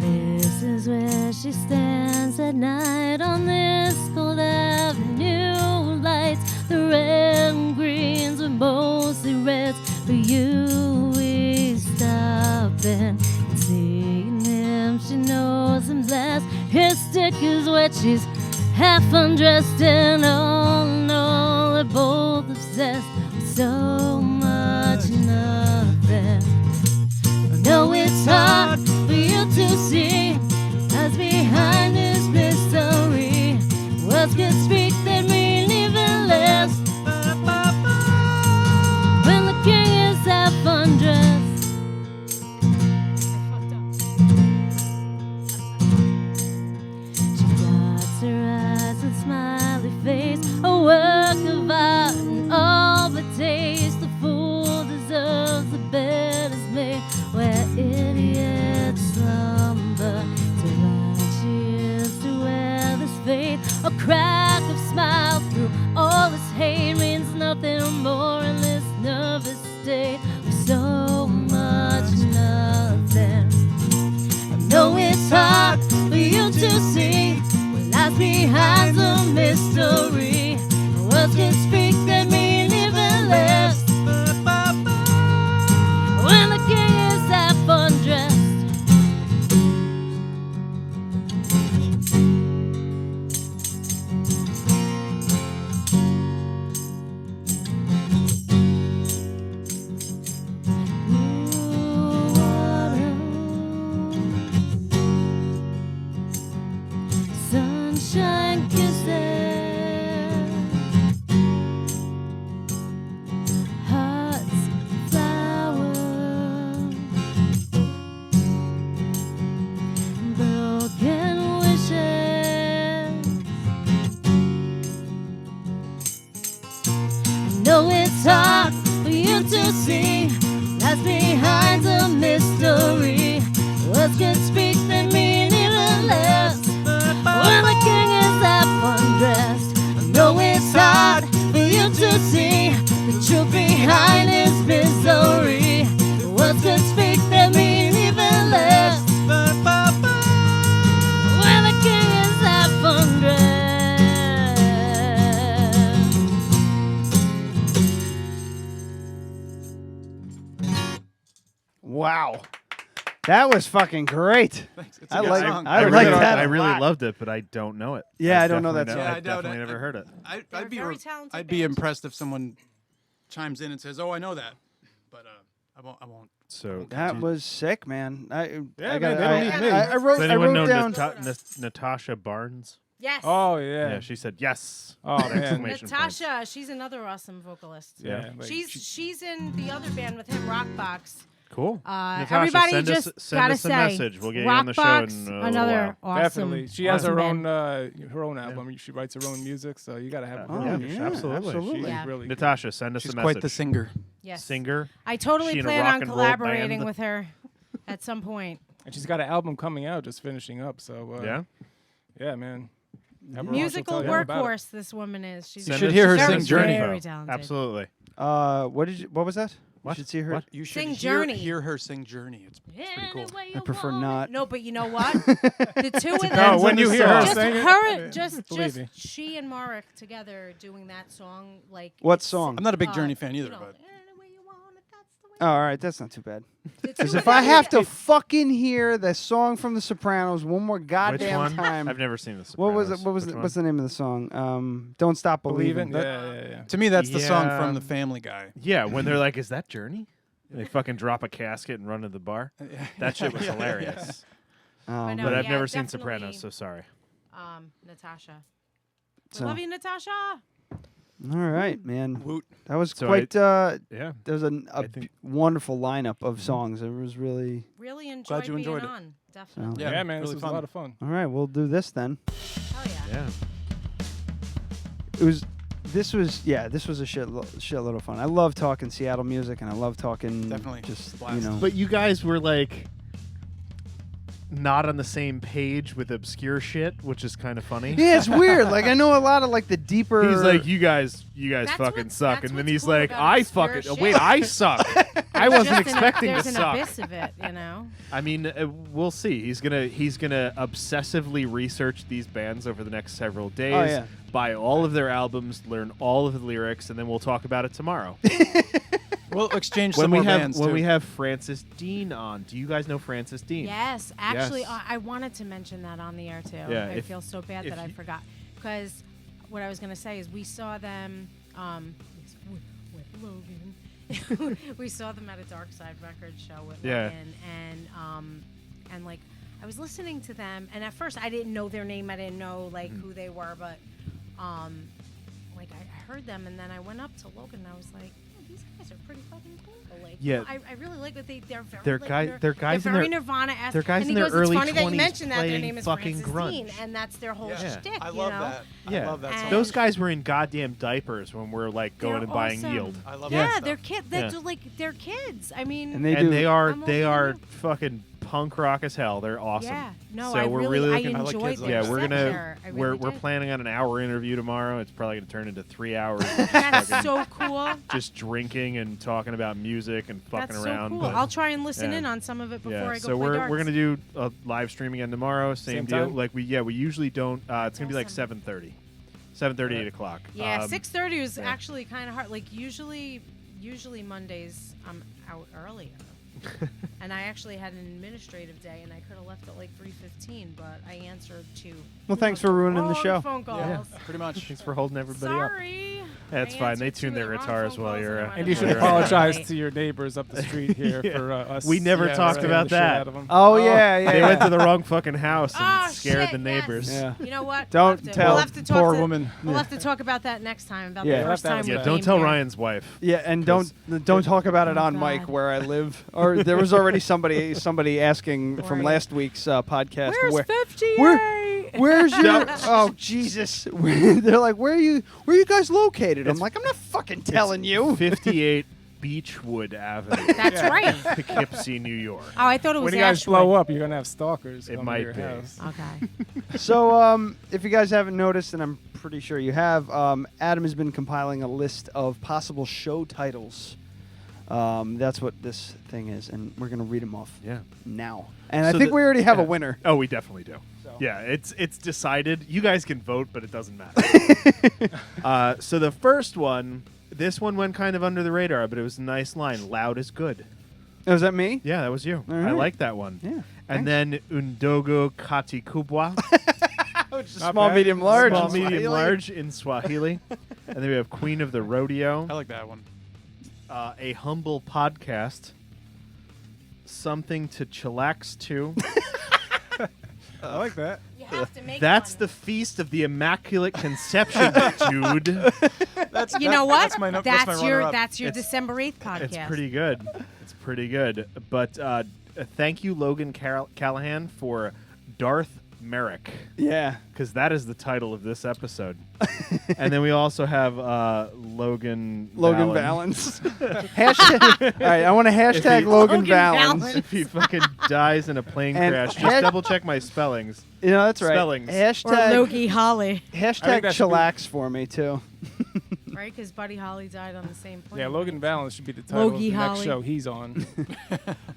This is where she stands at night on this cold avenue. Lights, the red and greens were mostly reds. For you, we stop and seeing him. She knows him last. His stick is wet. She's half undressed, and all in all, they're both obsessed with so much nothing. I know it's hard for you to see as behind this mystery. Words can speak that mean even less. When the king is half undressed, she dots her eyes and smiley face, a work of art and all but taste. The fool deserves the bed is made where idiots slumber. So right she is to wear this fate. A crack of smile through all this hate means nothing more in this nervous state with so much nothing. I know it's hard for you to see what lies behind the mystery. Words can speak that mean even less. When the king is half undressed, sunshine kisses, hearts, flowers, broken wishes. I know it's hard for you to see that's behind the mystery. Words can speak that mean even less. When the king is half undressed, I know it's hard for you to see the truth behind his misery. Words can speak that mean even less. When the king is half undressed. Wow. That was fucking great. Thanks. It's I a good like song. I like that. I a really lot. loved it, but I don't know it. Yeah, I've I don't know that definitely song. I've definitely never heard it. I'd be very talented I'd be band. impressed if someone chimes in and says, "Oh, I know that," but I won't. So That was sick, man. I man, got. they don't need me. I wrote. does I anyone wrote know down. Natasha Barnes? Yes. Oh yeah. Yeah, she said yes. Oh man. Exclamation point. Natasha, she's another awesome vocalist. Yeah. like, She's in the other band with him, Rockbox. Cool. Natasha, Everybody send just us, send gotta us a say, message. We'll get you on the show Rockbox, in another awesome. Definitely. She has awesome her own band. album. She writes her own music, so you got to have her. Oh, on yeah, your show. absolutely. She's Yeah. really Natasha, send us She's a message. quite the singer. Yes. Singer. I totally She in a plan rock on and roll collaborating band? with her at some point. And she's got an album coming out, just finishing up. So Yeah. Yeah, man. Have her on, she'll Musical tell you all about it. workhorse, this woman is. She's You should hear her very, sing Journey. Very talented. Absolutely. What was that? What? You should see her. What? You should Sing hear, Journey. hear her sing Journey. It's pretty cool. I prefer not. No, but you know what? The two of them. No, when you hear her just sing it, her, just believe me. she and Marek together doing that song, like. What it's- song? I'm not a big Journey fan either, you know, but Oh, all right, that's not too bad. the Because two if of I them- have to fucking hear the song from The Sopranos one more Which goddamn one? time, I've never seen this. what was it? What was Which it? What's the name of the song? Don't Stop Believing. Believing? Yeah. to me, that's the song Yeah. from The Family Guy. Yeah, when they're like, "Is that Journey?" And they fucking drop a casket and run to the bar. That shit was hilarious. I know, But I've yeah, never seen definitely, Sopranos, so sorry. Natasha. So- Love you, Natasha. All right, man. Woot. That was So quite. yeah. There was a wonderful lineup of songs. It was really. Really enjoyed Glad you being enjoyed it. on. Definitely. Yeah, man. really This was fun. a lot of fun. All right, we'll do this then. Hell yeah. Yeah. This was a shitload of fun. I love talking Seattle music, and I love talking Definitely. just Blast. But you guys were like not on the same page with obscure shit, which is kind of funny. Yeah, it's weird. Like I know a lot of like the deeper. He's like, you guys fucking suck, and then he's like, I fucking wait, I suck. I wasn't expecting to There's suck. an abyss of it, you know. I mean, we'll see. He's gonna obsessively research these bands over the next several days. Oh, yeah. Buy all of their albums, learn all of the lyrics, and then we'll talk about it tomorrow. We'll exchange when some we more have bands when too. we have Francis Dean on. Do you guys know Francis Dean? Yes, actually, Yes. I wanted to mention that on the air too. Yeah, I if- feel so bad if that I you- forgot. Because what I was going to say is we saw them with Logan. We saw them at a Dark Side Records show with Yeah. Logan, and like I was listening to them, and at first I didn't know their name. I didn't know like who they were, but like I heard them, and then I went up to Logan, and I was like, oh, these guys are pretty fucking cool. Like, Yeah. I really like what they're very They're like, guys- they're guys they're in very their- Nirvana-esque. they're guys and in he their goes, early it's funny that you 20s mentioned that their playing name is fucking Francis grunge. Dean, and that's their whole Yeah. shtick. I you love know? that. Yeah. I love that song. Those guys were in goddamn diapers when we're like going They're and buying awesome. Yield. I love Yeah, that they're stuff. kids. Yeah. They're like they're kids. I mean, And they And do. they are I'm they older are than fucking punk rock as hell. They're awesome. Yeah. No, so I we're really- I looking. I like enjoyed kids like their yeah, we're set gonna there. I really we're did. planning on an hour interview tomorrow. It's probably gonna turn into 3 hours. That's fucking so cool. just drinking and talking about music and fucking That's around. so cool. but- I'll try and listen yeah. in on some of it before yeah, I go so play we're darts. gonna do a live stream again tomorrow. Same deal. time? Like we usually don't. It's gonna be like awesome. 7:30, 7:30, 8 o'clock. Yeah, 6:30 was yeah. actually kind of hard. Like usually Mondays I'm out earlier. And I actually had an administrative day, and I could have left at like 3:15, but I answered to. Well, thanks for ruining the wrong show. Phone calls. Yeah, pretty much. Thanks for holding everybody up. Sorry. That's I fine. They answered tune two their of the wrong guitars phone while calls you're. and I And you should went to apologize bed. to your neighbors up the street here for us. We never talked scaring about the shit that. out of 'em. Oh yeah. They went to the wrong fucking house and Oh, scared shit, the neighbors. yes. Yeah. You know what? Don't We'll have to- tell We'll have to talk poor to, woman. We'll have to talk about that next time. About Yeah. the first time. Yeah, we Yeah, don't came tell here. Ryan's wife. Yeah, and don't talk about it Oh, on God. mic where I live. Or there was already somebody asking from Right. last week's podcast. Where's 58? Where's your? Oh Jesus! They're like, where are you guys located? I'm It's- like, I'm not fucking telling you. 58 Beechwood Avenue. That's right. Poughkeepsie, New York. Oh, I thought it was When you guys Ashwood. blow up, you're gonna have stalkers. It come might to your be. house. Okay. So, if you guys haven't noticed, and I'm pretty sure you have, Adam has been compiling a list of possible show titles. That's what this thing is, and we're gonna read them off. Yeah. Now, and So I think we already have a yeah. winner. Oh, we definitely do. So. Yeah, it's decided. You guys can vote, but it doesn't matter. So the first one, this one went kind of under the radar, but it was a nice line. Loud is good. Oh, is that me? Yeah, that was you. All I right. like that one. Yeah. And then Undogo Kati Kubwa. Which is Not small, bad. medium, large. Small, in medium, Swahili. large in Swahili. And then we have Queen of the Rodeo. I like that one. A humble podcast. Something to chillax to. I like that. You have to make That's one. the feast of the Immaculate Conception, dude. You know what? That's my runner-up. That's your It's- December 8th podcast. It's pretty good. It's pretty good. But thank you, Logan Callahan, for Darth Marek, Yeah. because that is the title of this episode. And then we also have Logan Valens. Hashtag. All right, I want to hashtag Logan Valens. If he fucking dies in a plane And crash, just had- double check my spellings. You know, that's right. Spellings. Or Hashtag Logie Holly, I hashtag think that should be- chillax for me too. right? Because Buddy Holly died on the same plane. Yeah, Logan Valens should be the title Logie of the next Holly. show he's on.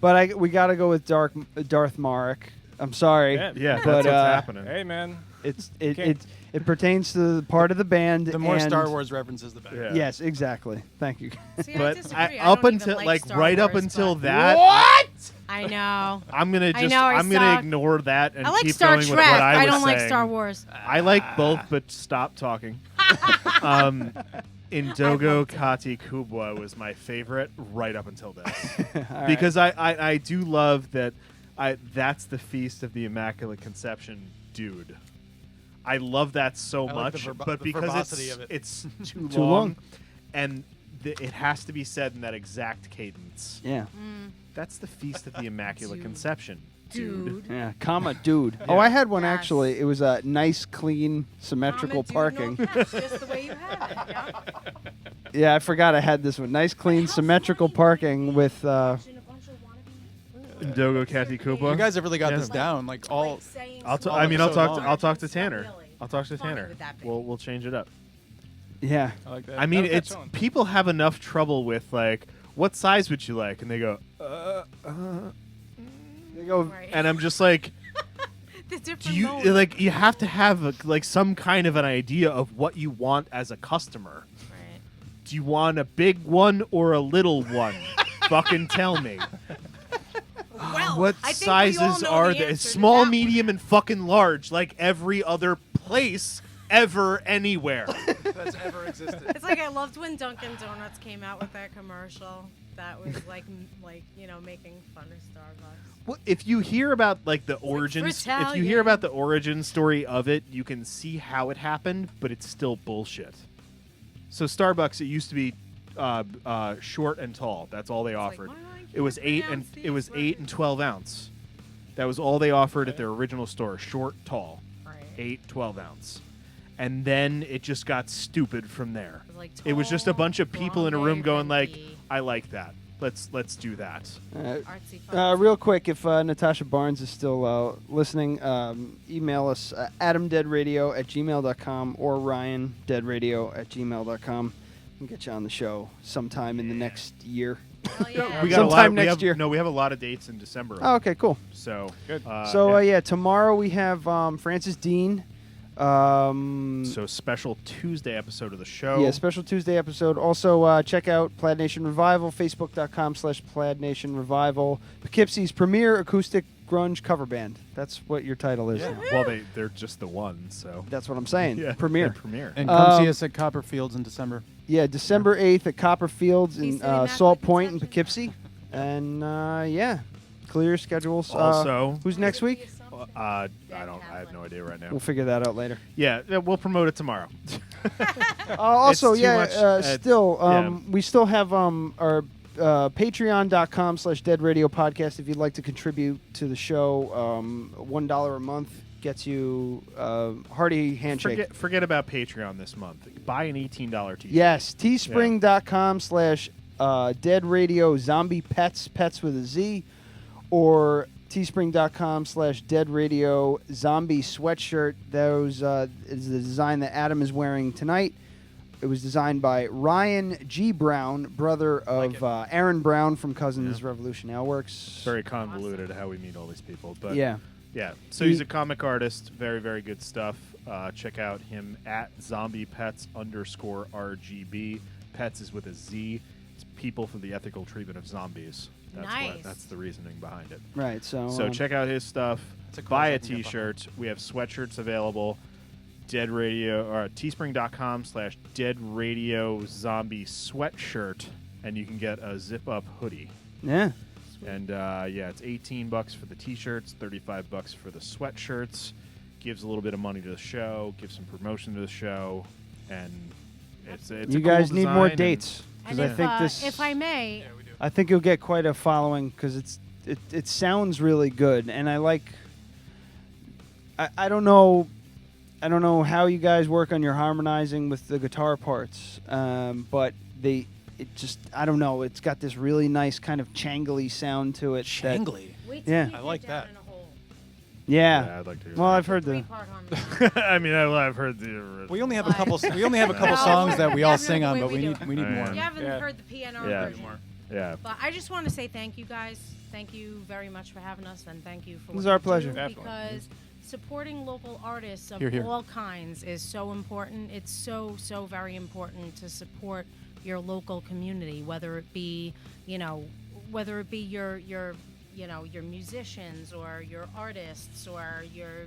But we got to go with Darth Marek. I'm sorry. Yeah. Yeah, that's But, what's happening. Hey, man. It pertains to the part of the band. The more and Star Wars references, the better. Yeah. Yes, exactly. Thank you. See, I But disagree. I up don't until even like Star right up Wars, until but- that, What? I know. I'm gonna I just know, I I'm gonna saw- ignore that and I like keep Star going Trek. with what I was don't like saying. Star Wars. I like both, but stop talking. Indogo Kati Kubwa was my favorite right up until this, because I do love that. That's the feast of the Immaculate Conception, dude. I love that so I like much, the but because verbosity of it. it's too Too long, long. and it has to be said in that exact cadence. Yeah. That's the feast of the Immaculate Dude. Conception. Dude. Yeah, comma, dude. Oh, I had one actually. It was a nice, clean, symmetrical parking. Just the way you have it. Yeah. Yeah, I forgot I had this one. Nice, clean, symmetrical parking with. Dogo Catty Koopa. You guys have really got this down. Like all. I'll talk to Tanner. I'll talk to Tanner. We'll change it up. Yeah. I like that. I mean, That'll it's catch on. people have enough trouble with like, what size would you like? And they go, They go, and I'm just like, The different do you modes. like? You have to have like some kind of an idea of what you want as a customer. Right. Do you want a big one or a little one? Fucking tell me. Well, What I think we all sizes know are the there? answer to Small, that medium, and fucking large, like every other place ever anywhere. That's ever existed. It's like I loved when Dunkin' Donuts came out with that commercial. That was like making fun of Starbucks. Well, if you hear about like the origins, if you hear about the origin story of it, you can see how it happened, but it's still bullshit. So Starbucks, it used to be short and tall. That's all they offered. It was 8 and 12 ounce. That was all they offered at their original store. Short, tall, 8, 12 ounce. And then it just got stupid from there. It was just a bunch of people in a room going like, "I like that. Let's do that." Real quick, if Natasha Barnes is still listening, email us adamdeadradio@gmail.com or ryandeadradio@gmail.com. We'll get you on the show sometime in the next year. We got sometime next year. No, we have a lot of dates in December. Oh, okay, cool. So good. Tomorrow we have Francis Dean. So special Tuesday episode of the show. Yeah, special Tuesday episode. Also, check out Plaid Nation Revival, facebook.com/Plaid Nation Revival. Poughkeepsie's premier acoustic grunge cover band. That's what your title is. Yeah. now. Well, they're just the one, so. That's what I'm saying. Yeah, Premier. they're premier. And come see us at Copperfields in December. Yeah, December 8th at Copperfields in East City Salt Immaculate Point in Poughkeepsie. And, clear schedules. Also, who's next week? I have no idea right now. We'll figure that out later. Yeah, we'll promote it tomorrow. Also, It's too much, we still have our patreon.com/Dead Radio Podcast. If you'd like to contribute to the show, $1 a month gets you hearty handshake. Forget about Patreon this month. Buy an $18 t-shirt. Yes, teespring.com/Dead Radio Zombie Pets with a Z, or teespring.com/Dead Radio Zombie Sweatshirt. Those is the design that Adam is wearing tonight. It was designed by Ryan G. Brown, brother of Aaron Brown from Cousins Revolution Now Works. Very convoluted how we meet all these people, but Yeah. So he's a comic artist. Very, very good stuff. Check out him at zombiepets_RGB. Pets is with a Z. It's people for the ethical treatment of zombies. That's the reasoning behind it. Right. So check out his stuff. a cool Buy a thing to get t-shirt. We have sweatshirts available. Dead Radio or teespring.com/Dead Radio Zombie Sweatshirt, and you can get a zip up hoodie. Yeah. And it's $18 for the t-shirts, $35 for the sweatshirts. Gives a little bit of money to the show, gives some promotion to the show, and it's you a guys cool need more design dates, And because I think this. if I may, I think you'll get quite a following because it sounds really good, and I like. I don't know how you guys work on your harmonizing with the guitar parts, but I don't know. It's got this really nice kind of changly sound to it. Changly? Yeah. I like that. Yeah. I'd like to hear Well, that. I've heard the. I mean, I've heard the. We only have a couple. We only have a couple songs that we all sing on, but we need more. You haven't heard the piano version. Yeah. But I just want to say thank you guys. Thank you very much for having us, and thank you for. It was what our you pleasure. do, Definitely. Because supporting local artists of Hear, hear. all kinds is so important. It's so very important to support your local community, whether it be your musicians or your artists or your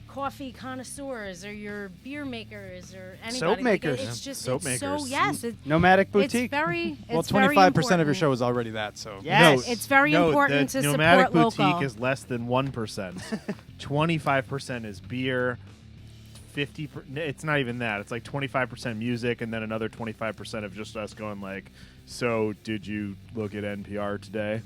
coffee connoisseurs or your beer makers or anybody. Soap makers. It's just Soap it's so makers. yes. Nomadic Boutique. It's very. Well, It's very 25% of your important. show is already that. So Yes. It's very important the to Nomadic support Boutique local. is less than 1%. 25% is beer. 50. It's not even that. It's like 25% music, and then another 25% of just us going like, So, did you look at NPR today?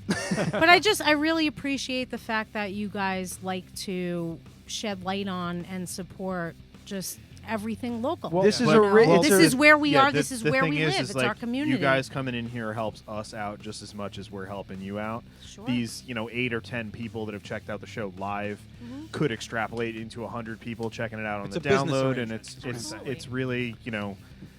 But I really appreciate the fact that you guys like to shed light on and support just everything local. Well, this is this is where we are. This is the where thing we is, live. is It's like, our community. You guys coming in here helps us out just as much as we're helping you out. Sure. These, 8 or 10 people that have checked out the show live could extrapolate into 100 people checking it out on It's the a business download, and arrangement. it's really,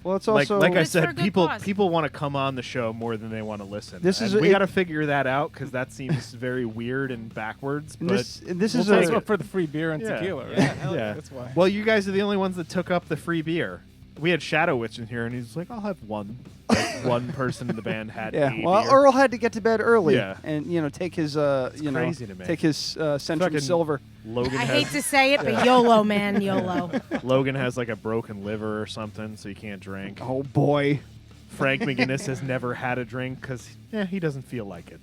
Well, it's also like I It's for a said, good people cause. want to come on the show more than they want to listen. This is we got to figure that out because that seems very weird and backwards. And But this is That's what for the free beer and Yeah. tequila, right? yeah. That's why. Well, you guys are the only ones that took up the free beer. We had Shadow Witch in here, and he's like, "I'll have one." Like, one person in the band had. Yeah. a Well, beer. Earl had to get to bed early. Yeah. And take his crazy to me. take his Centrum Fucking Silver. Logan I has, hate to say it, but YOLO, man, YOLO. Logan has like a broken liver or something, so he can't drink. Oh boy. Frank McGinnis has never had a drink because he doesn't feel like it.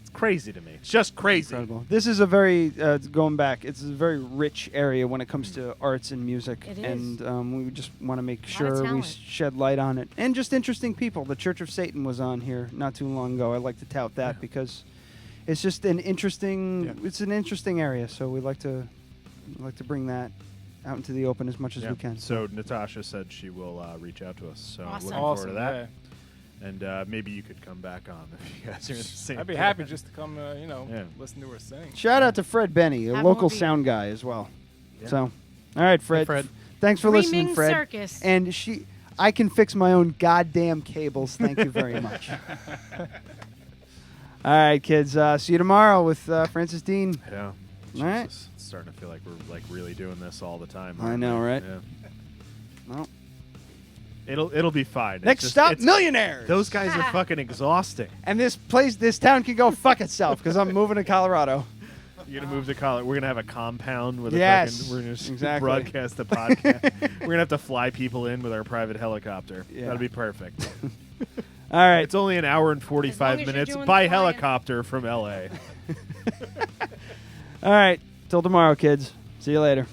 It's crazy to me. It's just crazy. Incredible. This is a very going back. It's a very rich area when it comes to arts and music, It is. and we just want to make Lot of sure we talent. shed light on it. And just interesting people. The Church of Satan was on here not too long ago. I like to tout that because it's just an interesting. Yeah. It's an interesting area, so we like to bring that out into the open as much as Yeah. we can. So Natasha said she will reach out to us. So Awesome. looking forward to Awesome, that. And maybe you could come back on if you guys are in the same. I'd be band. happy just to come, Yeah. listen to her sing. Shout out to Fred Benny, a Have local more sound guy as well. Yeah. So, all right, Fred. Fred. Thanks for Three listening, Ming Fred. Circus. And I can fix my own goddamn cables. Thank you very much. All right, kids. See you tomorrow with Francis Dean. Yeah. All right. Jesus. It's starting to feel like we're like really doing this all the time. I aren't know, we? right? Yeah. Well, It'll be fine. It's next just- stop, it's- millionaires. Those guys are fucking exhausting. And this town can go fuck itself because I'm moving to Colorado. You're gonna move to college. We're gonna have a compound with Yes, a fucking. We're gonna just exactly. broadcast the podcast. We're gonna have to fly people in with our private helicopter. Yeah. That'll be perfect. All right. It's only an hour and As 45 long as you're minutes doing by flying. helicopter from LA. All right. Till tomorrow, kids. See you later.